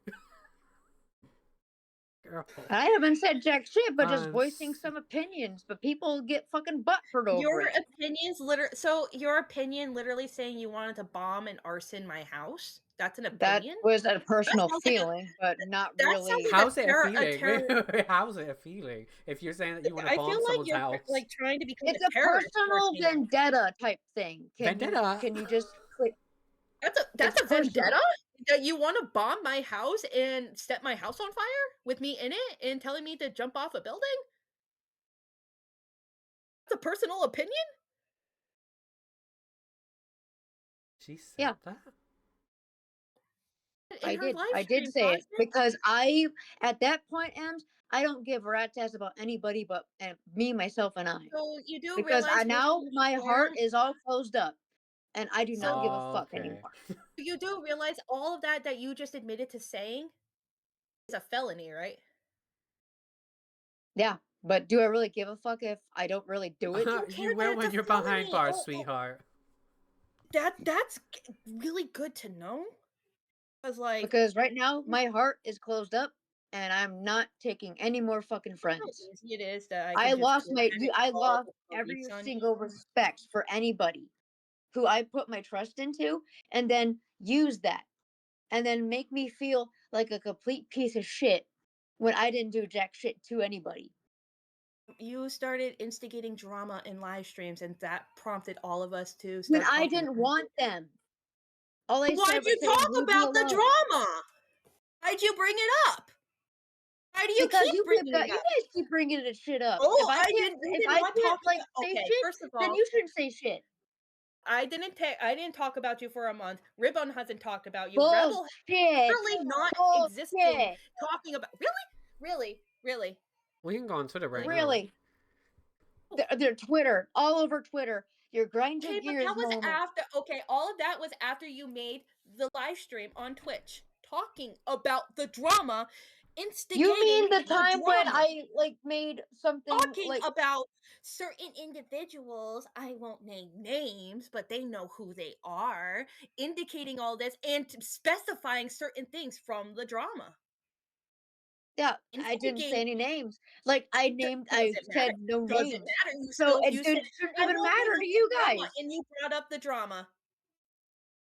Girl. I haven't said jack shit, but just I'm voicing some opinions. But people get fucking butthurt over Your it. opinion literally saying you wanted to bomb and arson my house. That's an That opinion. was a personal sounds like a- feeling, but not that really. sounds like How's it a terror- feeling? terror- How's it a feeling? If you're saying that you want to I bomb feel like someone's you're house. like trying to become It's a a terrorist personal towards me now. vendetta type thing. Vendetta? Can you just quit? That's It's a personal. vendetta? That you want to bomb my house and set my house on fire with me in it and telling me to jump off a building? That's a personal opinion? She said Yeah. that? I her did. live I did stream, say it Cosmic? because at that point, Ems, I don't give a rat's ass about anybody but me, myself, and I. So you do Because realize now we're my from heart Swarm? is all closed up, and I do not give a fuck Okay. anymore. You do realize all of that you just admitted to saying is a felony, right? Yeah, but do I really give a fuck if I don't really do it? don't care You that will it's when a you're behind felony. bars, Oh, sweetheart. that's really good to know. Because right now my heart is closed up, and I'm not taking any more fucking how friends. easy it is that I can just lost go ahead and I call lost the every police on single you. respect for anybody who I put my trust into, and then use that, and then make me feel like a complete piece of shit when I didn't do jack shit to anybody. You started instigating drama in live streams, and that prompted all of us to When start I talking. didn't want them. All I Why'd said you was saying, talk leave me about the alone. drama? Why'd you bring it up? Why do you Because keep you bringing it guys up? keep bringing it shit up. Oh, If I you can't did not talk like about. say Okay, shit, first of then all, you shouldn't say shit. I didn't talk about you for a month. Ribbon hasn't talked about you. Bullshit. Rebel really not existing. Bullshit. Talking about really. We can go on Twitter right now. Really? They're Twitter, all over Twitter. Your grind your Okay, but gears that was moment. after. Okay, all of that was after you made the live stream on Twitch talking about the drama, instigating. You mean the time when drama. I like made something Talking like about certain individuals, I won't name names, but they know who they are, indicating all this and specifying certain things from the drama. yeah, I didn't say any names. Like I Doesn't said matter. no Doesn't names. matter. So it You shouldn't said, I even won't matter bring to up you the drama, guys. and you brought up the drama.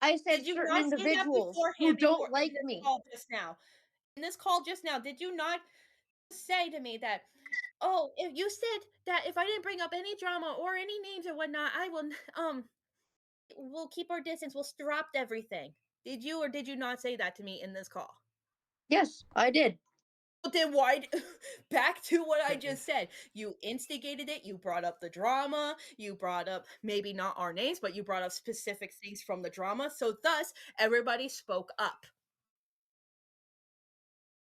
I said Did you certain not say that individuals who beforehand? don't like me. All this now. In this call just now, did you not say to me that, oh, if you said that if I didn't bring up any drama or any names or whatnot, I will we'll keep our distance, we'll stop everything. Did you or did you not say that to me in this call? Yes, I did. Well, then why? Back to what I just said. You instigated it. You brought up the drama. You brought up maybe not our names, but you brought up specific things from the drama. So thus, everybody spoke up.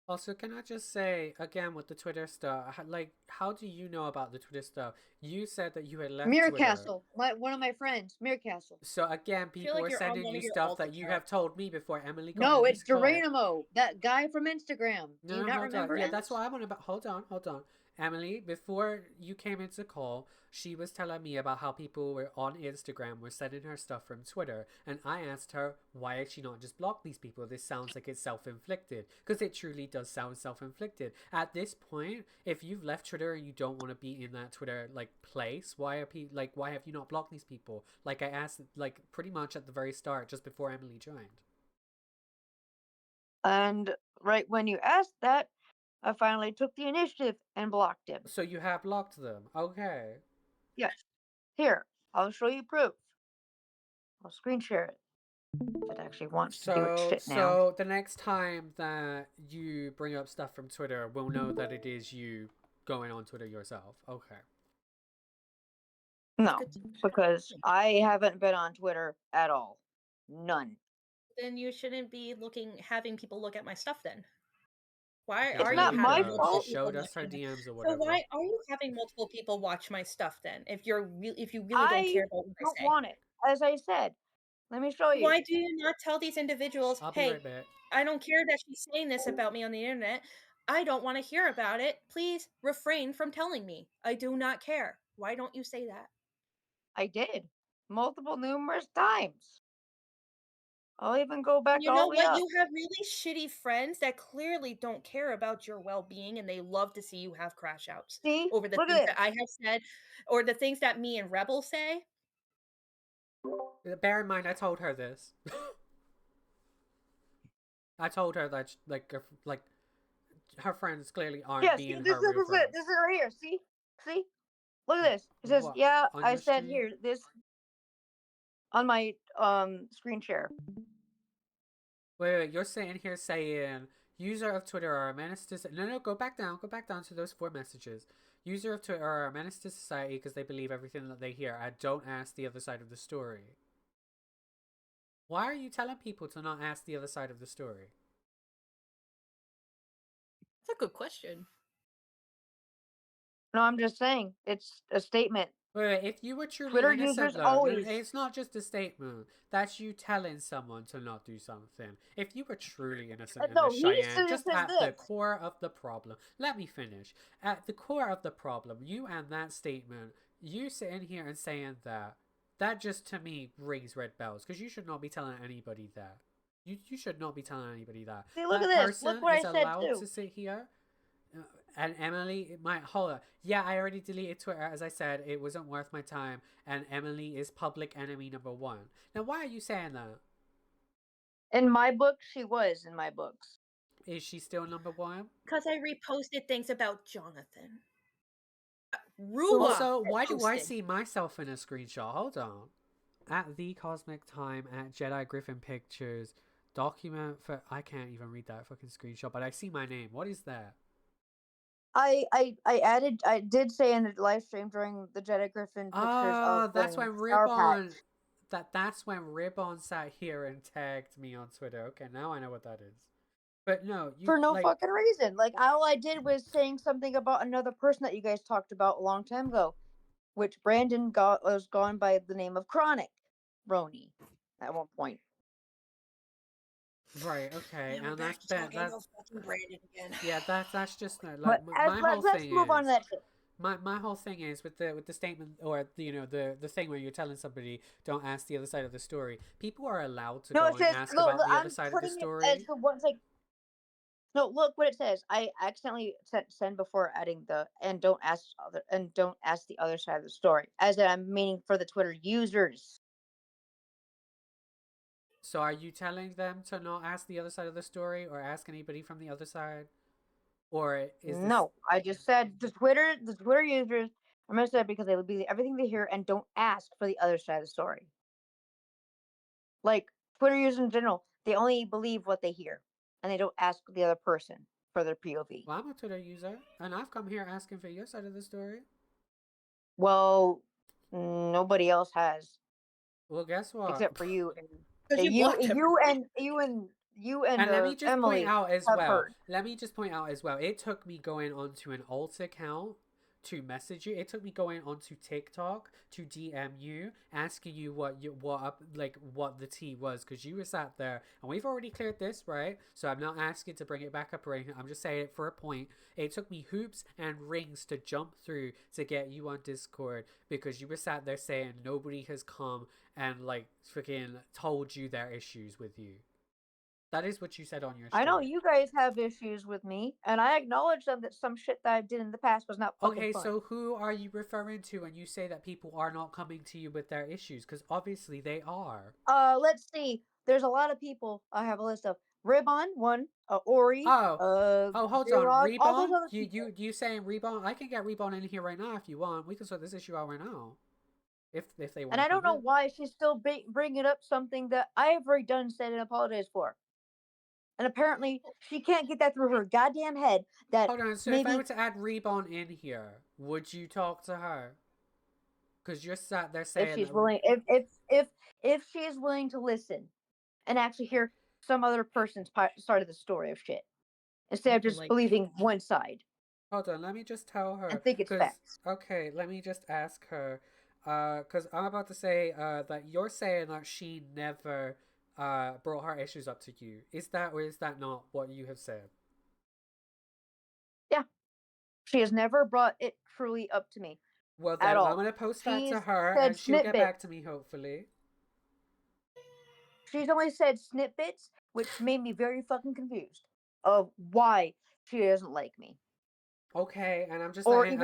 Also, can I just say again with the Twitter stuff? Like, how do you know about the Twitter stuff? You said that you had left Mirror Twitter. Castle, one of my friends, Mirror Castle. So again, people like are you're on sending one you of your stuff altar that you calls. have told me before Emily got No, in it's this call. Geronimo, that guy from Instagram. Do you No, not hold remember? on. Yeah, Ems? that's what I want to. Hold on. Emily, before you came into call, she was telling me about how people were on Instagram were sending her stuff from Twitter, and I asked her why had she not just blocked these people? This sounds like it's self-inflicted, because it truly does sound self-inflicted. At this point, if you've left Twitter and you don't want to be in that Twitter like place, why have you not blocked these people? Like I asked, like pretty much at the very start, just before Emily joined. And right when you asked that, I finally took the initiative and blocked him. So you have blocked them. Okay. Yes. Here, I'll show you proof. I'll screen share it. If it actually wants to do its shit now. So the next time that you bring up stuff from Twitter, we'll know that it is you going on Twitter yourself. Okay. No, because I haven't been on Twitter at all. None. Then you shouldn't be having people look at my stuff then. Why Yeah, are not you my having multiple fault. She people showed us her watching DMs or So whatever. why are you having multiple people watch my stuff then? If you really don't I care about what I don't say. want it. As I said, let me show you. Why do you not tell these individuals, I'll be hey, right back. I don't care that she's saying this about me on the internet. I don't want to hear about it. Please refrain from telling me. I do not care. Why don't you say that? I did. Numerous times. I'll even go back You all know the way what? up. You have really shitty friends that clearly don't care about your well-being and they love to see you have crash outs See? over the Look things at that I have said or the things that me and Rebel say. Bear in mind, I told her this. I told her that like her friends clearly aren't being her real friends. This is right here. See? Look at this. It says, What? yeah, On I your said stream? here, this on my screen share. Wait, you're sitting here saying user of Twitter are a menace to no, go back down to those 4 messages. User of Twitter are a menace to society because they believe everything that they hear. I don't ask the other side of the story. Why are you telling people to not ask the other side of the story? That's a good question. No, I'm just saying it's a statement. Wait, if you were truly Twitter innocent, users though, always. it's not just a statement. That's you telling someone to not do something. If you were truly innocent in No, this, he Cheyanne, just just says at the this. core of the problem. Let me finish. At the core of the problem, you and that statement, you sitting here and saying that just to me rings red bells because you should not be telling anybody that. You should not be telling anybody that. See, look That at this. person Look what is I said allowed too. to sit here. And Emily, hold up. Yeah, I already deleted Twitter. As I said, it wasn't worth my time. And Emily is public enemy number 1. Now, why are you saying that? In my book, she was in my books. Is she still number 1? Because I reposted things about Jonathan. Also, why do I see myself in a screenshot? Hold on. At the KosmikTym at Jedi Griffin Pictures. Document for... I can't even read that fucking screenshot, but I see my name. What is that? I did say in the live stream during the Jedi Griffin pictures of that's when Star Ribbon Pack. that's when Ribbon sat here and tagged me on Twitter. Okay, now I know what that is. But no, you For no like, fucking reason. Like all I did was saying something about another person that you guys talked about a long time ago, which Brandon was gone by the name of Chronic Roni at one point. right, okay, and that's fucking Brandon again. Yeah, that's just like But my whole let's thing move on to that shit. My whole thing is with the statement or the thing where you're telling somebody don't ask the other side of the story. People are allowed to go and ask about the other side of the story. As the ones like, no, look what it says. I accidentally send before adding the and don't ask the other side of the story. As I'm meaning for the Twitter users. So are you telling them to not ask the other side of the story or ask anybody from the other side? Or is this... No, I just said the Twitter users are messed up because they believe everything they hear and don't ask for the other side of the story. Like Twitter users in general, they only believe what they hear and they don't ask the other person for their POV. Well, I'm a Twitter user and I've come here asking for your side of the story. Well, nobody else has. Well, guess what? Except for you and And let me just Emily point out as have well. heard. Let me just point out as well. It took me going onto an alt account to message you. It took me going onto TikTok to DM you, asking you what the tea was, because you were sat there, and we've already cleared this, right? So I'm not asking to bring it back up or anything. I'm just saying it for a point. It took me hoops and rings to jump through to get you on Discord, because you were sat there saying nobody has come and like freaking told you their issues with you. That is what you said on your story. I know you guys have issues with me, and I acknowledge them that some shit that I did in the past was not fucking Okay, fun. so who are you referring to when you say that people are not coming to you with their issues? Because obviously they are. Let's see. There's a lot of people. I have a list of Ribbon, one, Ori, Oh, hold on, J-Rod, all those Reborn? other people. You saying Reborn? I can get Reborn in here right now if you want. We can sort this issue out right now. If they want. And I don't know why she's still bringing up something that I have already done, said, and apologized for. And apparently, she can't get that through her goddamn head. That hold on. So maybe if I were to add Reborn in here, would you talk to her? Because you're sat there saying if she's that... willing, if she is willing to listen and actually hear some other person's side of the story of shit, instead of just believing one side. Hold on, let me just tell her. And think it's facts. Okay, let me just ask her. Because I'm about to say that you're saying that she never brought her issues up to you. Is that or is that not what you have said? Yeah. She has never brought it truly up to me. Well, then I'm going to post that to her and she'll get back to me, hopefully. She's only said snippets, which made me very fucking confused of why she doesn't like me. Okay, and I'm just letting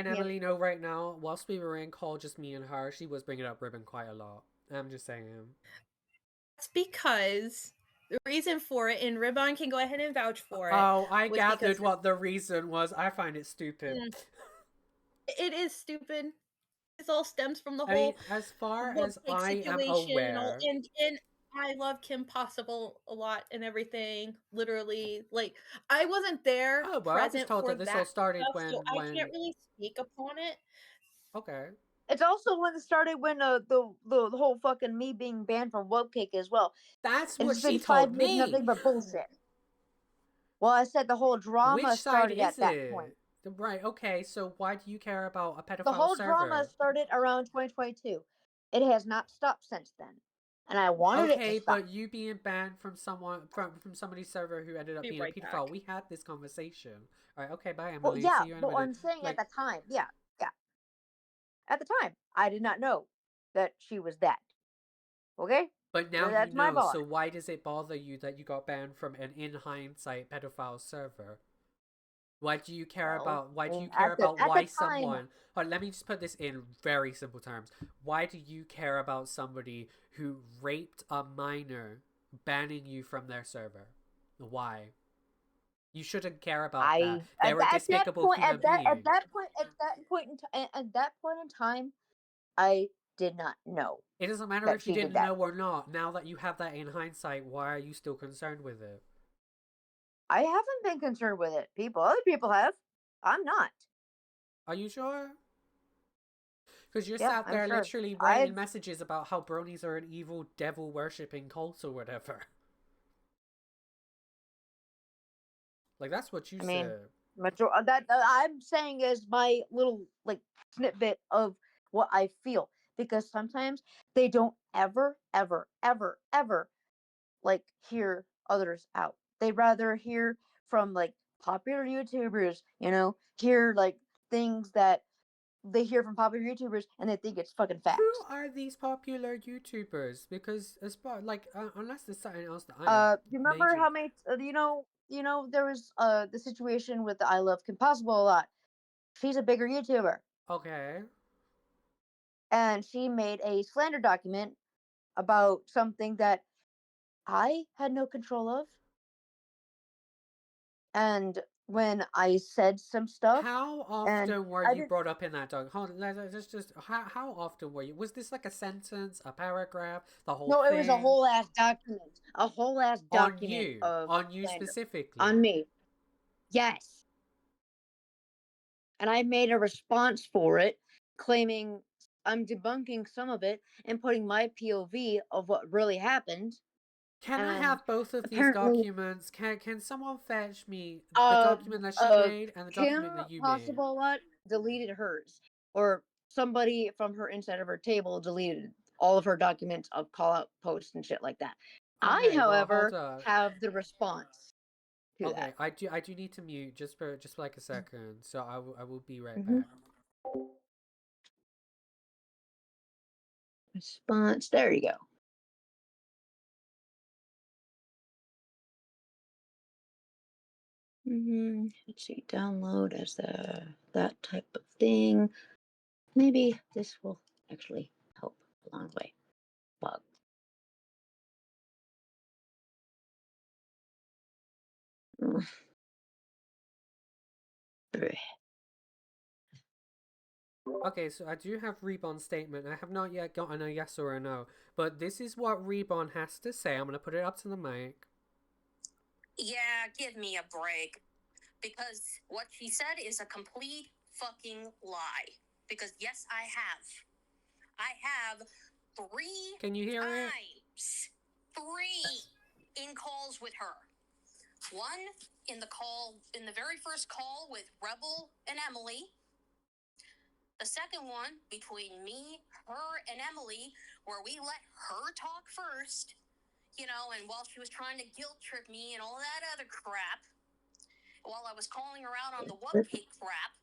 Emily know right now, whilst we were in call, just me and her, she was bringing up Ribbon quite a lot. I'm just saying. That's because the reason for it, and Ribbon can go ahead and vouch for it. Oh, I gathered what the reason was. I find it stupid. It is stupid. It all stems from the whole... I mean, as far as I am aware... And I love Kim Possible a lot and everything. Literally, like, I wasn't there present for this that all started stuff, so I can't really speak upon it. Okay. It's also when it started when the whole fucking me being banned from Webcake as well. That's what she told me. Nothing but bullshit. Well, I said the whole drama started at that point. Right, okay, so why do you care about a pedophile server? The whole drama started around 2022. It has not stopped since then. And I wanted it to stop. Okay, but you being banned from somebody's server who ended up being a pedophile, we had this conversation. Alright, okay, bye, Emily. Well, yeah, see you in a minute. I'm saying at the time, yeah. At the time, I did not know that she was that. Okay? But now you know, so why does it bother you that you got banned from an in hindsight pedophile server? Why do you care about why someone... let me just put this in very simple terms. Why do you care about somebody who raped a minor banning you from their server? Why? You shouldn't care about that. They're a despicable human being. At that point in time, I did not know. It doesn't matter if you didn't know or not. Now that you have that in hindsight, why are you still concerned with it? I haven't been concerned with it. Other people have. I'm not. Are you sure? Because you're sat there literally writing messages about how bronies are an evil devil worshipping cult or whatever. Like, that's what you said. That I'm saying is my little like snippet of what I feel, because sometimes they don't ever like hear others out. They rather hear from like popular YouTubers, hear like things that they hear from popular YouTubers and they think it's fucking facts. Who are these popular YouTubers? Because as far like unless there's something else that I you remember how many there was the situation with the I Love Kim Possible a lot. She's a bigger YouTuber. Okay. And she made a slander document about something that I had no control of. And when I said some stuff, How and often were I you didn't. brought up in that dog? Hold on, let's just how often were you? Was this like a sentence, a paragraph, the whole No, it was a thing? whole ass document. A whole ass document of On you slander specifically. on me. Yes. And I made a response for it, claiming I'm debunking some of it and putting my POV of what really happened. Can I And have both of these apparently, documents? Can someone fetch me the document that she made and the Kim document that you made? Possible Lot deleted hers, or somebody from her inside of her table deleted all of her documents of call out posts and shit like that. I, Okay, well, hold however, on. have the response to Okay, that. I do need to mute just for like a second, so I will be right Mhm. back. Response. There you go. Let's see. Download as that type of thing. Maybe this will actually help along the way. Bug. Mm. Okay, so I do have Reborn's statement. I have not yet gotten a yes or a no, but this is what Reborn has to say. I'm gonna put it up to the mic. Yeah, give me a break. Because what she said is a complete fucking lie. Because yes, I have. I have 3 Can you hear it? times. 3 in calls with her. One in the very first call with Rebel and Emily. The second one between me, her, and Emily, where we let her talk first, and while she was trying to guilt trip me and all that other crap, while I was calling her out on the whoopcake crap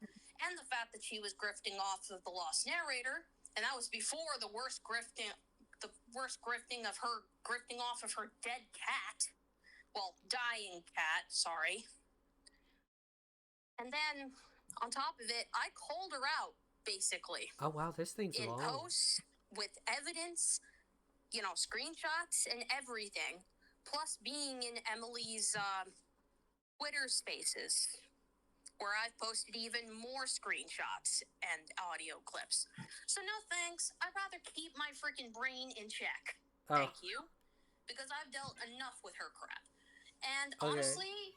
and the fact that she was grifting off of the lost narrator, and that was before the worst grifting of her grifting off of her dead cat. Well, dying cat, sorry. And then, on top of it, I called her out, basically. Oh wow, this thing's in long. posts, with evidence, screenshots and everything. Plus being in Emily's Twitter spaces, where I've posted even more screenshots and audio clips. So no thanks. I'd rather keep my freaking brain in check. Oh. Thank you. Because I've dealt enough with her crap. And Okay. honestly,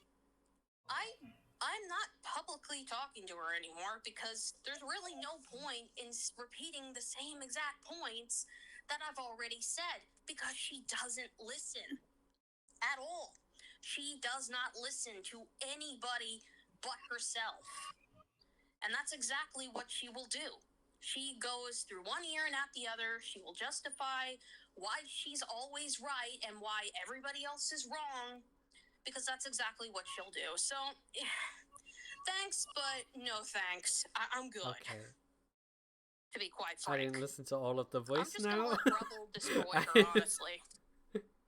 I'm not publicly talking to her anymore because there's really no point in repeating the same exact points that I've already said, because she doesn't listen at all. She does not listen to anybody but herself. And that's exactly what she will do. She goes through one ear and out the other. She will justify why she's always right and why everybody else is wrong, because that's exactly what she'll do. So, thanks, but no thanks. I'm good. Okay. To be quite I frank. didn't listen to all of the voice I'm just now. gonna let Rebel destroy her, honestly.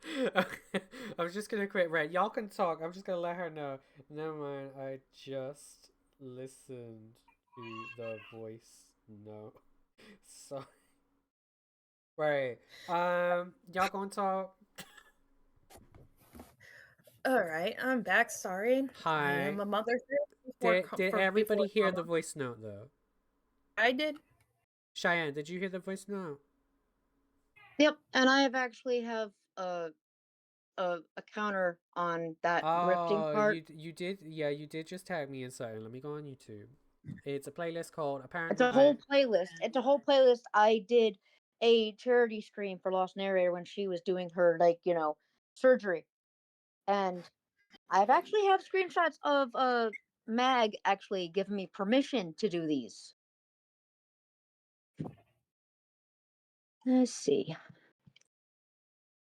Okay. I'm just gonna quit. Right, y'all can talk. I'm just gonna let her know. Never mind. I just listened to the voice. No. Sorry. Right. Y'all gonna talk? All right, I'm back. Sorry, I Hi. am a mother. Did everybody hear the voice note though? I did. Cheyanne, did you hear the voice note? Yep, and I have actually have a counter on that grifting Oh, part. you did? Yeah, you did just tag me in something. Let me go on YouTube. It's a playlist called It's Apparently a whole playlist. It's a whole playlist. I did a charity stream for Lost Narrator when she was doing her surgery, and I've actually have screenshots of Mag actually giving me permission to do these. Let's see.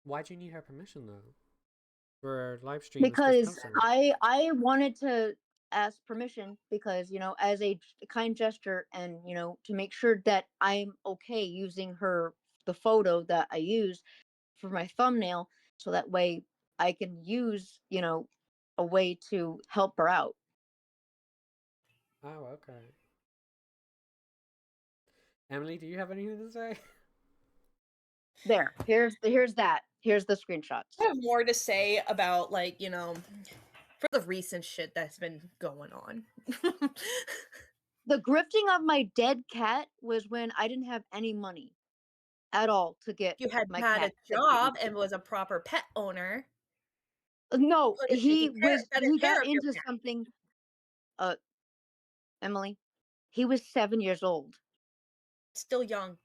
Why'd you need her permission though? For a live stream is Because discussing. I wanted to ask permission because as a kind gesture and to make sure that I'm okay using the photo that I used for my thumbnail, so that way I can use a way to help her out. Oh, okay. Emily, do you have anything to say? There. Here's that. Here's the screenshots. I have more to say about, like, for the recent shit that's been going on. The grifting of my dead cat was when I didn't have any money at all to get You had my had cat a job and was a proper pet owner. No, Could have he taken care, was better he care got of your into cat. something Emily. He was 7 years old. Still young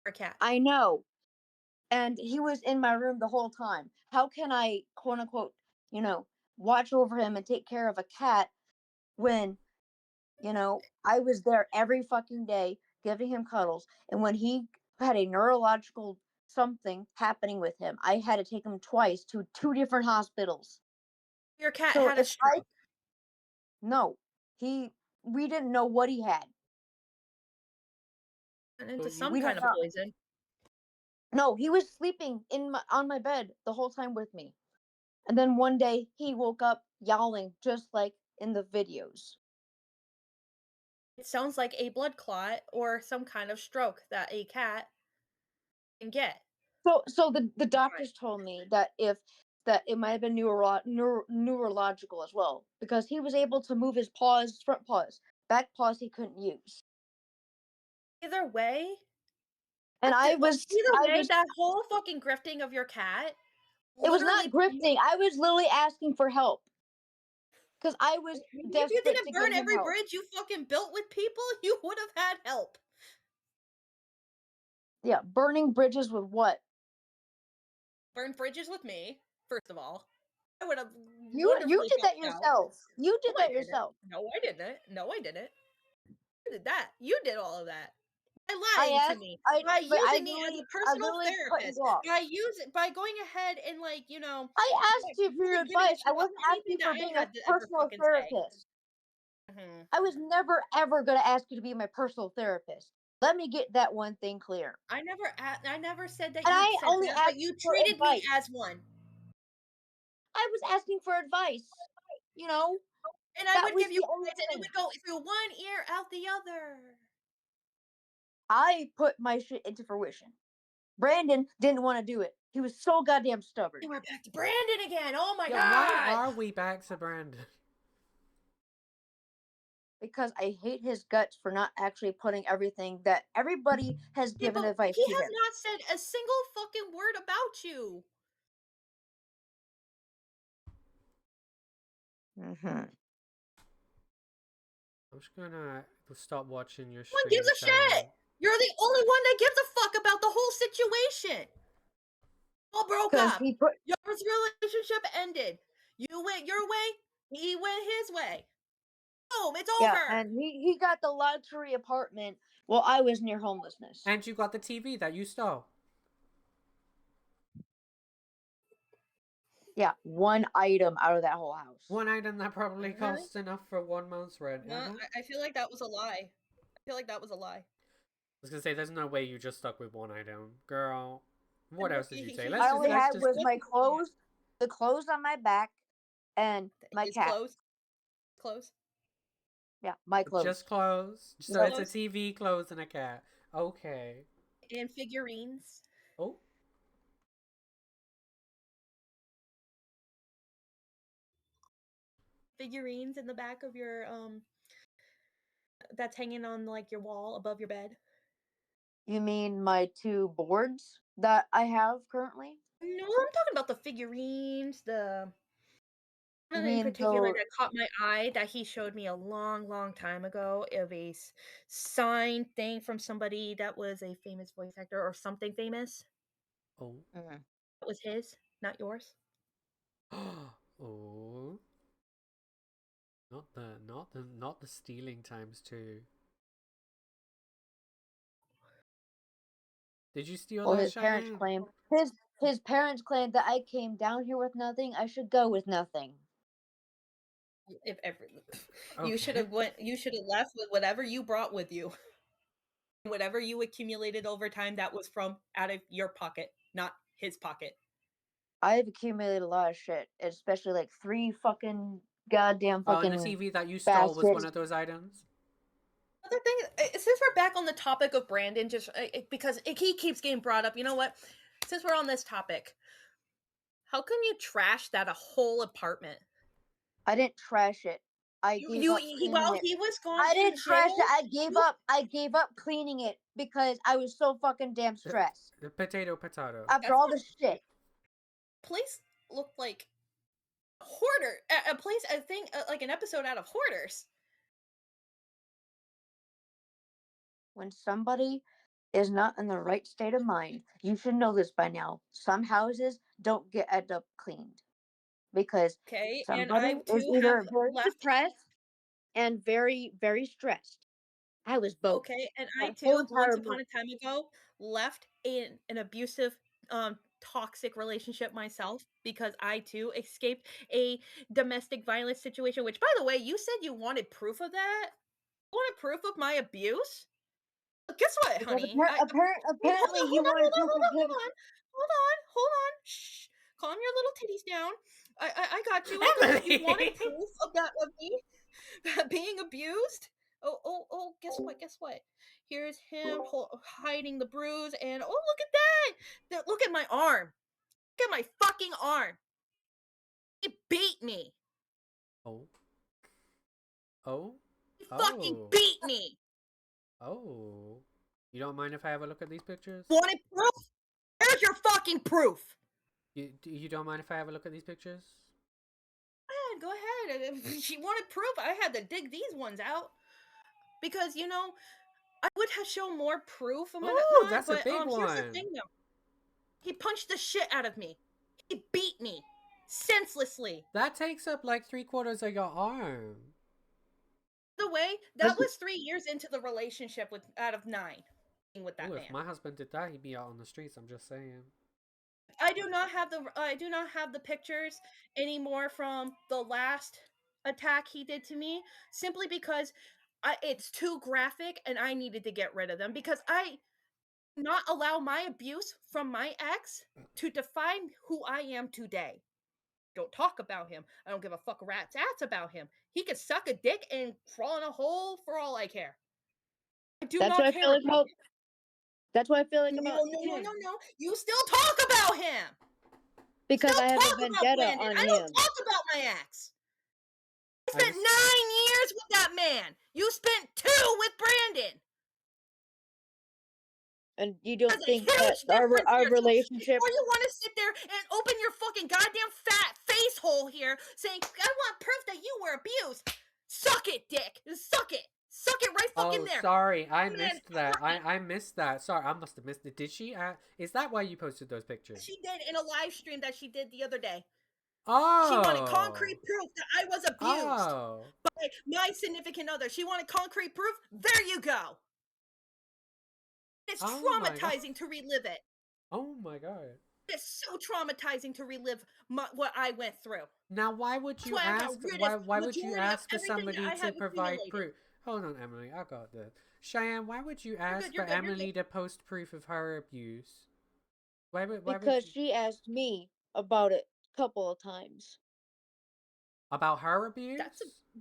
for a cat. I know. And he was in my room the whole time. How can I, quote unquote, watch over him and take care of a cat when, I was there every fucking day giving him cuddles. And when he had a neurological something happening with him, I had to take him twice to 2 different hospitals. Your cat So had a stroke. No, we didn't know what he had. And into So some we kind don't of know. poison. No, he was sleeping on my bed the whole time with me. And then one day he woke up yowling just like in the videos. It sounds like a blood clot or some kind of stroke that a cat can get. So the doctors told me that it might have been neurological as well, because he was able to move his paws, front paws, back paws he couldn't use. Either way, And that whole fucking grifting of your cat. It was not literally- grifting. I was literally asking for help. Because I was If you desperate didn't to burn get him every help. bridge you fucking built with people, you would have had help. Yeah, burning bridges with what? Burn bridges with me, first of all. I would have You wonderfully did that helped out. yourself. You did No, I that didn't. yourself. No, I didn't. No, I didn't. You did that. You did all of that. By I lying asked, to me, by using me as a I personal literally cut and therapist, block. by going ahead and I asked you for your really giving a advice. I shit about wasn't anything asking that for I being a had to ever personal fucking say. therapist. I was never ever gonna ask you to be my personal therapist. Let me get that one thing clear. I never said that And you I said only that, but asked you for treated me advice. as one. I was asking for advice. And I that would was give you the only advice and it thing. would go through one ear out the other. I put my shit into fruition. Brandon didn't want to do it. He was so goddamn stubborn. And we're back to Brandon again. Oh my Yeah, god. why are we back to Brandon? Because I hate his guts for not actually putting everything that everybody has Yeah, given but advice he to has him. not said a single fucking word about you. Mm-hmm. I'm just gonna stop watching your No one stream. gives a shit. You're the only one that gives a fuck about the whole situation. All broke up. He put Your relationship ended. You went your way. He went his way. Boom, it's over. and he got the luxury apartment while I was near homelessness. And you got the TV that you stole. Yeah, one item out of that whole house. One item that probably costs enough for 1 month's rent. No, I feel like that was a lie. I was gonna say, there's no way you just stuck with one item, girl. What else did you say? I only had was my clothes, the clothes on my back, and my His cat. Clothes. Yeah, my clothes. Just clothes. So it's a TV, clothes, and a cat. Okay. And figurines. Oh. Figurines in the back of your that's hanging on like your wall above your bed. You mean my 2 boards that I have currently? No, I'm talking about the figurines, the one in mean particular that caught my eye that he showed me a long, long time ago of a signed thing from somebody that was a famous voice actor or something famous. Oh. That was his, not yours. Oh. Not the stealing times 2. Did you steal that, his parents Cheyanne? claim his parents claim that I came down here with nothing. I should go with nothing. If ever, Okay. you should have left with whatever you brought with you. Whatever you accumulated over time, that was from out of your pocket, not his pocket. I've accumulated a lot of shit, especially like 3 fucking goddamn fucking. And the TV that you stole was one of those items? Other thing, since we're back on the topic of Brandon, just because he keeps getting brought up, you know what? Since we're on this topic, how come you trashed that a whole apartment? I didn't trash it. I gave up cleaning it. He was gone I to didn't trash jail. it. I gave up cleaning it because I was so fucking damn stressed. Potato. After all the shit. Place looked like Hoarder, a place, I think, like an episode out of Hoarders. When somebody is not in the right state of mind, you should know this by now. Some houses don't get end up cleaned because Okay, and somebody I is too either have very left. depressed and very, very stressed. I was both. Okay, and I That whole too, once entire upon month. a time ago, left an abusive, toxic relationship myself because I too escaped a domestic violence situation. Which, by the way, you said you wanted proof of that. You wanted proof of my abuse? Guess what, Because honey? apparently you wanted proof of him. Hold on. Shh. Calm your little titties down. I got you. I got you. You wanted proof of that, of me being abused? Oh, guess what? Here's him hiding the bruise, and oh, look at that! Look at my arm. Look at my fucking arm. He beat me. Oh. He fucking beat me. Oh. You don't mind if I have a look at these pictures? Wanted proof? Where's your fucking proof? You don't mind if I have a look at these pictures? Go ahead. If she wanted proof, I had to dig these ones out. Because, you know, I would have shown more proof. Oh, that's a big one. Here's the thing, though. He punched the shit out of me. He beat me. Senselessly. That takes up like 3/4 of your arm. The way, that was 3 years into the relationship out of 9 with that man. If my husband did that, he'd be out on the streets. I'm just saying. I do not have the pictures anymore from the last attack he did to me, simply because it's too graphic and I needed to get rid of them because I not allow my abuse from my ex to define who I am today. Don't talk about him. I don't give a fuck rat's ass about him. He could suck a dick and crawl in a hole for all I care. I do not care about him. That's what I feel like about No. You still talk about him. Because I have a vendetta on him. I don't talk about my ex. I spent 9 years with that man. You spent 2 with Brandon. And you don't think that our relationship... Or you want to sit there and open your fucking goddamn fat face hole here saying, I want proof that you were abused. Suck it, dick. Suck it. Suck it right fucking there. Oh, sorry. I missed that. I missed that. Sorry, I must have missed it. Did she? Is that why you posted those pictures? She did in a live stream that she did the other day. Oh. She wanted concrete proof that I was abused by my significant other. She wanted concrete proof. There you go. It's traumatizing to relive it. Oh my god. It's so traumatizing to relive what I went through. Now, why would you ask? Why would you ask for somebody to provide proof? Hold on, Emily. I got this. Cheyanne, why would you ask for Emily to post proof of her abuse? Because she asked me about it a couple of times. About her abuse?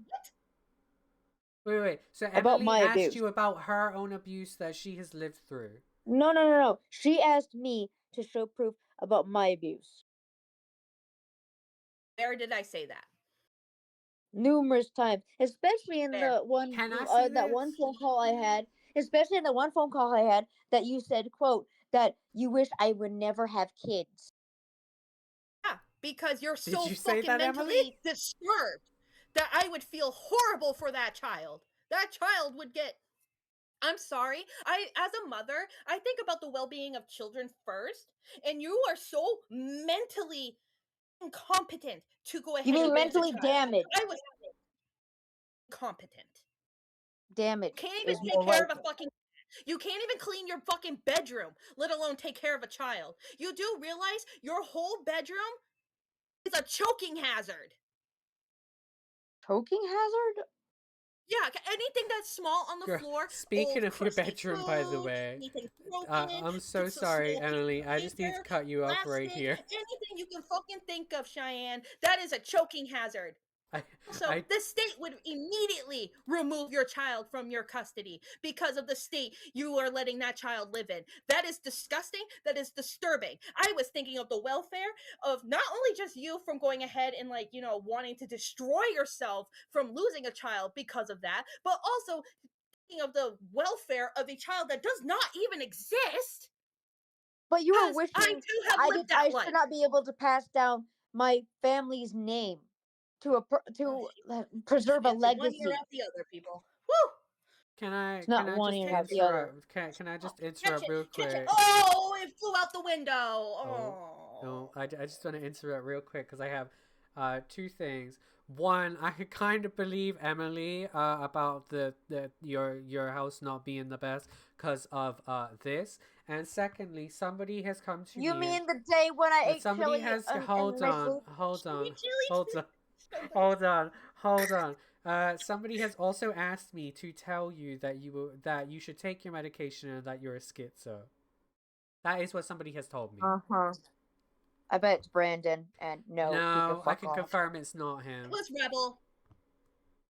What? Wait. So Emily asked you about her own abuse that she has lived through? No. She asked me to show proof about my abuse. Where did I say that? Numerous times, especially in the one that one phone call I had. Especially in the one phone call I had that you said, "quote that you wish I would never have kids." Yeah, because you're so fucking mentally disturbed that I would feel horrible for that child. That child would get. I'm sorry. As a mother, I think about the well-being of children first, and you are so mentally incompetent to go ahead. You mean mentally damaged? I was incompetent. Damaged. You can't even take care of a fucking. You can't even clean your fucking bedroom, let alone take care of a child. You do realize your whole bedroom is a choking hazard. Choking hazard? Yeah, anything that's small on the floor. Speaking of your bedroom, by the way, I'm so sorry, Emily. I just need to cut you off right here. Anything you can fucking think of, Cheyanne, that is a choking hazard. So the state would immediately remove your child from your custody because of the state you are letting that child live in. That is disgusting. That is disturbing. I was thinking of the welfare of not only just you from going ahead and wanting to destroy yourself from losing a child because of that, but also thinking of the welfare of a child that does not even exist. But you were 'Cause wishing I too have lived that I life. should not be able to pass down my family's name to preserve a It's one ear legacy. out the other, people. Woo! Can I It's not one just ear out the other. interrupt? Can I just Catch interrupt it! real Catch it! quick? Oh, it flew out the window. No, Oh. I just want to interrupt real quick because I have two things. One, I could kind of believe Emily about your house not being the best because of this. And secondly, somebody has come to You me. mean the day when I ate Somebody chili has and hold my on, food? hold on, Chili. hold on, hold on, hold on. Somebody has also asked me to tell you that you should take your medication and that you're a schizo. That is what somebody has told me. Uh-huh. I bet it's Brandon, and No, I fuck can off. confirm it's not him. It was Rebel.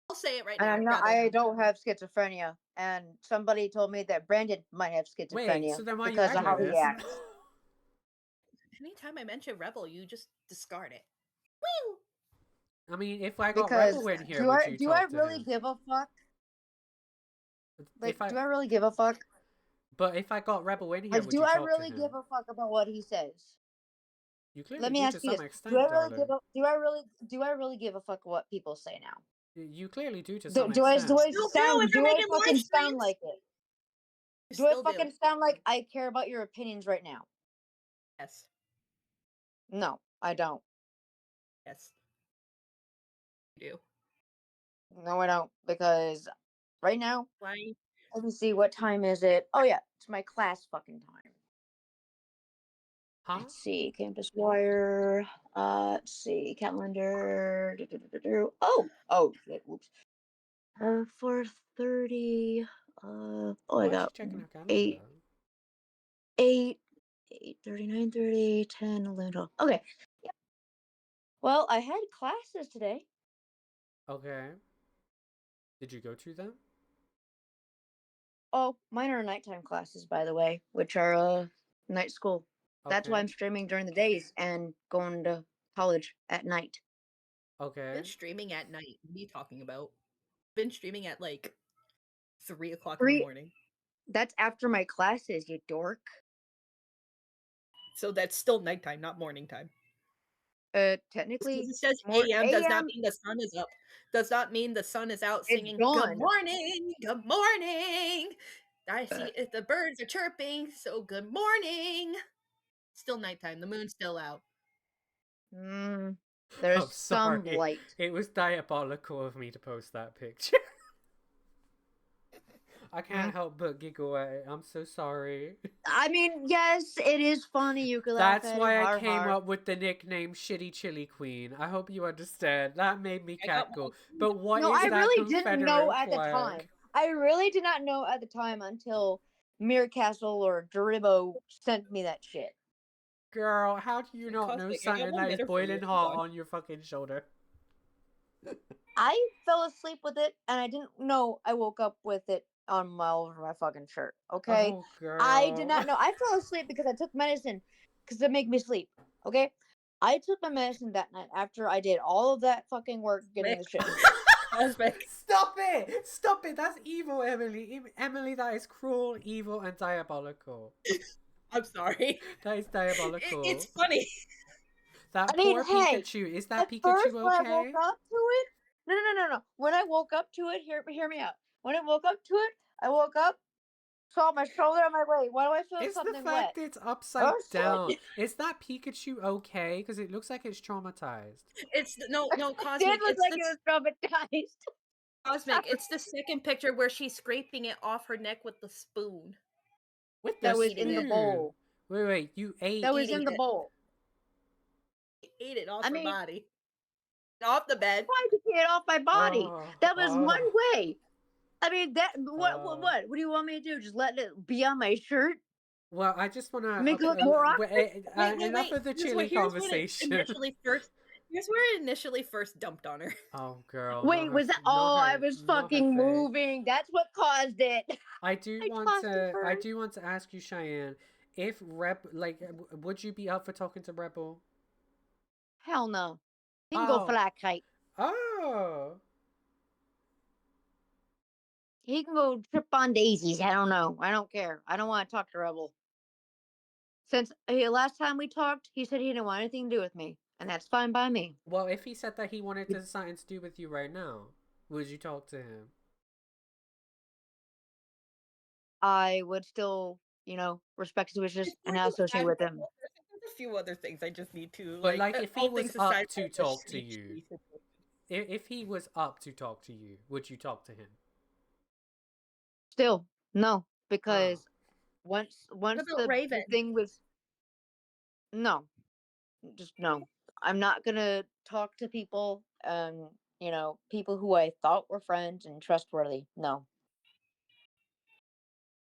I'll say it right And now. I don't have schizophrenia, and somebody told me that Brandon might have schizophrenia Wait, so then why are you because of acting how like he this? acts. Anytime I mention Rebel, you just discard it. Woo! I mean, if I got Because Rebel in here, do would I you do talk I to really him? give a fuck? Like, If I, do I really give a fuck? but if I got Rebel in here, Like, would do you I talk really to him? give a fuck about what he says? You clearly Let me do ask to you some this: extent, do I really darling. do I really give a fuck what people say now? You clearly do to Do, some do I extent. do I Still do sound if you're do I making live fucking sound streams. like it? You Do I still fucking sound like I care about your opinions right now? Yes. No, I don't. Yes. You do. No, I don't. Because right now, Why? let me see, what time is it? Oh yeah, it's my class fucking time. Huh? Let's see, Campus Wire. Let's see, calendar. Oh, shit, whoops. 4:30. I Why is got she checking her calendar? 8, 8:30, 9:30, 10, 11, 12. Okay. Yeah. Well, I had classes today. Okay. Did you go to them? Oh, mine are nighttime classes, by the way, which are night school. That's why Okay. I'm streaming during the days and going to college at night. Okay. Been streaming at night. What are you talking about? Been streaming at like 3 o'clock in the morning. That's after my classes, you dork. So that's still nighttime, not morning time. Technically, It says more AM does not AM. mean the sun is up. Does not mean the sun is out It's singing dawn. good morning, good morning. I see if the birds are chirping, so good morning. Still nighttime. The moon's still out. There's I'm some sorry. light. It was diabolical of me to post that picture. I can't help but giggle at it. I'm so sorry. I mean, yes, it is funny. You could laugh That's at why it. I came up with the nickname Shitty Chili Queen. I hope you understand. That made me cackle. But what No, is I that really didn't know Confederate at the flag? time. I really did not know at the time until Mirror Castle or Doribo sent me that shit. Girl, how do you not know Cosmic, I got something one that is better for you boiling if you hot want. on your fucking shoulder? I fell asleep with it, and I didn't know I woke up with it on my over my fucking shirt. Okay, Oh, girl. I did not know. I fell asleep because I took medicine because it make me sleep. Okay, I took my medicine that night after I did all of that fucking work getting the shit. Cosmic. Stop it! Stop it! That's evil, Emily. Emily, that is cruel, evil, and diabolical. I'm sorry. That is diabolical. It's funny. That I mean, poor hey, Pikachu. Is that at Pikachu first, when I okay? woke up to it, no. When I woke up to it, hear me out. When I woke up to it, I woke up, saw my shoulder. I'm like, wait, why do I feel It's the something fact wet? it's upside Oh, shit. down. Is that Pikachu okay? Because it looks like it's traumatized. It's no It Cosmic. did look It's like the, it was traumatized. Cosmic. It's the second picture where she's scraping it off her neck with the spoon. With That the was eating in the spoon. bowl. Wait, you ate. That was eating in the it. bowl. Ate it off I her mean, body. Off the bed. tried to get it off my body. That was one way. I mean, that what do you want me to do? Just let it be on my shirt? Well, I just want to Make it look more awkward? enough of the Wait. chili Here's when it conversation. initially first. Here's where it initially first dumped on her. Oh, girl. Wait, was that? Oh, I was fucking moving. That's what caused it. I do I want tossed it to. I first. do want to ask you, Cheyanne, if would you be up for talking to Rebel? Hell no. He can go fly kite. Oh. He can go trip on daisies. I don't know. I don't care. I don't want to talk to Rebel. Since last time we talked, he said he didn't want anything to do with me, and that's fine by me. Well, if he said that he wanted something to do with you right now, would you talk to him? I would still, respect his wishes and not associate with him. There's a few other things I just need to But like, if he was up to talk to you, if he was up to talk to you, would you talk to him? Still, no, because once the thing was, no, just no. I'm not gonna talk to people, people who I thought were friends and trustworthy. No.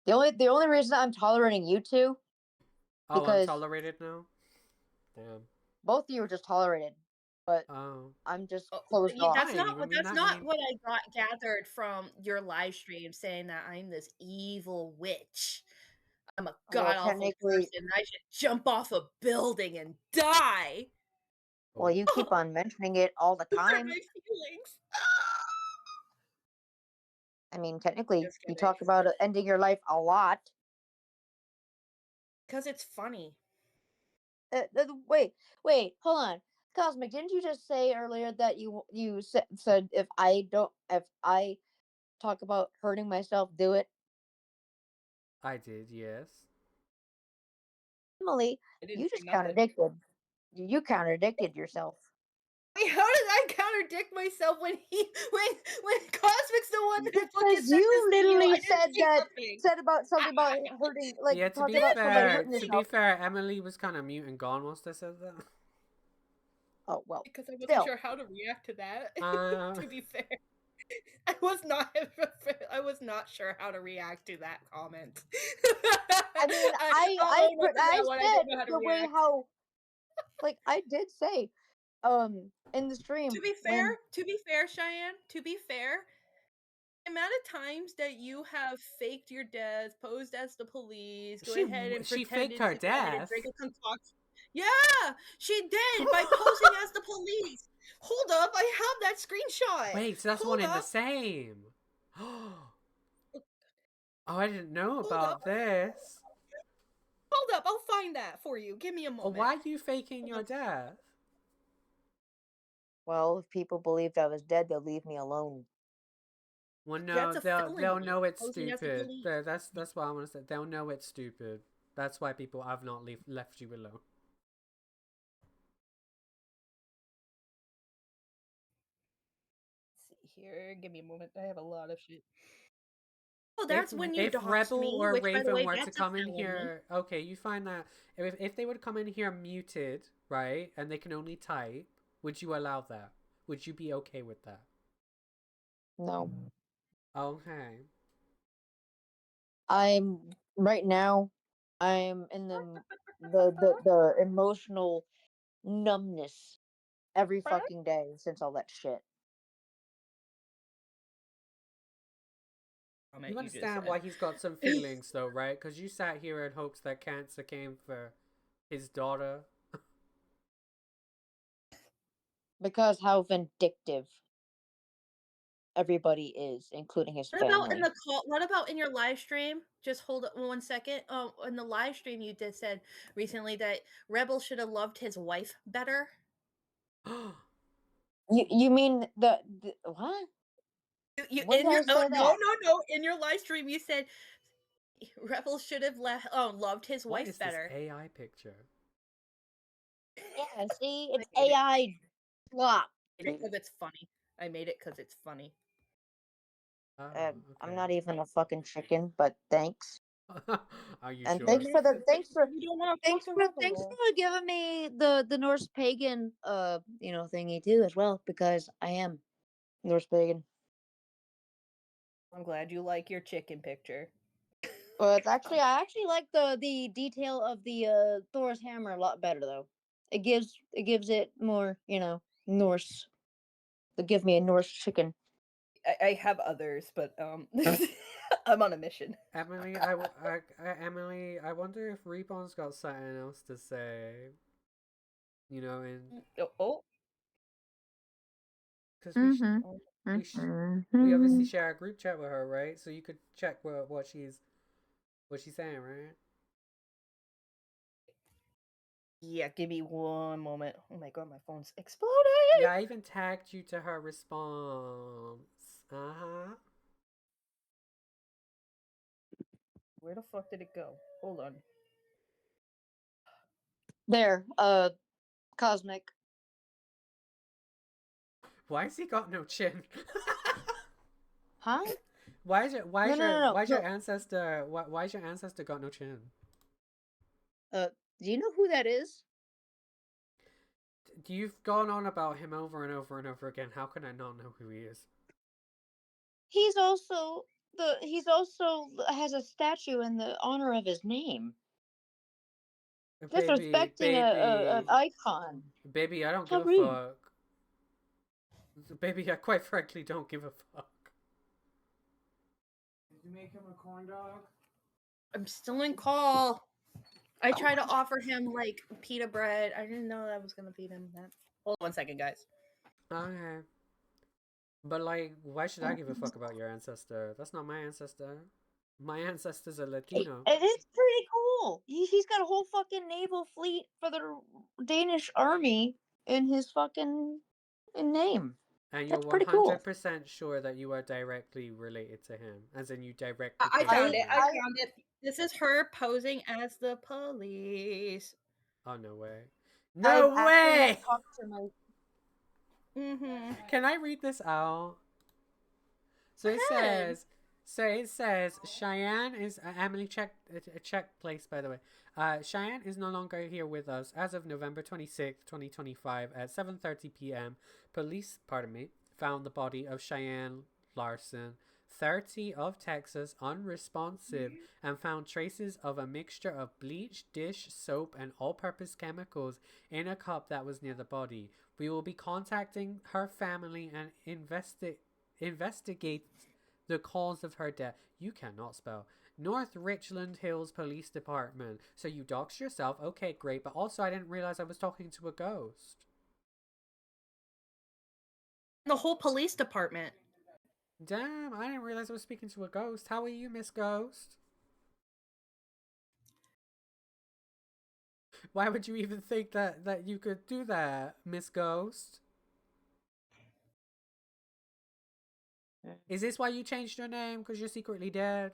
The only reason I'm tolerating you two, I'm tolerated now. Damn. Both of you are just tolerated, but I'm just closed off. That's not what I got gathered from your live stream, saying that I'm this evil witch. I'm a god-awful person. I should jump off a building and die. Well, you keep on mentioning it all the time. My feelings. I mean, technically, you talk about ending your life a lot. Because it's funny. Wait, hold on. Cosmic, didn't you just say earlier that you said if I talk about hurting myself, do it? I did, yes. Emily, you just contradicted. You contradicted yourself. Wait, how did I contradict myself when Cosmic's the one that because you literally said about something about hurting, like yeah, talking about somebody hurting yourself. To be fair, Emily was kind of mute and gone once I said that. Oh well, because I wasn't sure how to react to that. To be fair, I was not sure how to react to that comment. I mean, I said the way how, like I did say, in the stream. To be fair, Cheyanne. To be fair, the amount of times that you have faked your death, posed as the police, ahead and she pretended faked her to death. drink a concoction. Yeah, she did by posing as the police. Hold up, I have that screenshot. Wait, so that's one in the same. Oh, I didn't know about this. Hold up, I'll find that for you. Give me a moment. Why are you faking your death? Well, if people believed I was dead, they'll leave me alone. Well, no, they'll know it's stupid. That's what I want to say. They'll know it's stupid. That's why people have not left you alone. Let's see here. Give me a moment. I have a lot of shit. Oh, that's when you if Rebel or Raven were to come in here, okay, you find that if they would come in here muted, right, and they can only type, would you allow that? Would you be okay with that? No. Okay. I'm right now. I'm in the emotional numbness every fucking day since all that shit. You understand why he's got some feelings, though, right? Because you sat here in hopes that cancer came for his daughter. Because how vindictive everybody is, including his family. What about in your live stream? Just hold up 1 second. In the live stream, you said recently that Rebel should have loved his wife better. You mean the what? No. In your live stream, you said Rebel should have loved his wife better. What is this AI picture? Yeah, see, it's AI flop. Because it's funny. I made it because it's funny. Okay. I'm not even a fucking chicken, but thanks. Are you and sure? thanks for giving me the Norse pagan thingy too as well, because I am Norse pagan. I'm glad you like your chicken picture. But I actually like the detail of the Thor's hammer a lot better though. It gives it more, Norse. They give me a Norse chicken. I have others, but I'm on a mission. Emily, Emily, I wonder if Reborn's got something else to say. You know, Oh. because Mm-hmm. we obviously share a group chat with her, right? So you could check what she's saying, right? Yeah, give me one moment. Oh my god, my phone's exploding. Yeah, I even tagged you to her response. Where the fuck did it go? Hold on. There, Cosmic. Why has he got no chin? Huh? Why's your No. ancestor why's your ancestor got no chin? Do you know who that is? You've gone on about him over and over and over again. How can I not know who he is? He's also has a statue in the honor of his name. Disrespecting an icon. Baby, I don't So give a rude. fuck. Baby, I quite frankly don't give a fuck. Did you make him a corn dog? I'm still in call. I tried to offer him like pita bread. I didn't know that was gonna feed him that. Hold on 1 second, guys. Okay. But like, why should I give a fuck about your ancestor? That's not my ancestor. My ancestor's a Latino. It is pretty cool. He's got a whole fucking naval fleet for the Danish army in his fucking name. And you're That's pretty cool. 100% sure that you are directly related to him, as in you directly. I found it. I found it. This is her posing as the police. Oh, no way. No way! Can I read this out? So it says, Cheyanne is Emily check place, by the way. Cheyanne is no longer here with us as of November 26th, 2025 at 7:30 p.m. Police, found the body of Cheyanne Larson, 30, of Texas, unresponsive, and found traces of a mixture of bleach, dish, soap, and all-purpose chemicals in a cup that was near the body. We will be contacting her family and investigate the cause of her death. You cannot spell. North Richland Hills Police Department. So you doxed yourself. Okay, great. But also, I didn't realize I was talking to a ghost. The whole police department. Damn, I didn't realize I was speaking to a ghost. How are you, Miss Ghost? Why would you even think that you could do that, Miss Ghost? Is this why you changed your name? Because you're secretly dead?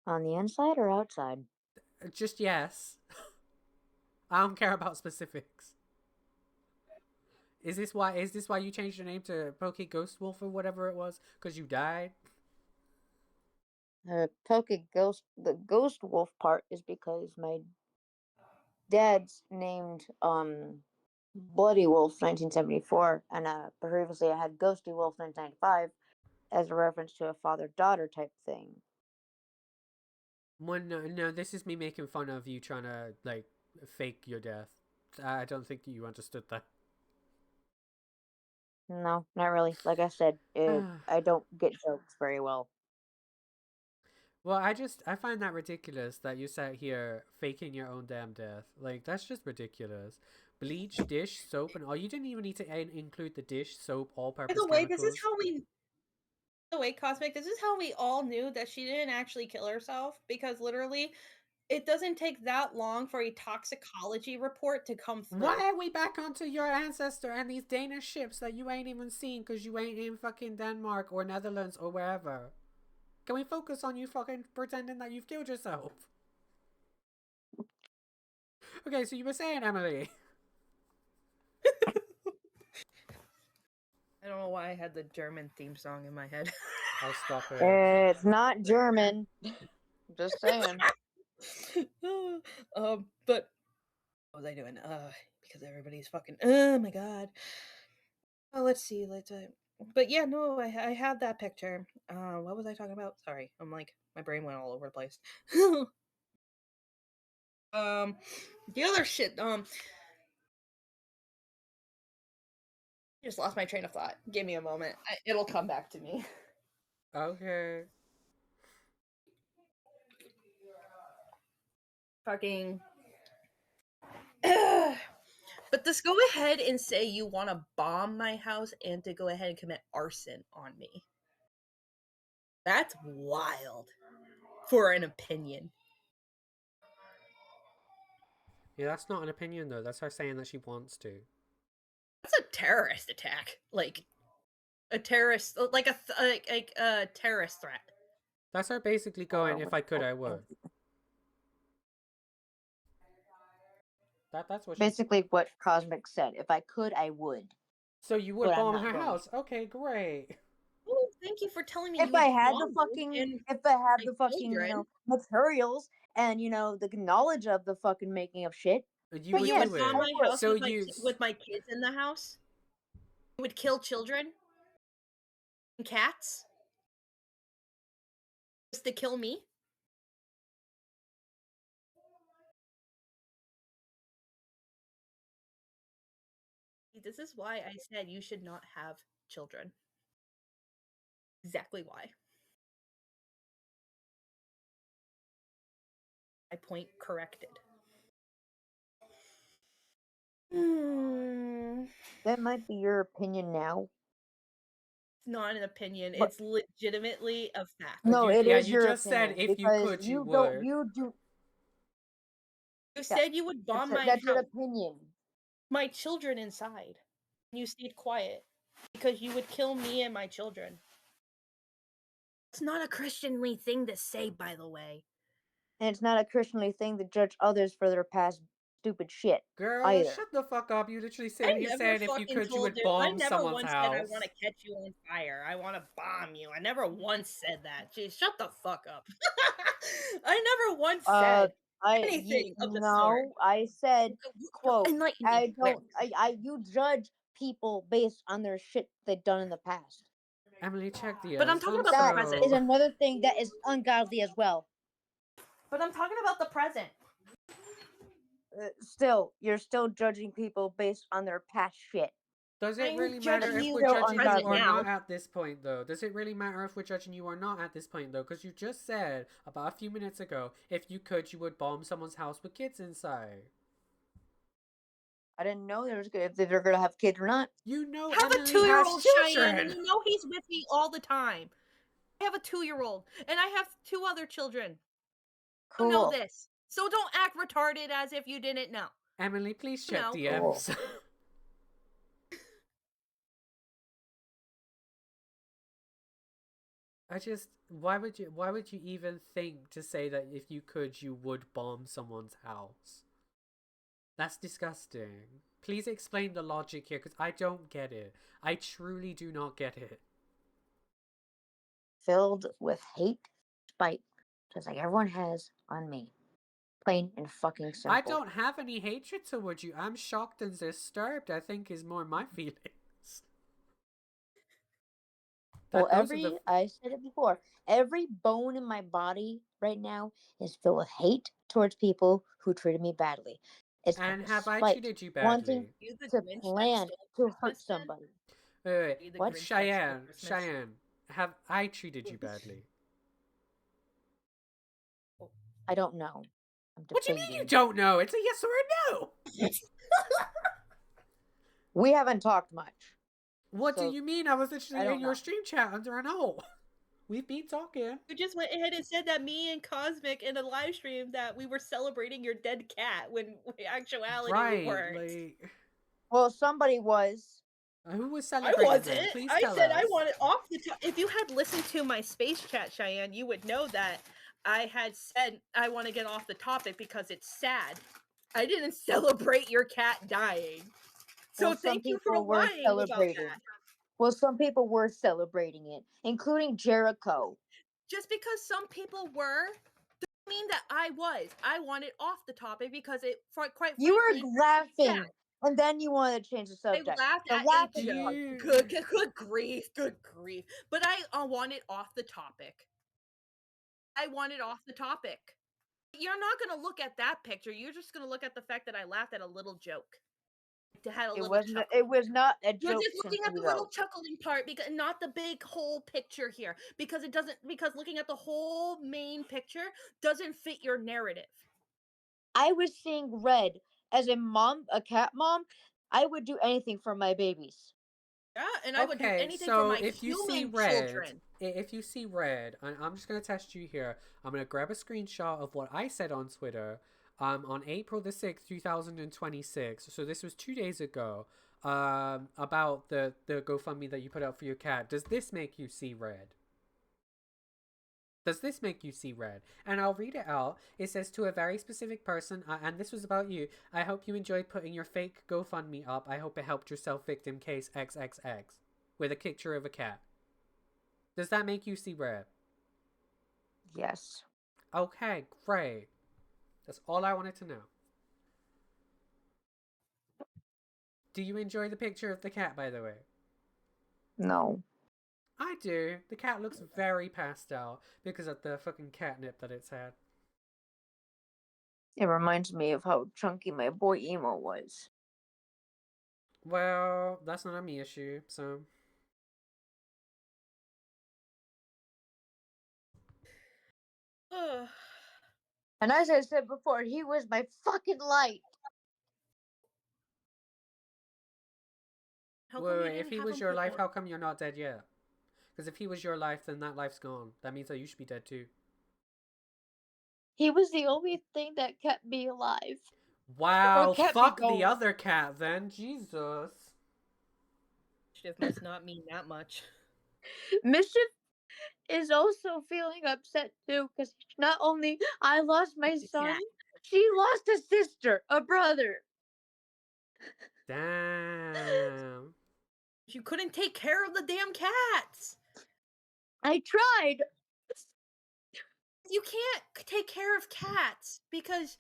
On the inside or outside? Just yes. I don't care about specifics. Is this why you changed your name to Poke Ghost Wolf or whatever it was? Because you died? The Ghost Wolf part is because my dad's named Bloody Wolf 1974, and previously I had Ghosty Wolf 1995 as a reference to a father-daughter type thing. Well, no, this is me making fun of you trying to, like, fake your death. I don't think you understood that. No, not really. Like I said, I don't get jokes very well. Well, I find that ridiculous that you sat here faking your own damn death. Like, that's just ridiculous. Bleach, dish, soap, and all. You didn't even need to include the dish, soap, all-purpose By the way, chemicals. this is how we... By the way, Cosmic, this is how we all knew that she didn't actually kill herself. Because literally, it doesn't take that long for a toxicology report to come through. Why are we back onto your ancestor and these Danish ships that you ain't even seen because you ain't in fucking Denmark or Netherlands or wherever? Can we focus on you fucking pretending that you've killed yourself? Okay, so you were saying, Emily. I don't know why I had the German theme song in my head. I'll stop it. It's not German. Just saying. But what was I doing? Because everybody's fucking. Oh my god. Oh, let's see. But yeah, no, I had that picture. What was I talking about? Sorry, I'm like my brain went all over the place. the other shit, just lost my train of thought. Give me a moment. It'll come back to me. Okay. Fucking. But just go ahead and say you want to bomb my house and to go ahead and commit arson on me. That's wild for an opinion. Yeah, that's not an opinion though. That's her saying that she wants to. That's a terrorist attack. Like a terrorist, like a terrorist threat. That's her basically going, if I could, I would. That's what basically what Cosmic said. If I could, I would. So you would But I'm bomb not her going house? Okay, great. Oh, thank you for telling me. If you I would had the bomb me fucking, and if I had my the fucking, children. materials and the knowledge of the fucking making of shit. You But would yes, do bomb it. my I would. house So with my kids in the house. You would kill children and cats just to kill me. This is why I said you should not have children. Exactly why. My point corrected. That might be your opinion now. It's not an opinion. But- It's legitimately a fact. No, it is you your just opinion. said if you because could, you don't. would. You do. You said you would bomb my That's your house, opinion. my children inside. You stayed quiet because you would kill me and my children. It's not a Christianly thing to say, by the way. And it's not a Christianly thing to judge others for their past stupid shit. Girl, either. shut the fuck up. You literally I said never if you fucking could, you told would you. bomb I never someone's once house. said I want to catch you on fire. I want to bomb you. I never once said that. Jeez, shut the fuck up. I never once said anything of the sort. I said, quote, Enlighten me. I don't, you judge people based on their shit they've done in the past. Emily, check the But I'm talking about the That present. is another thing that is ungodly as well. But I'm talking about the present. Still, you're still judging people based on their past shit. Does it I'm really matter judging if you we're so judging you ungodly. or now. not at this point, though? Does it really matter if we're judging you or not at this point, though? Because you just said about a few minutes ago, if you could, you would bomb someone's house with kids inside. I didn't know if they're gonna have kids or not. You know, I have Emily a 2-year-old has Cheyanne, children. and you know he's with me all the time. I have a 2-year-old, and I have 2 other children. Cool. You know this, so don't act retarded as if you didn't know. Emily, please check No. DMs. Cool. Why would you even think to say that if you could, you would bomb someone's house? That's disgusting. Please explain the logic here, because I don't get it. I truly do not get it. Filled with hate, spite, just like everyone has on me. Plain and fucking simple. I don't have any hatred towards you. I'm shocked and disturbed, I think, is more my feelings. Well, I said it before, every bone in my body right now is filled with hate towards people who treated me badly. It's And have I spite, treated you wanting badly? to plan to hurt somebody. Wait. What? Cheyanne, have I treated you badly? I don't know. What do you mean you don't know? It's a yes or a no. We haven't talked much. What do you mean? I was literally in your know. stream chat under a no. We've been talking. You just went ahead and said that me and Cosmic in a live stream that we were celebrating your dead cat when in actuality we weren't. Well, somebody was. Who was I celebrating? wasn't. Please I tell said us. I wanted off the top. If you had listened to my space chat, Cheyanne, you would know that I had said I want to get off the topic because it's sad. I didn't celebrate your cat dying. So Well, thank you for lying about that. Well, some people were celebrating it, including Jericho. Just because some people were, doesn't mean that I was. I wanted off the topic because it, quite frankly, You were laughing, sad. and then you wanted to change the subject. I laughed at laughing. Good grief. But I wanted off the topic. You're not gonna look at that picture. You're just gonna look at the fact that I laughed at a little joke. Had a It little wasn't. chuckle. It was not a You're joke just to looking at me the little though. chuckling part, because not the big whole picture here, because it doesn't. Because looking at the whole main picture doesn't fit your narrative. I was seeing red as a mom, a cat mom. I would do anything for my babies. Yeah, and I would do Okay, anything for so my if you see human red, children. if you see red, I'm just gonna test you here. I'm gonna grab a screenshot of what I said on Twitter, on April the 6th, 2026. So this was 2 days ago. About the GoFundMe that you put out for your cat. Does this make you see red? Does this make you see red? And I'll read it out. It says, to a very specific person, and this was about you. I hope you enjoyed putting your fake GoFundMe up. I hope it helped your self-victim case XXX. With a picture of a cat. Does that make you see red? Yes. Okay, great. That's all I wanted to know. Do you enjoy the picture of the cat, by the way? No. I do. The cat looks very pastel because of the fucking catnip that it's had. It reminds me of how chunky my boy emo was. Well, that's not a me issue, so... Ugh. And as I said before, he was my fucking light. How come you Wait, didn't if he have was him your put life, down? how come you're not dead yet? Because if he was your life, then that life's gone. That means that you should be dead too. He was the only thing that kept me alive. Wow, Or kept me fuck the going. other cat then. Jesus. Mischief must not mean that much. Mischief is also feeling upset too, because not only I lost my son, she lost a sister, a brother. Damn. You couldn't take care of the damn cats. I tried. You can't take care of cats because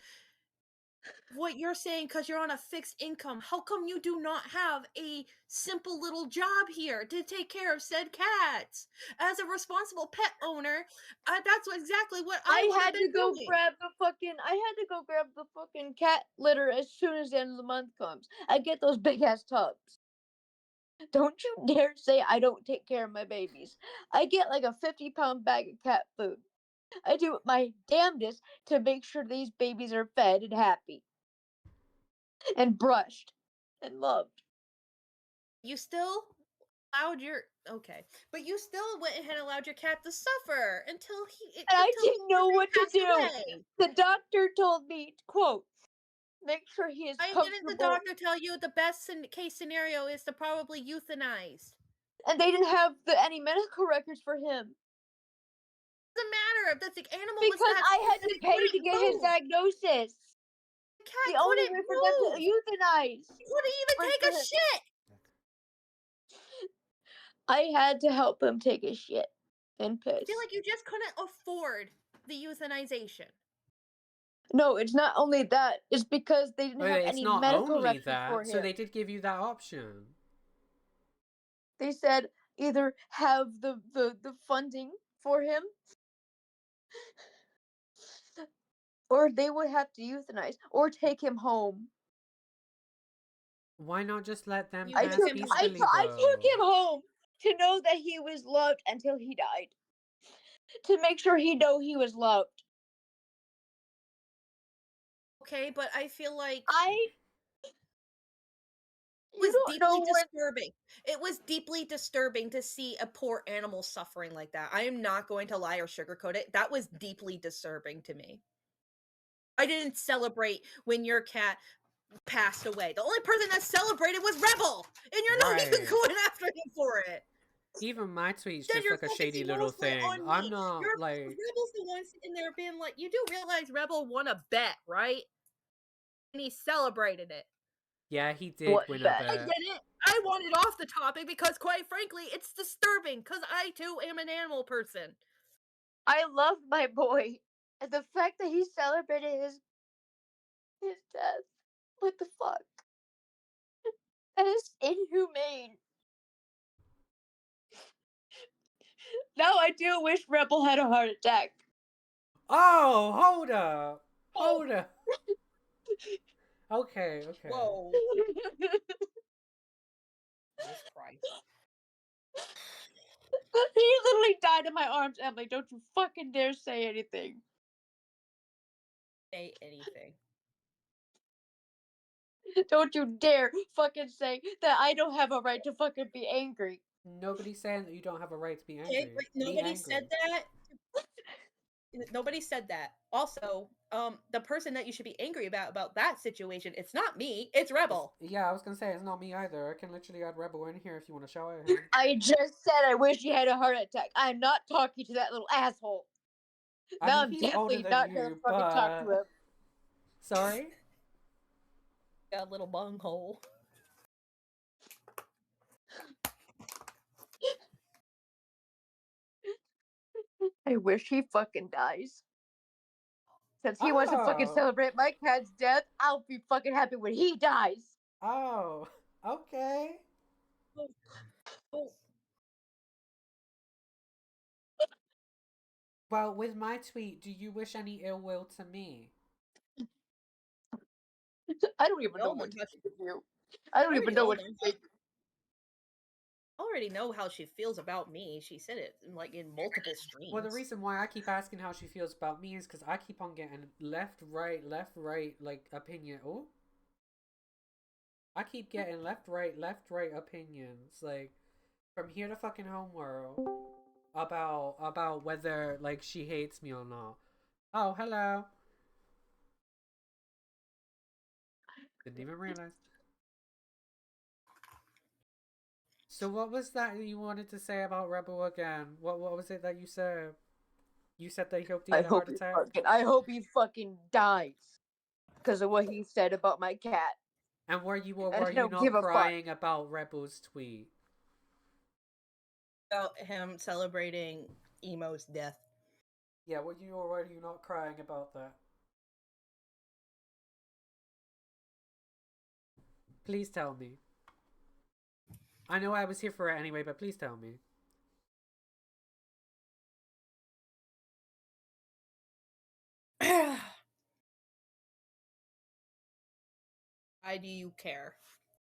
what you're saying, because you're on a fixed income. How come you do not have a simple little job here to take care of said cats? As a responsible pet owner, that's exactly what I would have been doing. I had to go grab the fucking cat litter as soon as the end of the month comes. I get those big ass tubs. Don't you dare say I don't take care of my babies. I get like a 50-pound bag of cat food. I do my damnedest to make sure these babies are fed and happy. And brushed. And loved. You still allowed your but you still went ahead and allowed your cat to suffer until And I didn't know what to do. away. The doctor told me, quote, make sure he is Why comfortable. didn't the doctor tell you the best case scenario is to probably euthanize? And they didn't have any medical records for him. Doesn't matter if the animal because was that I had to pay to get his diagnosis. The cat The only couldn't way for them move. to euthanize. He couldn't even take a shit. I had to help him take a shit and piss. I feel like you just couldn't afford the euthanization. No, it's not only that. It's because they didn't have any medical records for him. So they did give you that option. They said either have the funding for him, or they would have to euthanize or take him home. Why not just let them I pass took peacefully, him home to know that he was loved until he died. To make sure he know he was loved. Okay, but I feel like it was deeply disturbing. It was deeply disturbing to see a poor animal suffering like that. I am not going to lie or sugarcoat it. That was deeply disturbing to me. I didn't celebrate when your cat passed away. The only person that celebrated was Rebel, and you're not even going after him for it. Even my tweet's just like a shady little thing. I'm not like Rebel's the one sitting there being like, you do realize Rebel won a bet, right? And he celebrated it. Yeah, he did win a bet. I didn't. I wanted off the topic because, quite frankly, it's disturbing. Because I too am an animal person. I loved my boy, and the fact that he celebrated his death. What the fuck? That is inhumane. Now I do wish Rebel had a heart attack. Oh, hold up. Hold up. Okay. Whoa. Jesus Christ. He literally died in my arms, Emily. Don't you fucking dare say anything. Say anything. Don't you dare fucking say that I don't have a right to fucking be angry. Nobody's saying that you don't have a right to be Okay, angry. but Be nobody angry. said that. Nobody said that. Also, the person that you should be angry about that situation, it's not me, it's Rebel. Yeah, I was gonna say it's not me either. I can literally add Rebel in here if you want to shout at him. I just said I wish he had a heart attack. I'm not talking to that little asshole. Now I'm he's definitely older than not gonna you, fucking talk to but him. sorry. Got a little bunghole. I wish he fucking dies. Since he wants to fucking Oh. celebrate my cat's death, I'll be fucking happy when he dies. Oh. Okay. Oh. Well, with my tweet, do you wish any ill will to me? I don't even know Hold on, what to touch- think of you. I don't even know what to think. I already know how she feels about me. She said it in multiple streams. Well, the reason why I keep asking how she feels about me is because I keep on getting left, right, like opinion. Oh, I keep getting left, right opinions, like from here to fucking homeworld about whether like she hates me or not. Oh, hello. Didn't even realize. So what was that you wanted to say about Rebel again? What was it that you said? You said that he hoped he had a heart attack? I hope he fucking dies. Because of what he said about my cat. And were you don't not give a crying about Rebel's tweet? About him celebrating Emo's death. Yeah, were you not crying about that? Please tell me. I know I was here for it anyway, but please tell me. Why do you care?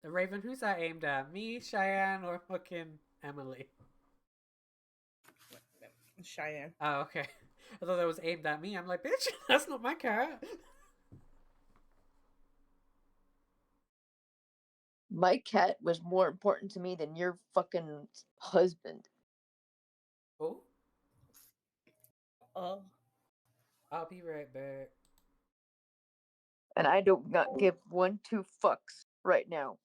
The Raven, who's that aimed at? Me, Cheyanne, or fucking Emily? Cheyanne. Oh, okay. I thought that was aimed at me. I'm like, bitch, that's not my cat. My cat was more important to me than your fucking husband. Oh? Oh. I'll be right back. And I do not give 2 fucks right now.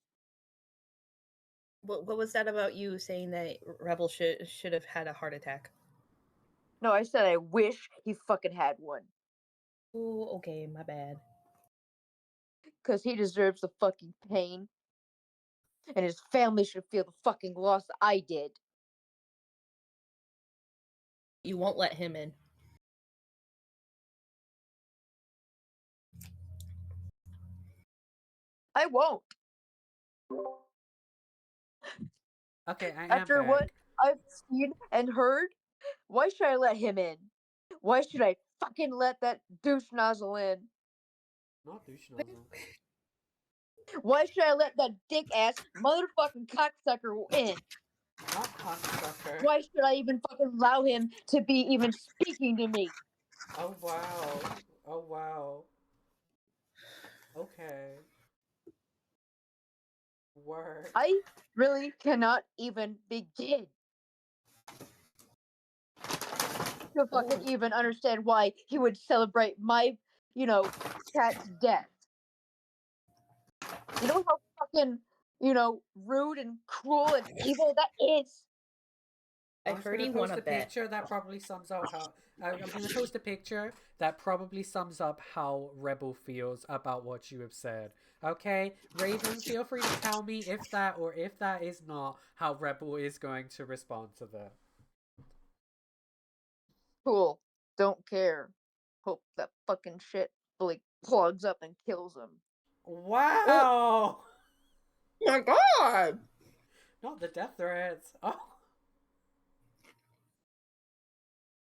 What was that about you saying that Rebel should have had a heart attack? No, I said I wish he fucking had one. Ooh, okay, my bad. Because he deserves the fucking pain. And his family should feel the fucking loss I did. You won't let him in. I won't. Okay, I am After back. what I've seen and heard, why should I let him in? Why should I fucking let that douche nozzle in? Not douche nozzle. Why should I let that dick ass motherfucking cocksucker in? Not cocksucker. Why should I even fucking allow him to be even speaking to me? Oh wow. Oh wow. Okay. Word. I really cannot even begin to fucking even understand why he would celebrate my, cat's death. You know how fucking, rude and cruel and evil that is? I I'm just heard gonna he post won a a bet. picture that probably sums out how I'm gonna post a picture that probably sums up how Rebel feels about what you have said. Okay, Raven, feel free to tell me if that or if that is not how Rebel is going to respond to that. Cool. Don't care. Hope that fucking shit like plugs up and kills him. Wow! Oh my god! Not the death threats. Oh.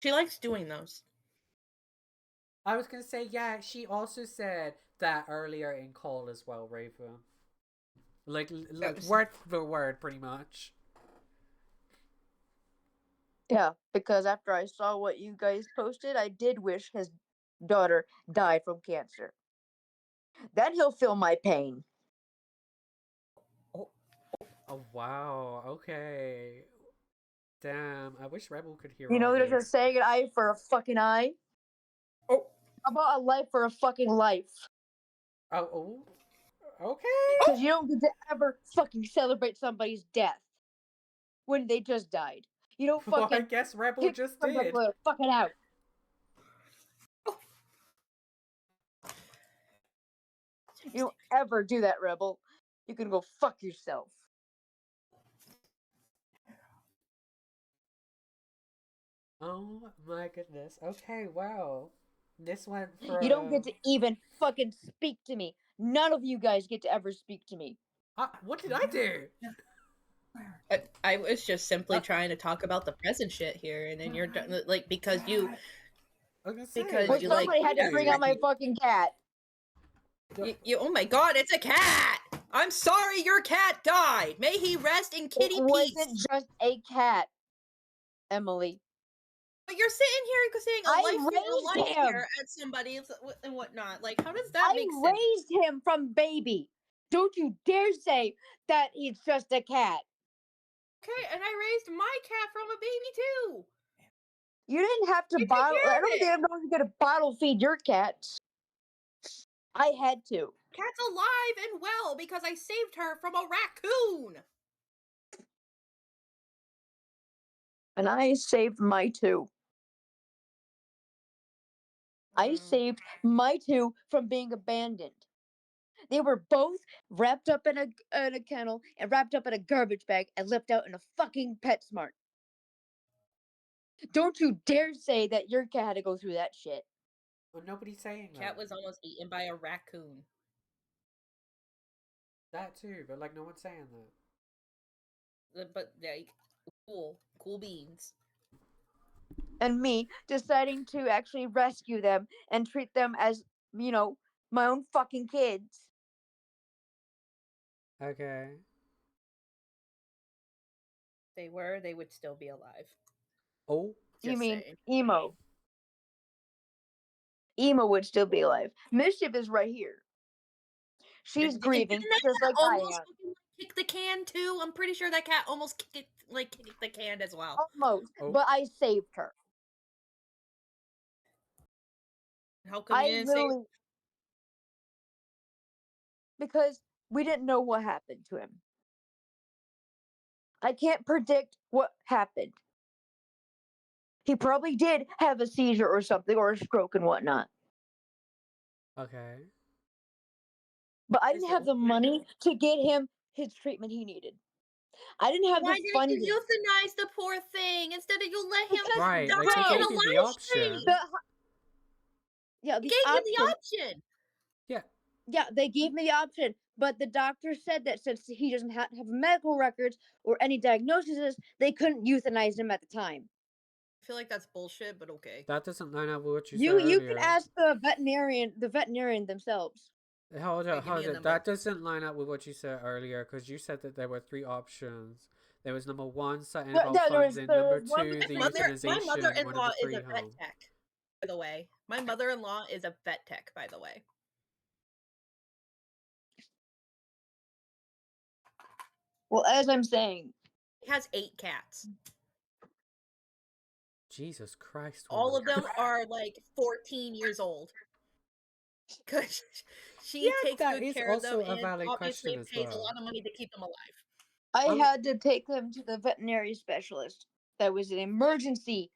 She likes doing those. I was gonna say, yeah, she also said that earlier in call as well, Raven. Like word for word, pretty much. Yeah, because after I saw what you guys posted, I did wish his daughter died from cancer. Then he'll feel my pain. Oh wow, okay. Damn, I wish Rebel could hear You all know, they're this. just saying an eye for a fucking eye. Oh. How about a life for a fucking life? Oh, okay. Because you don't get to ever fucking celebrate somebody's death when they just died. You don't Well, I fucking guess Rebel pick just somebody did. with a fucking out. You don't ever do that, Rebel. You can go fuck yourself. Oh my goodness. Okay, wow. This went from. You don't get to even fucking speak to me. None of you guys get to ever speak to me. What did I do? I was just simply trying to talk about the present shit here, and then you're done, like because you I was gonna say, because Well, you somebody had to bring out my fucking cat. you oh my god, it's a cat! I'm sorry your cat died. May he rest in kitty It wasn't peace. just a cat, Emily. But you're sitting here saying a I life for a raised life him. here at somebody and whatnot. Like, how does that I make sense? raised him from baby. Don't you dare say that he's just a cat. Okay, and I raised my cat from a baby too. You didn't have to I took bottle. care I of don't it. think I'm going to bottle feed your cats. I had to. Cat's alive and well because I saved her from a raccoon. And I saved my two. I saved my two from being abandoned. They were both wrapped up in a kennel and wrapped up in a garbage bag and left out in a fucking PetSmart. Don't you dare say that your cat had to go through that shit. Well, nobody's saying that. Cat was almost eaten by a raccoon. That too, but like no one's saying that. But like, cool beans. And me deciding to actually rescue them and treat them as, you know, my own fucking kids. Okay. They would still be alive. Oh. You mean saying. Emo? Emo would still be alive. Mischief is right here. She's grieving just like I am. Kick the can too. I'm pretty sure that cat almost kicked the can as well. Almost, Oh. but I saved her. How come you didn't save? Because we didn't know what happened to him. I can't predict what happened. He probably did have a seizure or something, or a stroke and whatnot. Okay. But I didn't have the money to get him his treatment he needed. I didn't have Why the didn't funding. you euthanize the poor thing instead of you let him Right, die like in they a gave you the live option. stream? Yeah, They gave you the option. Yeah, they gave me the option, but the doctor said that since he doesn't have medical records or any diagnoses, they couldn't euthanize him at the time. I feel like that's bullshit, but okay. That doesn't line up with what you You said earlier. You can ask the veterinarian themselves. Hold on. That doesn't line up with what you said earlier, because you said that there were three options. There was number one, setting about funding. Number two, the euthanization. My mother-in-law or number is three, a vet tech, by the way. My mother-in-law is a vet tech, by the way. Well, as I'm saying, he has 8 cats. Jesus Christ! All of them are like 14 years old. Because she takes good care of them and obviously pays a lot of money to keep them alive. I had to take them to the veterinary specialist. That was an emergency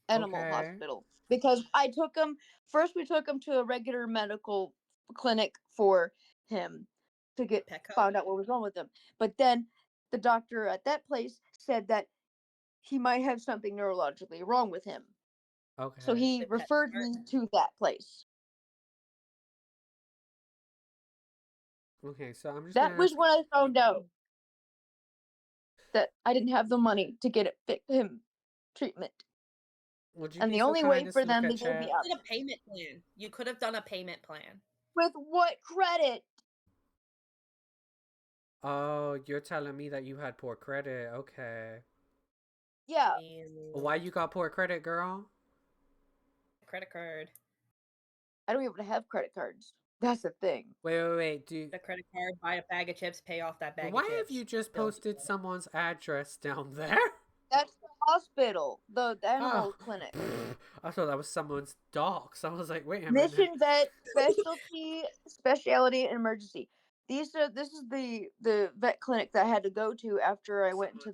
animal hospital. Because I took him, first we took him to a regular medical clinic for him to get found out what was wrong with him. But then the doctor at that place said that he might have something neurologically wrong with him. Okay. So he referred me to that place. Okay, so I'm just That was when I found out that I didn't have the money to get him treatment. Would you And be the so only kind way as for to look them at to get chat? me out. Did a payment plan. You could have done a payment plan. With what credit? Oh, you're telling me that you had poor credit. Okay. Yeah. Why you got poor credit, girl? Credit card. I don't even have credit cards. That's the thing. Wait. The credit card, buy a bag of chips, pay off that bag Why of chips. have you just Bill. posted someone's address down there? That's the hospital, the animal Oh, clinic. I thought that was someone's docs. I was like, wait a minute. Mission vet, specialty, and emergency. This is the vet clinic that I had to go to after I went to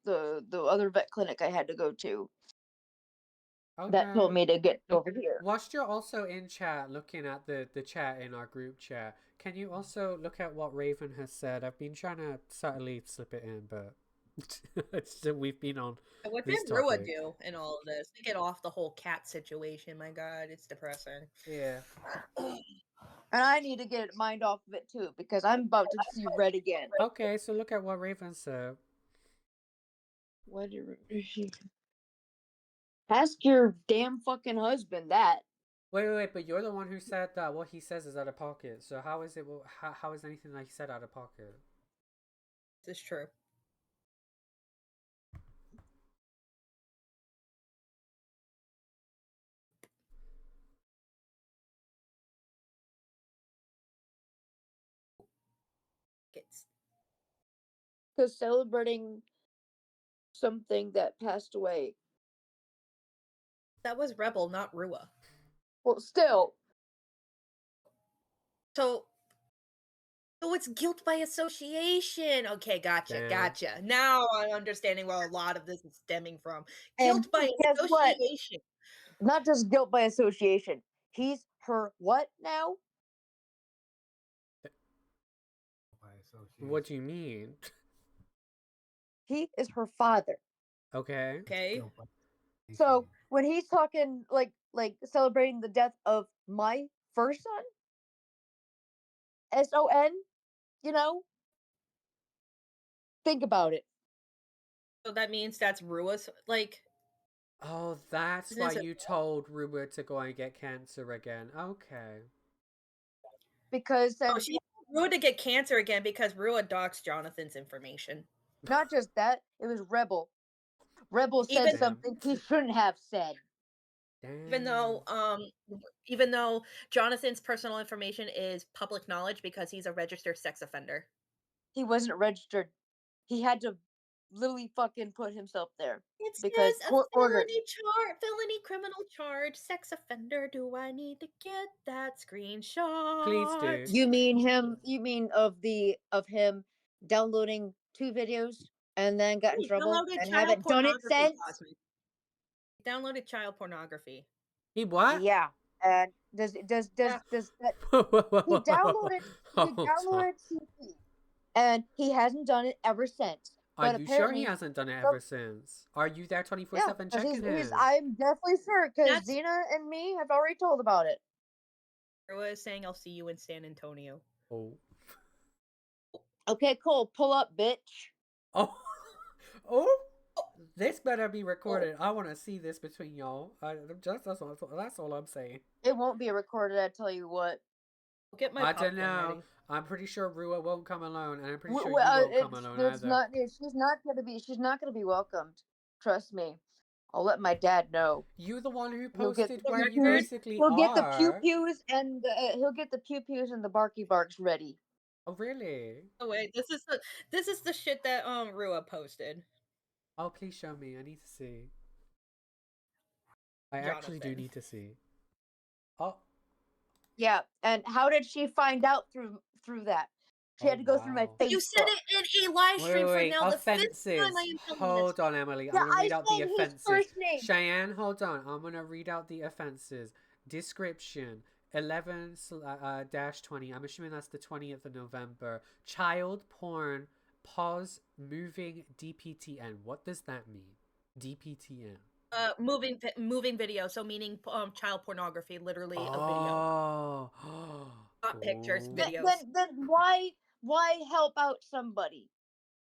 the other vet clinic I had to go to. That told Okay. me to get over here. Whilst you're also in chat, looking at the chat in our group chat, can you also look at what Raven has said? I've been trying to subtly slip it in, but we've been on What this did Rua topic. do in all of this to get off the whole cat situation? My God, it's depressing. Yeah. And I need to get mind off of it too because I'm about to see red again. Okay, so look at what Raven said. What did she? Ask your damn fucking husband that. Wait, but you're the one who said that what he says is out of pocket. So how is it? How is anything that he said out of pocket? This is true. It's Because celebrating something that passed away. that was Rebel, not Rua. Well, still. So it's guilt by association. Okay, Damn. gotcha. Now I'm understanding where a lot of this is stemming from. And Guilt by guess what? association. Not just guilt by association. He's her what now? What do you mean? He is her father. Okay. Okay. So when he's talking like celebrating the death of my first son, SON, you know, think about it. So that means that's Rua's like. Oh, that's Isn't why this a- you told Ruba to go and get cancer again. Okay. Because Oh, she told Rua to get cancer again because Rua doxed Jonathan's information. not just that, it was Rebel. Rebel said Even- something he shouldn't have said. Damn. Even though Jonathan's personal information is public knowledge because he's a registered sex offender. He wasn't registered. He had to literally fucking put himself there. It Because says a court ordered. felony criminal charge, sex offender. Do I need to get that screenshot? Please do. You mean him? You mean of him downloading 2 videos and then got in He trouble downloaded and child haven't done it pornography, since? Cosmic. He downloaded child pornography. He what? Yeah. And does that he downloaded CP and he hasn't done it ever since. Are But you sure apparently he hasn't done it ever since? Are you there 24/7 checking him? I'm definitely sure because That's- Zena and me have already told about it. Rua is saying, "I'll see you in San Antonio." Oh. Okay, cool. Pull up, bitch. Oh. Oh. This better be recorded. I want to see this between y'all. That's all I'm saying. It won't be recorded. I tell you what. Get my I don't popcorn know. ready. I'm pretty sure Rua won't come alone, and I'm pretty sure Well, you won't come alone either. She's not gonna be welcomed. Trust me. I'll let my dad know. You the one who He'll get posted the where you pew-pews. basically He'll get the are. pew-pews and the barky barks ready. Oh really? Oh wait, this is the shit that Rua posted. Oh please show me. I need to see. I actually do Jonathan. need to see. Oh. Yeah, and how did she find out through that? She had to go through my wow. Facebook. You said it in a live stream Wait. for now the fifth Offenses. time I am telling Hold this. on, Emily. Yeah, I'm gonna read I out the said his offenses. first name. Cheyanne, hold on. I'm gonna read out the offenses. Description 11-20. I'm assuming that's the 20th of November. Child porn. Pause. Moving DPTN. What does that mean? DPTN. Moving video, so meaning child pornography, literally a video. Oh. Not pictures, Ooh. videos. Then why help out somebody?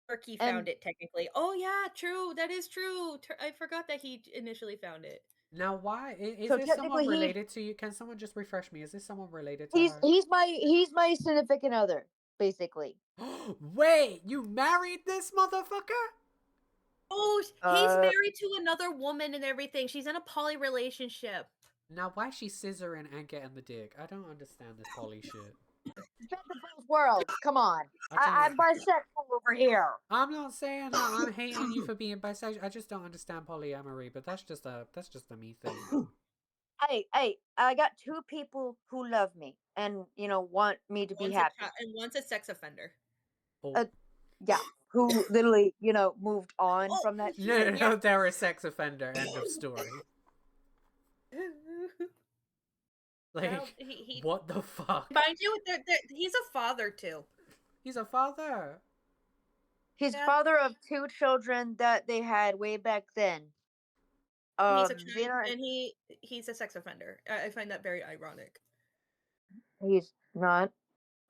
Turkey And- found it technically. Oh yeah, true. That is true. I forgot that he initially found it. Now, why is So this technically, someone related to you? Can someone just refresh me? Is this someone related to he's her? he's my significant other, basically. Wait, you married this motherfucker? Oh, he's Uh, married to another woman and everything. She's in a poly relationship. Now, why is she scissoring and getting the dick? I don't understand this poly shit. Best of both worlds. Come on, I'm bisexual over here. I'm not saying that I'm hating on you for being bisexual. I just don't understand polyamory, but that's just a me thing. Hey, I got two people who love me and want me to be One's happy. and one's a sex offender. Oh. Yeah, who literally moved on from that shit. No, they're a sex offender. End of story. Like, Well, what the fuck? Mind you, he's a father too. He's a father. He's Yeah. father of two children that they had way back then. He's a child, and he's a sex offender. I find that very ironic. He's not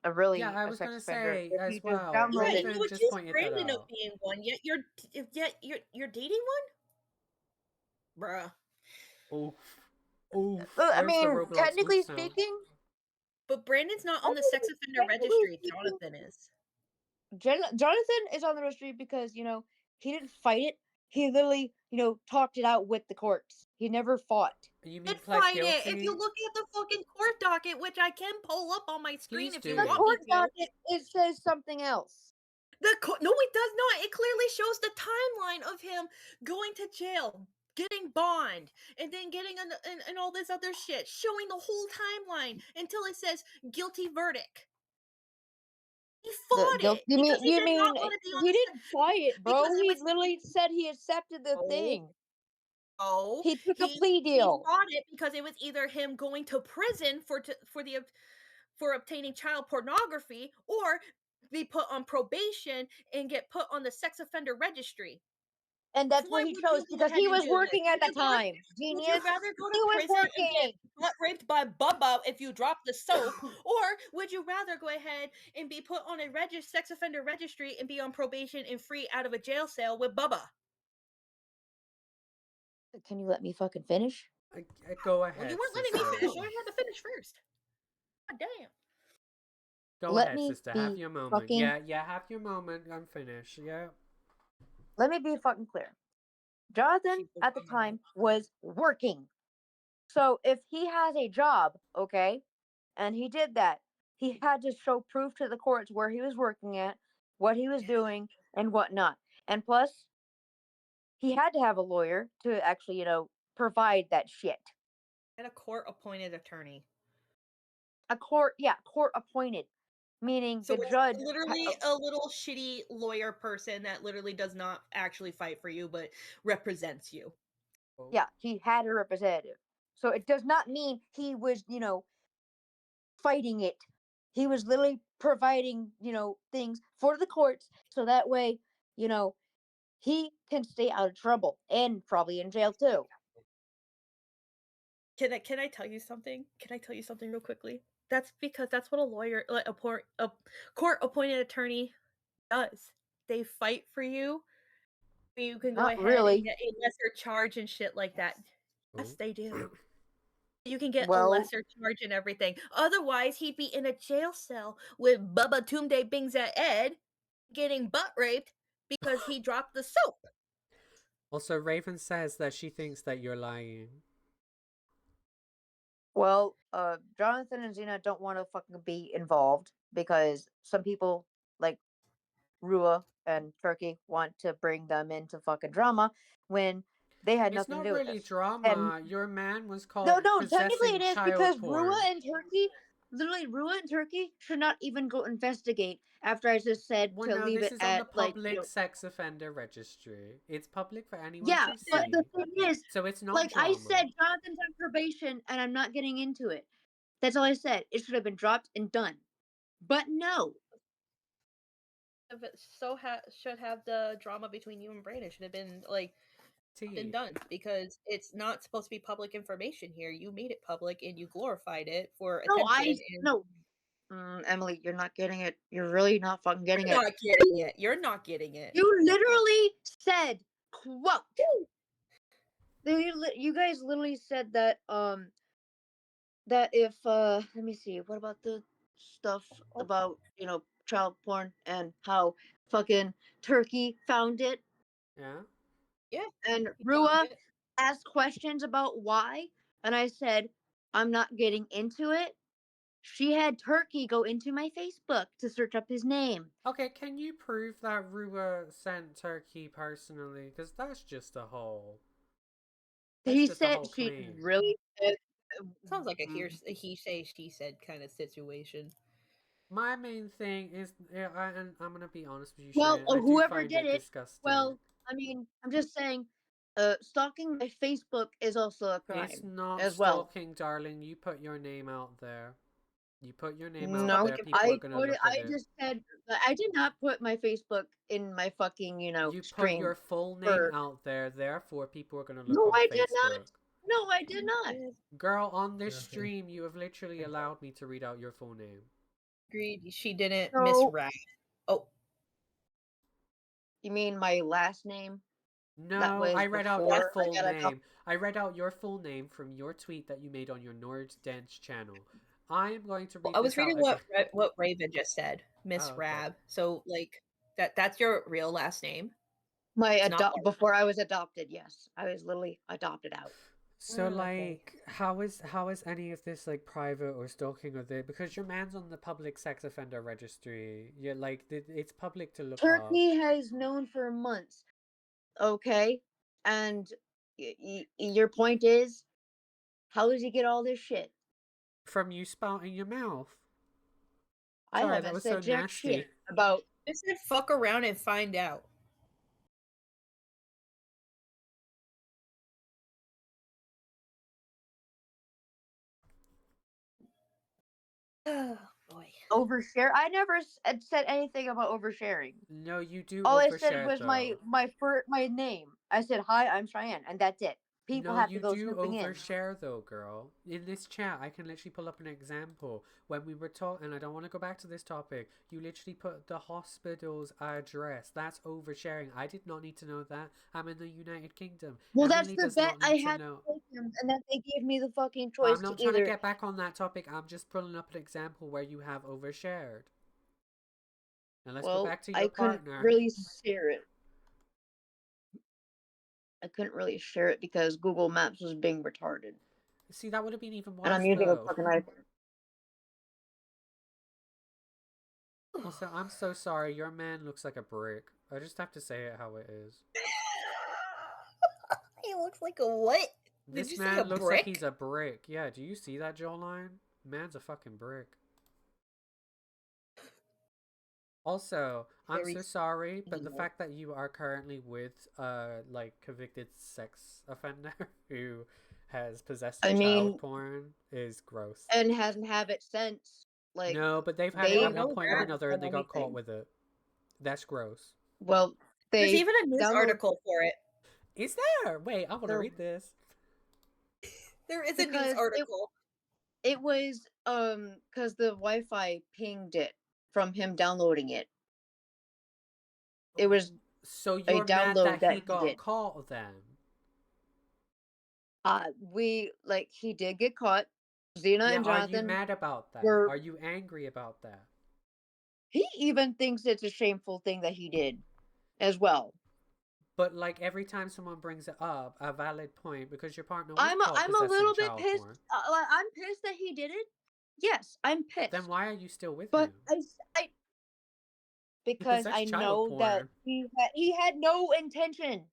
a really Yeah, I a was sex gonna offender. say If as you well. just download Right, it, Raven you just accuse pointed that Brandon of out. being one, yet you're dating one, bruh. Oof. Oof. I Where's the mean, Roblox technically oof sound? speaking, But Brandon's not on the sex offender technically registry. speaking, Jonathan is. Jonathan is on the registry because he didn't fight it. He literally talked it out with the courts. He never fought. You mean Did pled fight guilty? it. If you look at the fucking court docket, which I can pull up on my screen Please if you do. The want court me to. docket, it says something else. No, it does not. It clearly shows the timeline of him going to jail, getting bond, and then getting and all this other shit, showing the whole timeline until it says guilty verdict. He fought it. You because he mean did not want to be on he the didn't fight it, bro? because it He was literally said he accepted the thing. Oh, He took a plea deal. He fought it because it was either him going to prison for obtaining child pornography or be put on probation and get put on the sex offender registry. And that's what he chose because he was working at the time. Would Genius. you rather go He to was prison and get working. butt raped by Bubba if you drop the soap, or would you rather go ahead and be put on a sex offender registry and be on probation and free out of a jail cell with Bubba? Can you let me fucking finish? Go ahead. Well, you weren't letting me finish, so I had to finish first. God damn. Go Let ahead, me sister. be Have your moment. fucking- Yeah, have your moment. I'm finished. Yeah. Let me be fucking clear. Jonathan at the time was working. So if he has a job, okay, and he did that, he had to show proof to the courts where he was working at, what he was doing, and whatnot. And plus, he had to have a lawyer to actually, provide that shit. And a court-appointed attorney. Court appointed, meaning So the it's judge. literally a little shitty lawyer person that literally does not actually fight for you, but represents you. Yeah, he had a representative. So it does not mean he was, fighting it. He was literally providing, things for the courts so that way, he can stay out of trouble and probably in jail too. Can I tell you something? Can I tell you something real quickly? That's because that's what a lawyer, like a court-appointed attorney does. They fight for you. You can go Not ahead really. and get a lesser charge and shit like that. Yes, they do. You can get a Well- lesser charge and everything. Otherwise, he'd be in a jail cell with Bubba Toomday Bingza Ed getting butt raped because he dropped the soap. Also, Raven says that she thinks that you're lying. Well, Jonathan and Xena don't want to fucking be involved because some people like Rua and Turkey want to bring them into fucking drama when they had It's nothing not to do with really this. drama. Your man was called No, technically possessing it is child because porn. Rua and Turkey should not even go investigate after I just said Well, to no, leave this it is on the at like public sex offender registry. It's public for anyone yeah, to see. but the thing is, So it's not like drama. I said, Jonathan's on probation, and I'm not getting into it. That's all I said. It should have been dropped and done, but no. Should have the drama between you and Brandon should have been like been Tea. done because it's not supposed to be public information here. You made it public and you glorified it for No, attention. no. Emily, you're not getting it. You're really not fucking getting it. You're not getting it. You're not getting it. You literally said, quote, You guys literally said that that if let me see, what about the stuff about child porn and how fucking Turkey found it, Yeah. Yeah. and he found Rua it. asked questions about why, and I said I'm not getting into it. She had Turkey go into my Facebook to search up his name. Okay, can you prove that Rua sent Turkey personally? Because that's just a whole. That's He just a said whole she claim. really. Sounds like a he say she said kind of situation. My main thing is, and I'm gonna be honest with you, Well, Cheyanne, I do whoever find did it it. disgusting. Well, I mean, I'm just saying, stalking my Facebook is also a It's crime not as well. stalking, darling. You put your name out there. You put your name No, out there. People are gonna look at I it. just said I did not put my Facebook in my fucking You put stream your full name for. out there. Therefore, people are gonna look No, on I did not. Facebook. No, I did not. Girl, on this Okay. stream, you have literally allowed me to read out your full name. Agreed. She didn't So- miss Rap. Oh, You mean my last name? That No, was I read out before your I full got name. I read out your full name from your tweet that you made on your Nerd Dance channel. I am going to read I was this reading out again. what Raven just said, Miss Oh, okay. Rab. So like that's your real last name. My It's not before I was adopted. Yes, I was literally adopted out. So okay. like, how is any of this like private or stalking or the because your man's on the public sex offender registry? Yeah, like it's public to look up. Turkey has known for months. Okay, and your point is, how does he get all this shit? From you spouting your mouth. I Sorry, that haven't was said so jack nasty. shit about. Just said fuck around and find out. Oh boy. Overshare. I never said anything about oversharing. No, you do All I overshare said was though. my name. I said hi, I'm Cheyanne, and that's it. People No, have to you go do snooping in. overshare though, girl. In this chat, I can literally pull up an example. When we were talking, and I don't want to go back to this topic, you literally put the hospital's address. That's oversharing. I did not need to know that. I'm in the United Kingdom. Well, Emily that's the does bet not I need had to know. to take them, and then they gave me the fucking choice I'm to not trying to either. get back on that topic. I'm just pulling up an example where you have overshared. Now let's go back to your I couldn't partner. really share it. I couldn't really share it because Google Maps was being retarded, See, that would have been even worse and I'm using a though. fucking iPhone. Also, I'm so sorry. Your man looks like a brick. I just have to say it how it is. He looks like a what? Did This you say man a looks brick? like he's a brick. Yeah, do you see that jawline? Man's a fucking brick. Also, I'm Very so sorry, but the evil. fact that you are currently with like convicted sex offender who has possessed I child mean, porn is gross. and hasn't have it since. Like, No, but they've had they it at one know point or that another and they and got caught everything. with it. That's gross. well, There's they even a news download article for it. Is there? Wait, I want to There- read this. There is a news because article. it was because the Wi-Fi pinged it from him downloading it. It was So a you're mad download that that he he got did. caught then? He did get caught. Xena Yeah, and are you Jonathan mad about that? were. Are you angry about that? He even thinks it's a shameful thing that he did, as well. But like every time someone brings it up, a valid point, because your partner was I'm caught a possessing little bit child pissed. porn. I'm pissed that he did it. Yes, I'm pissed. Then why are you still with But him? because possessed I child know that porn. he had no intention.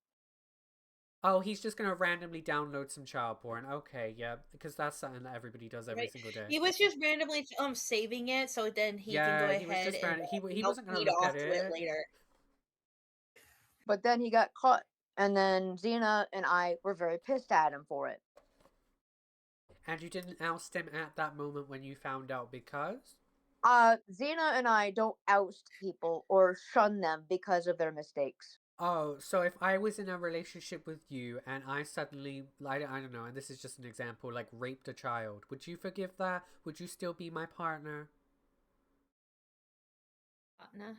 Oh, he's just gonna randomly download some child porn. Okay, yeah, because that's something that everybody does every Right. single day. He was just randomly saving it so then he can go Yeah, he was ahead just and he wasn't gonna feed look off at to it it. later. But then he got caught, and then Xena and I were very pissed at him for it. And you didn't oust him at that moment when you found out because? Xena and I don't oust people or shun them because of their mistakes. Oh, so if I was in a relationship with you and I suddenly, I don't know, and this is just an example, like raped a child, would you forgive that? Would you still be my partner? Nah.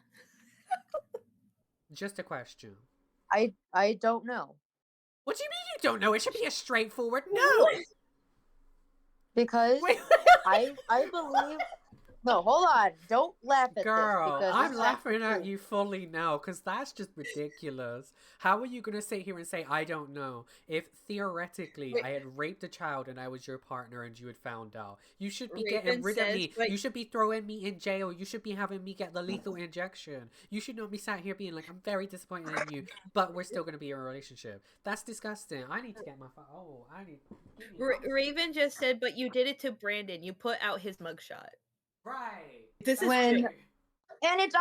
Just a question. I don't know. What do you mean you don't know. It should be a straightforward no. Because Wait. I believe. No, hold on. Don't laugh at Girl, this because I'm it's laughing at true. you fully now because that's just ridiculous. How are you going to sit here and say, I don't know, if theoretically I had raped a child and I was your partner and you had found out? You should be getting Raven rid of says, me. like- You should be throwing me in jail. You should be having me get the lethal injection. You should not be sat here being like, I'm very disappointed in you, but we're still going to be in a relationship. That's disgusting. I need to get my I need. Raven just said, but you did it to Brandon. You put out his mugshot. Right. This is When- true. And it's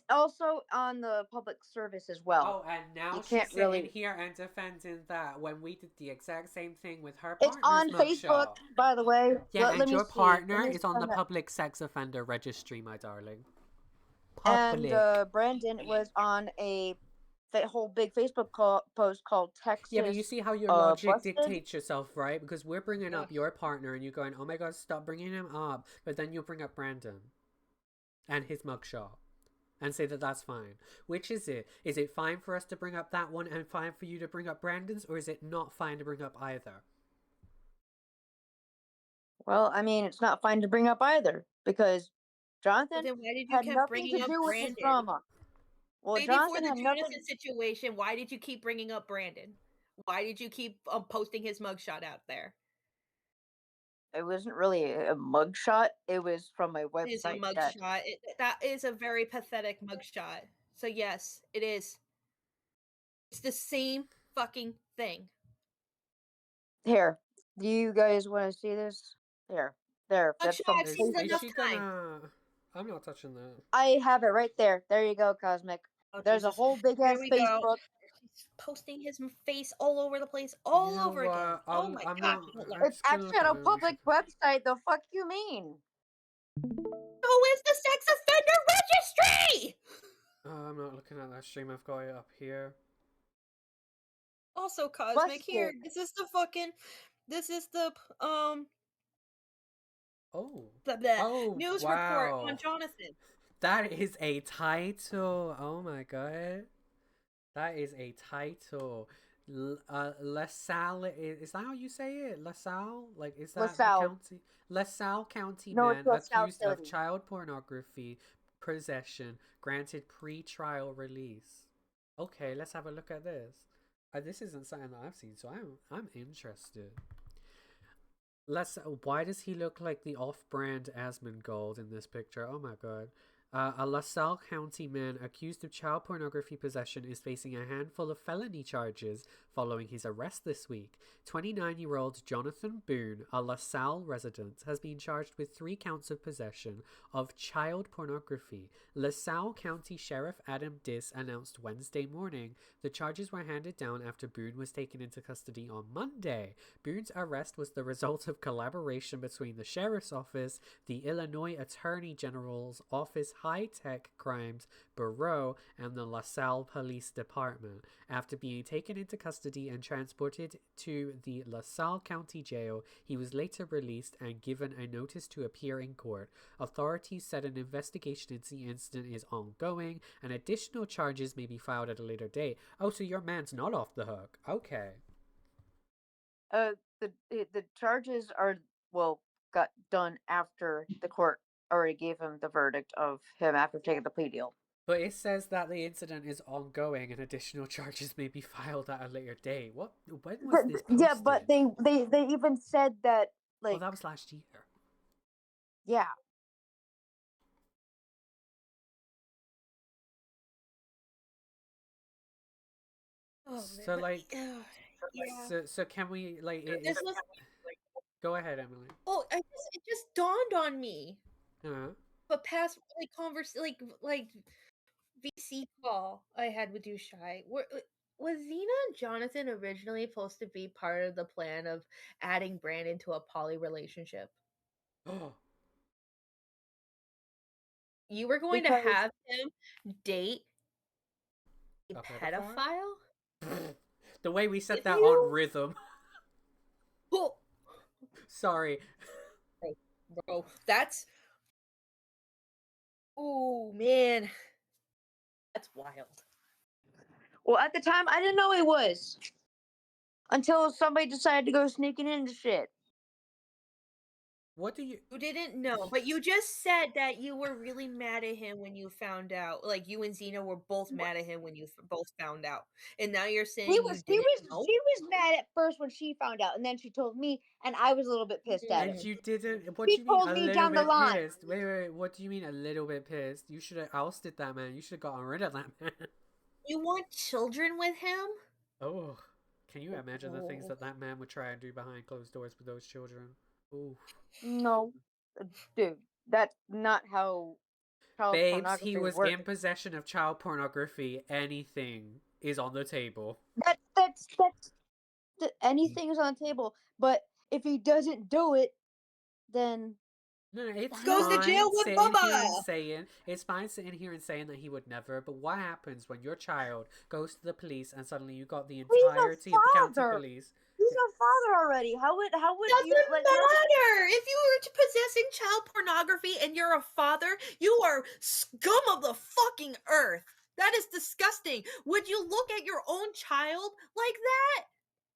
also on the public service as well. Oh, and now You she's can't sitting really- here and defending that when we did the exact same thing with her It's partner's on Facebook, mugshot. by the way. Yeah, Let and me your see. partner Let me is on the find that. public sex offender registry, my darling. And Public. Brandon was on a whole big Facebook post called Texas. Yeah, but you see how your logic busted? dictates yourself, right? Because we're bringing up your partner and you're going, oh my god, stop bringing him up. But then you'll bring up Brandon and his mugshot and say that that's fine. Which is it? Is it fine for us to bring up that one and fine for you to bring up Brandon's? Or is it not fine to bring up either? Well, I mean, it's not fine to bring up either because But Jonathan then why did you had keep nothing bringing to up do with this Brandon? drama. Well, Way before Jonathan the had Jonathan nothing. situation, why did you keep bringing up Brandon? Why did you keep posting his mugshot out there? It wasn't really a mugshot. It was from my It is a website. That mugshot. That is a very pathetic mugshot. So yes, it is. It's the same fucking thing. here. Do you guys want to see this? There. That's from Mugshot, Is, she's Facebook. is enough she time. gonna... I'm not touching that. I have it right there. There you go, Cosmic. Oh, There's a Jesus. whole big ass Here we go. Facebook. She's posting his face all over the place, all You know over again. what? Oh my I'm gosh, not- you don't learn. I'm It's just gonna actually look on at a it. public website. The fuck you mean? Who is the sex offender registry? Oh, I'm not looking at that stream. I've got it up here. Also, Cosmic, here. Busted. This is the fucking. This is the Oh. Oh, news wow. report on Jonathan. That is a title. Oh my god. That is a title. LaSalle, is that how you say it? LaSalle? Like, is that LaSalle. the county? LaSalle County No, man it's LaSalle accused of City. child pornography possession granted pre-trial release. Okay, let's have a look at this. This isn't something that I've seen, so I'm interested. Why does he look like the off-brand Asmongold in this picture? Oh my god. A LaSalle County man accused of child pornography possession is facing a handful of felony charges following his arrest this week. 29-year-old Jonathan Boone, a LaSalle resident, has been charged with 3 counts of possession of child pornography. LaSalle County Sheriff Adam Diss announced Wednesday morning the charges were handed down after Boone was taken into custody on Monday. Boone's arrest was the result of collaboration between the Sheriff's Office, the Illinois Attorney General's Office High-Tech Crimes Bureau, and the LaSalle Police Department. After being taken into custody and transported to the LaSalle County Jail, he was later released and given a notice to appear in court. Authorities said an investigation into the incident is ongoing and additional charges may be filed at a later date. Oh, so your man's not off the hook. Okay. The charges got done after the court already gave him the verdict of him after taking the plea deal. But it says that the incident is ongoing and additional charges may be filed at a later date. What? When was this posted? Yeah, but they even said that, like, Oh, that was last year. yeah. Oh, So, man. like, Yeah. so can we, like, This was. go ahead, Emily. Oh, it just dawned on me. But past like like VC call I had with Dushai, was Xena and Jonathan originally supposed to be part of the plan of adding Brandon to a poly relationship? Oh. You were going to have him date a pedophile? The way we said Did that you? on rhythm. Oh, Sorry. bro, that's. Oh man, that's wild. Well, at the time, I didn't know he was. until somebody decided to go sneaking into shit. What do you? You didn't know, but you just said that you were really mad at him when you found out. Like you and Xena were both mad at him when you both found out, and now you're saying you didn't know. She was mad at first when she found out, and then she told me, and I was a little bit pissed at her. And you didn't. What She do you mean told a me little down the bit line. pissed? Wait. What do you mean a little bit pissed? You should have ousted that man. You should have gotten rid of that man. You want children with him? Oh, can you imagine the things that that man would try and do behind closed doors with those children? Ooh. No, dude, that's not how child Babes, pornography he was works. in possession of child pornography. Anything is on the table. Anything is on the table. But if he doesn't do it, then No, it's Goes to fine jail with sitting here Bubba. and saying it's fine sitting here and saying that he would never. But what happens when your child goes to the police and suddenly you got the entirety of the county father. police? He's a father already. How would Doesn't you like? matter. If you were possessing child pornography and you're a father, you are scum of the fucking earth. That is disgusting. Would you look at your own child like that?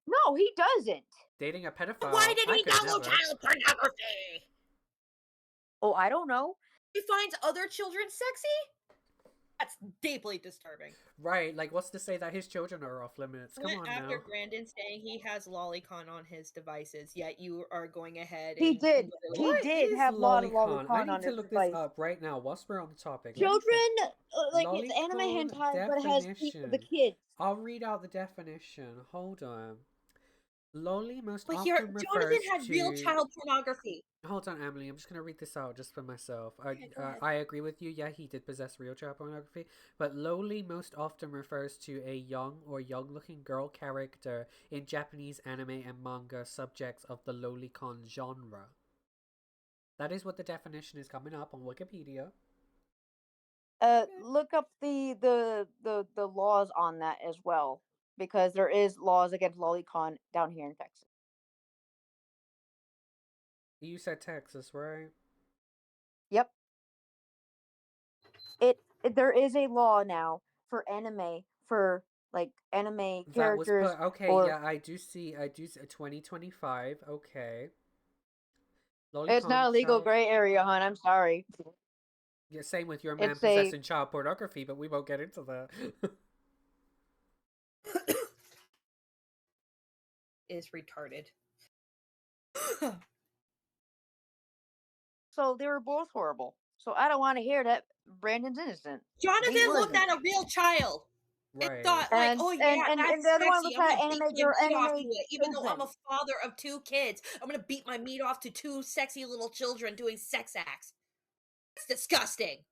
No, he doesn't. Dating a pedophile. Why did I he could download never. child pornography? Oh, I don't know. He finds other children sexy? That's deeply disturbing. Right, like what's to say that his children are off limits? Come on After now. Brandon saying he has lolicon on his devices, yet you are going ahead He and did. He What did is have a lot of lolicon? I lolicon need on to his look device. this up right now whilst we're on the topic. Let me Children, like it's anime Lolicon hentai, but it has the definition. kids. I'll read out the definition. Hold on. Loli most But often here, refers Jonathan had to... real child pornography. Hold on, Emily. I'm just going to read this out just for myself. Okay, go ahead. I agree with you. Yeah, he did possess real child pornography. But loli most often refers to a young or young-looking girl character in Japanese anime and manga subjects of the lolicon genre. That is what the definition is coming up on Wikipedia. Look up the laws on that as well, because there is laws against lolicon down here in Texas. You said Texas, right? Yep. There is a law now for anime, for like anime That was characters. put... Okay, or, yeah, I do see 2025. Okay. it's not a legal child... gray area, hon. I'm sorry. Yeah, same with your man It's possessing child pornography, but we won't get into that. Is retarded. So they were both horrible. So I don't want to hear that Brandon's innocent. Jonathan He looked wasn't. at a real child Right. and thought, like, And- oh yeah, and that's the other one sexy. looked I'm at gonna beat my meat off to anime it. Even though I'm a children. father of 2 kids, I'm gonna beat my meat off to 2 sexy little children doing sex acts. It's disgusting.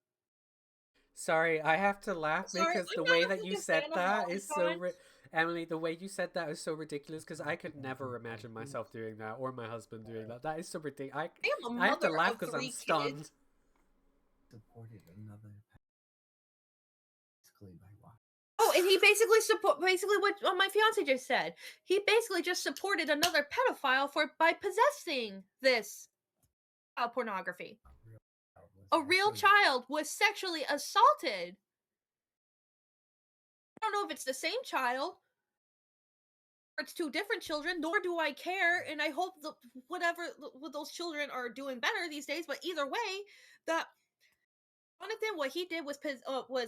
Sorry, I have to laugh Sorry, because the I'm way not a that you fucking said fan of that is so... lolicon. Emily, the way you said that is so ridiculous because I could never imagine myself doing that or my husband doing that. That is so ridiculous. I am a I have to mother laugh of because 3 I'm kids. stunned. Supported another basically by what? Oh, and he basically what my fiance just said. He basically just supported another pedophile by possessing this child pornography. A real child was sexually assaulted. I don't know if it's the same child or it's 2 different children, nor do I care, and I hope whatever those children are doing better these days, but either way, Jonathan, what he did was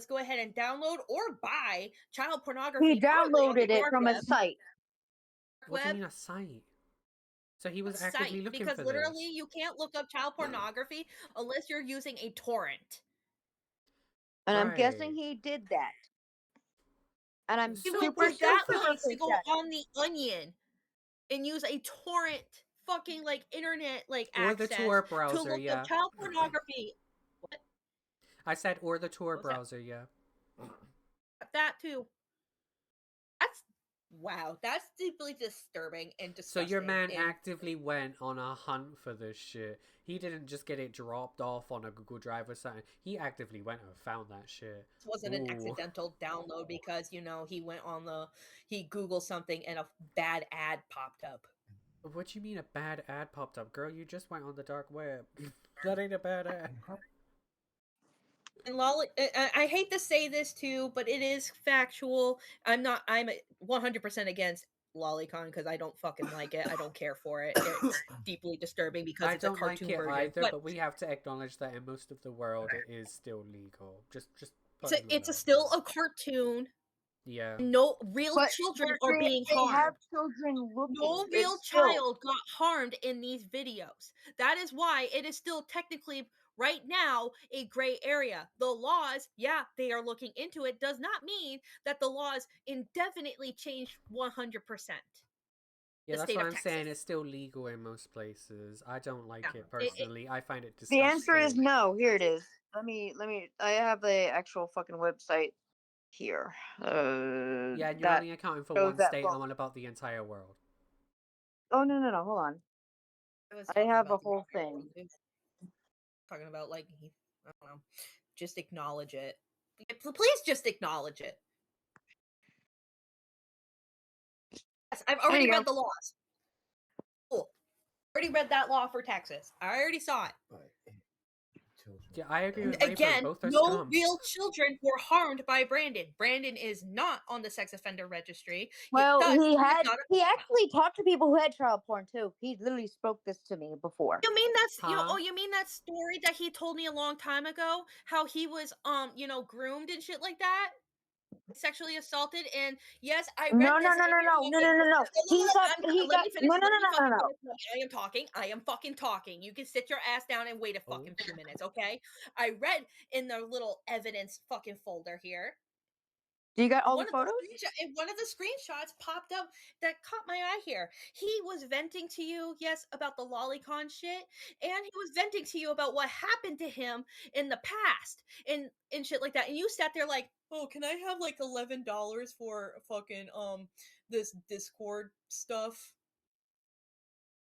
go ahead and download or buy child pornography. He downloaded it from a site. What do you mean a site? So he was actively looking because for literally this. you can't look up child pornography unless you're using a torrent. And I'm guessing Right. he did that. And I'm He super, went to that super place to pissed go at it. on the Onion and use a torrent fucking like internet like Or access the Tor to browser, look yeah. up child pornography. I said or the Tor What's that? browser, yeah. That too. That's deeply disturbing and disgusting. So your man and actively went on a hunt for this shit. He didn't just get it dropped off on a Google Drive or something. He actively went and found that shit. This wasn't an Ooh. accidental download because he Googled something and a bad ad popped up. What do you mean a bad ad popped up? Girl, you just went on the dark web. That ain't a bad ad. And I hate to say this too, but it is factual. I'm 100% against lolicon because I don't fucking like it. I don't care for it. It's deeply disturbing because I it's a don't like cartoon it version. either, but we have to acknowledge that in most of the world it is still legal. Just it's still a cartoon. Yeah. No real But children they- are being they harmed. have children looking. No real It's still- child got harmed in these videos. That is why it is still technically right now a gray area. The laws, yeah, they are looking into it, does not mean that the laws indefinitely change 100%. Yeah, the that's state what of I'm saying. Texas. It's still legal in most places. I don't like Yeah, it personally. I find it The disgusting. answer is no. Here it is. Let me. I have the actual fucking website here. Yeah, and you're that only accounting for shows one that state. book. I'm on about the entire world. Oh no. Hold on. was I talking have about a whole thing. Talking about like I don't know, just acknowledge it. Please just acknowledge it. Yes, I've already you go. read the laws. Cool. Already read that law for Texas. I already saw it. Yeah, I agree with Again, both are no scum. real children were harmed by Brandon. Brandon is not on the sex offender registry. Well, Thus, he is had. not a He child. actually talked to people who had child porn too. He literally spoke this to me before. You mean that's Huh? you mean that story that he told me a long time ago? How he was groomed and shit like that? Sexually assaulted, and yes, I read No. this. and you're talking- He got. Let me finish. Let me fucking No. finish. I am talking. I am fucking talking. You can sit your ass down and wait a fucking few minutes, okay? I read in the little evidence fucking folder here. Do you got all One the of photos? one of the screenshots popped up that caught my eye here. He was venting to you, yes, about the lolicon shit, and he was venting to you about what happened to him in the past and shit like that. And you sat there like, oh, can I have like $11 for fucking this Discord stuff?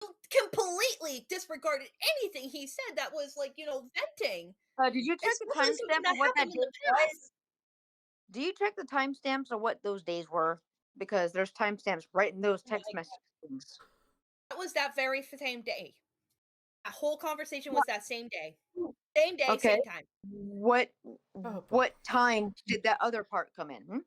You completely disregarded anything he said that was like, venting. Did you check the Especially something timestamp that of what that happened in date the was? past. Do you check the timestamps of what those days were? Because there's timestamps right in those text Like, messages. that was that very same day. That whole conversation was that same day. Same day, Okay. same time. What time did that other part come in?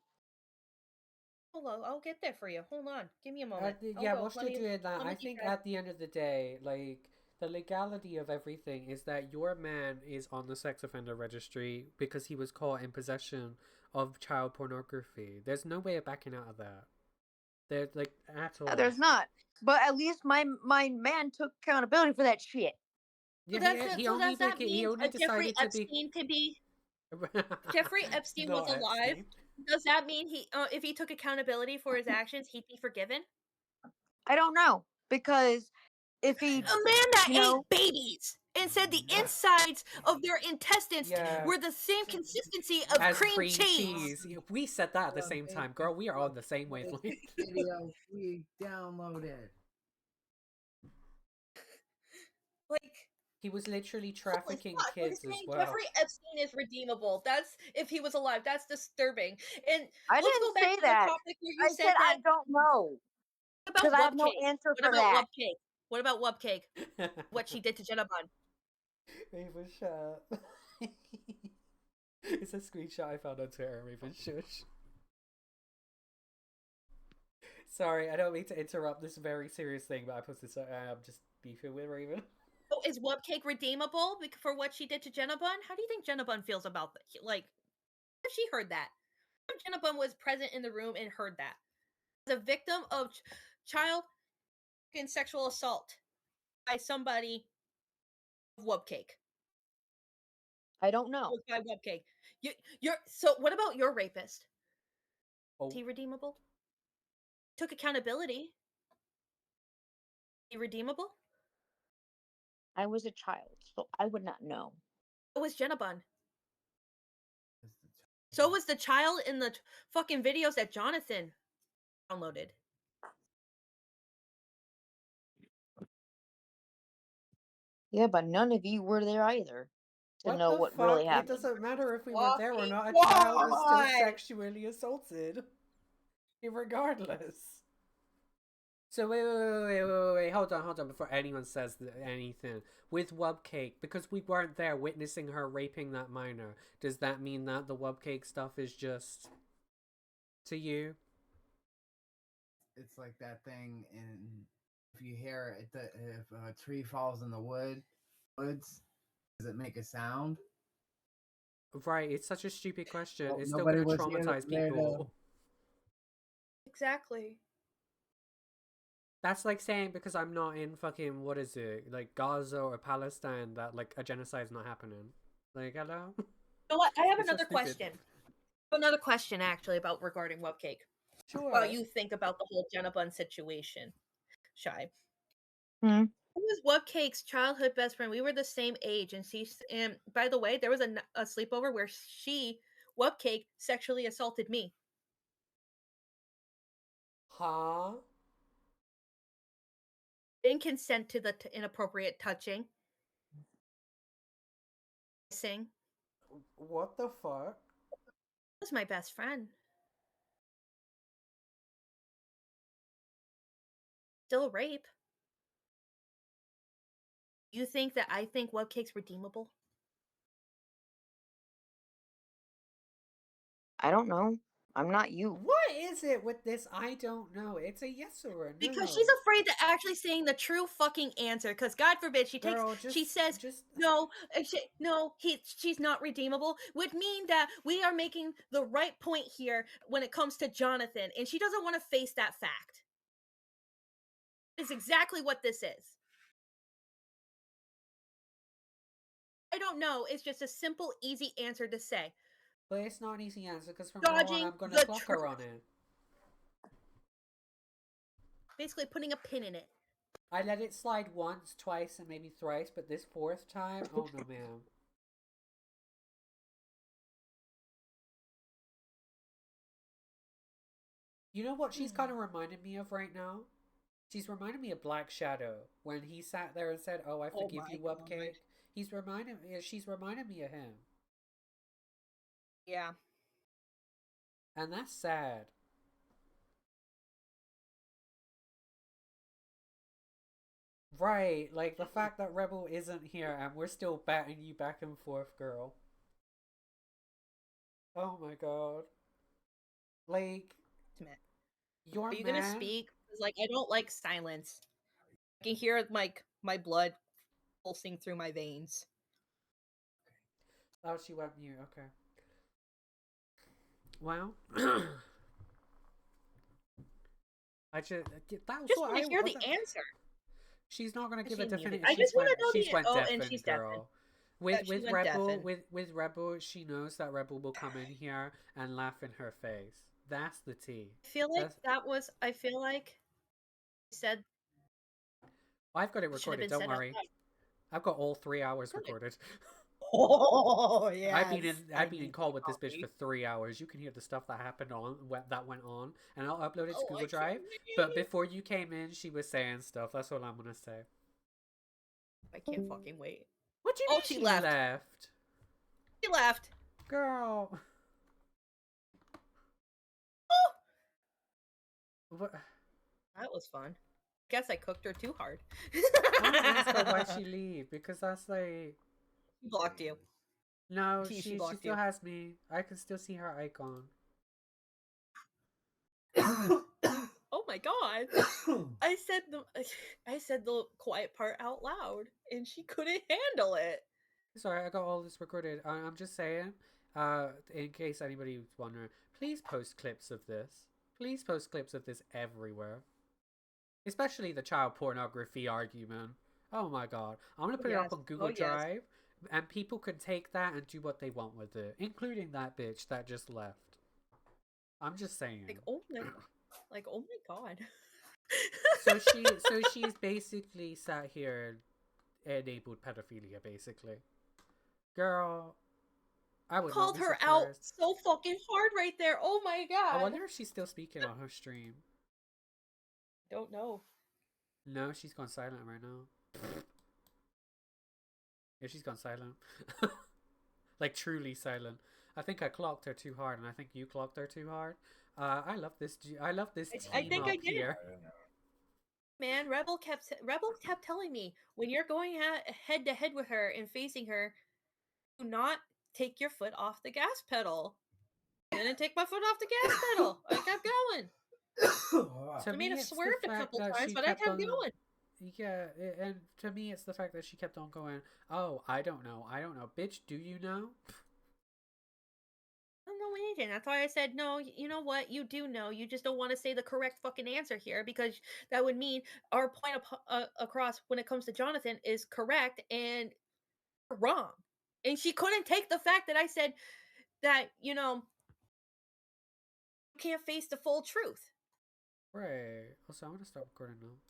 Hold on, I'll get there for you. Hold on. Give me a moment. Yeah, whilst you're doing that, I think at the end of the day, like, the legality of everything is that your man is on the sex offender registry because he was caught in possession of child pornography. There's no way of backing out of that. There's like at all. There's not. But at least my man took accountability for that shit. Yeah, he only decided to be. Jeffrey Epstein was alive. Epstein. Does that mean if he took accountability for his actions, he'd be forgiven? I don't know, because if he a man that ate babies and said the insides of their intestines were the same consistency of as cream cheese. We said that at the same time, girl. We are on the same wavelength. Video we downloaded. Like, he was literally trafficking kids as well. Jeffrey Epstein is redeemable. That's if he was alive. That's disturbing. And I let's didn't go back say to that. the topic where you I said said that. I don't know. Because I have no answer for that. What about Wubcake? What she did to Jenna Bun? Raven, shut up. It's a screenshot I found on Twitter. Raven, shush. Sorry, I don't mean to interrupt this very serious thing, but I posted so I'm just beefing with Raven. So is Wubcake redeemable for what she did to Jenna Bun? How do you think Jenna Bun feels about that? Like, if she heard that? If Jenna Bun was present in the room and heard that? As a victim of child and sexual assault by somebody of Wubcake. I don't know. By Wubcake. So what about your rapist? Oh. Is he redeemable? Took accountability. Is he redeemable? I was a child, so I would not know. So was Jenna Bun. So was the child in the fucking videos that Jonathan downloaded. Yeah, but none of you were there either to know what really happened. It doesn't matter if we were there or not. A child was still sexually assaulted. Regardless. So wait, hold on, before anyone says anything. With Wubcake, because we weren't there witnessing her raping that minor, does that mean that the Wubcake stuff is just to you? it's like that thing in if you hear it, if a tree falls in the woods, does it make a sound? Right, it's such a stupid question. Well, It's still nobody gonna was traumatize there people. Exactly. That's like saying because I'm not in fucking, what is it, like Gaza or Palestine, that like a genocide's not happening. Like, hello? You know what? I have It's so another stupid. question. Another question actually about regarding Webcake. Sure. While you think about the whole Jenna Bun situation, Shy. Hmm. Who was Webcake's childhood best friend? We were the same age, and by the way, there was a sleepover where Webcake, sexually assaulted me. Huh? Didn't consent to the inappropriate touching. Kissing. What the fuck? Was my best friend. Still rape. You think that I think Webcake's redeemable? I don't know. I'm not you. What is it with this? I don't know. It's a yes or a no. Because she's afraid to actually saying the true fucking answer. Because God forbid she takes, Girl, she says no, she's not redeemable. Would mean that we are making the right point here when it comes to Jonathan, and she doesn't want to face that fact. It's exactly what this is. I don't know. It's just a simple, easy answer to say. But it's not an easy answer because from now on Dodging I'm gonna the clock her on truth. it. Basically putting a pin in it. I let it slide once, twice, and maybe thrice, but this fourth time, oh no, ma'am. You know what she's kind of reminding me of right now? She's reminding me of Black Shadow when he sat there and said, "Oh, I forgive you, Webcake." She's reminding me of him, Yeah. and that's sad. Right, like the fact that Rebel isn't here and we're still batting you back and forth, girl. Oh my god. Like, your Are you man... gonna speak? Because like I don't like silence. I can hear like my blood pulsing through my veins. Oh, she went mute. Okay. Well, I just Want to hear the answer. She's not gonna give a She muted. definitive. I just want to know She's the went oh, deafened, and she's girl. deafened. With went Rebel, deafened. with Rebel, she knows that Rebel will come in here and laugh in her face. That's the tea. I feel like that was. I feel like said. I've got it recorded. Don't worry. I've got all 3 hours recorded. Oh yeah. I've been in call with this bitch for 3 hours. You can hear the stuff that happened that went on, and I'll upload it to Google Drive. But before you came in, she was saying stuff. That's all I'm gonna say. I can't fucking wait. What do you mean she left? She left. Girl. Oh. What? That was fun. Guess I cooked her too hard. I want to ask her why she leave, because that's like... She blocked you. No, she still has me. I can still see her icon. Oh my god. I said the quiet part out loud and she couldn't handle it. Sorry, I got all this recorded. I'm just saying, in case anybody's wondering, please post clips of this. Please post clips of this everywhere. Especially the child pornography argument. Oh my god. I'm going to put it up on Google Drive, and people can take that and do what they want with it, including that bitch that just left. I'm just saying. Oh my god. So she's basically sat here and enabled pedophilia, basically. Girl, I would called her out so fucking hard right there. Oh my god. I wonder if she's still speaking on her stream. Don't know. No, she's gone silent right now. Yeah, she's gone silent. Like truly silent. I think I clocked her too hard, and I think you clocked her too hard. I love this. I love this team I think up I did. here. Man, Rebel kept telling me, when you're going head to head with her and facing her, do not take your foot off the gas pedal. I didn't take my foot off the gas pedal. I kept going. To I me, mean, I it's the swerved a fact couple that times, she but I kept kept on. going. Yeah, and to me, it's the fact that she kept on going. Oh, I don't know. Bitch, do you know? I don't know anything. That's why I said, no, you know what? You do know. You just don't want to say the correct fucking answer here because that would mean our point across when it comes to Jonathan is correct and wrong. And she couldn't take the fact that I said that, you can't face the full truth. Right. Also, I'm gonna stop recording now.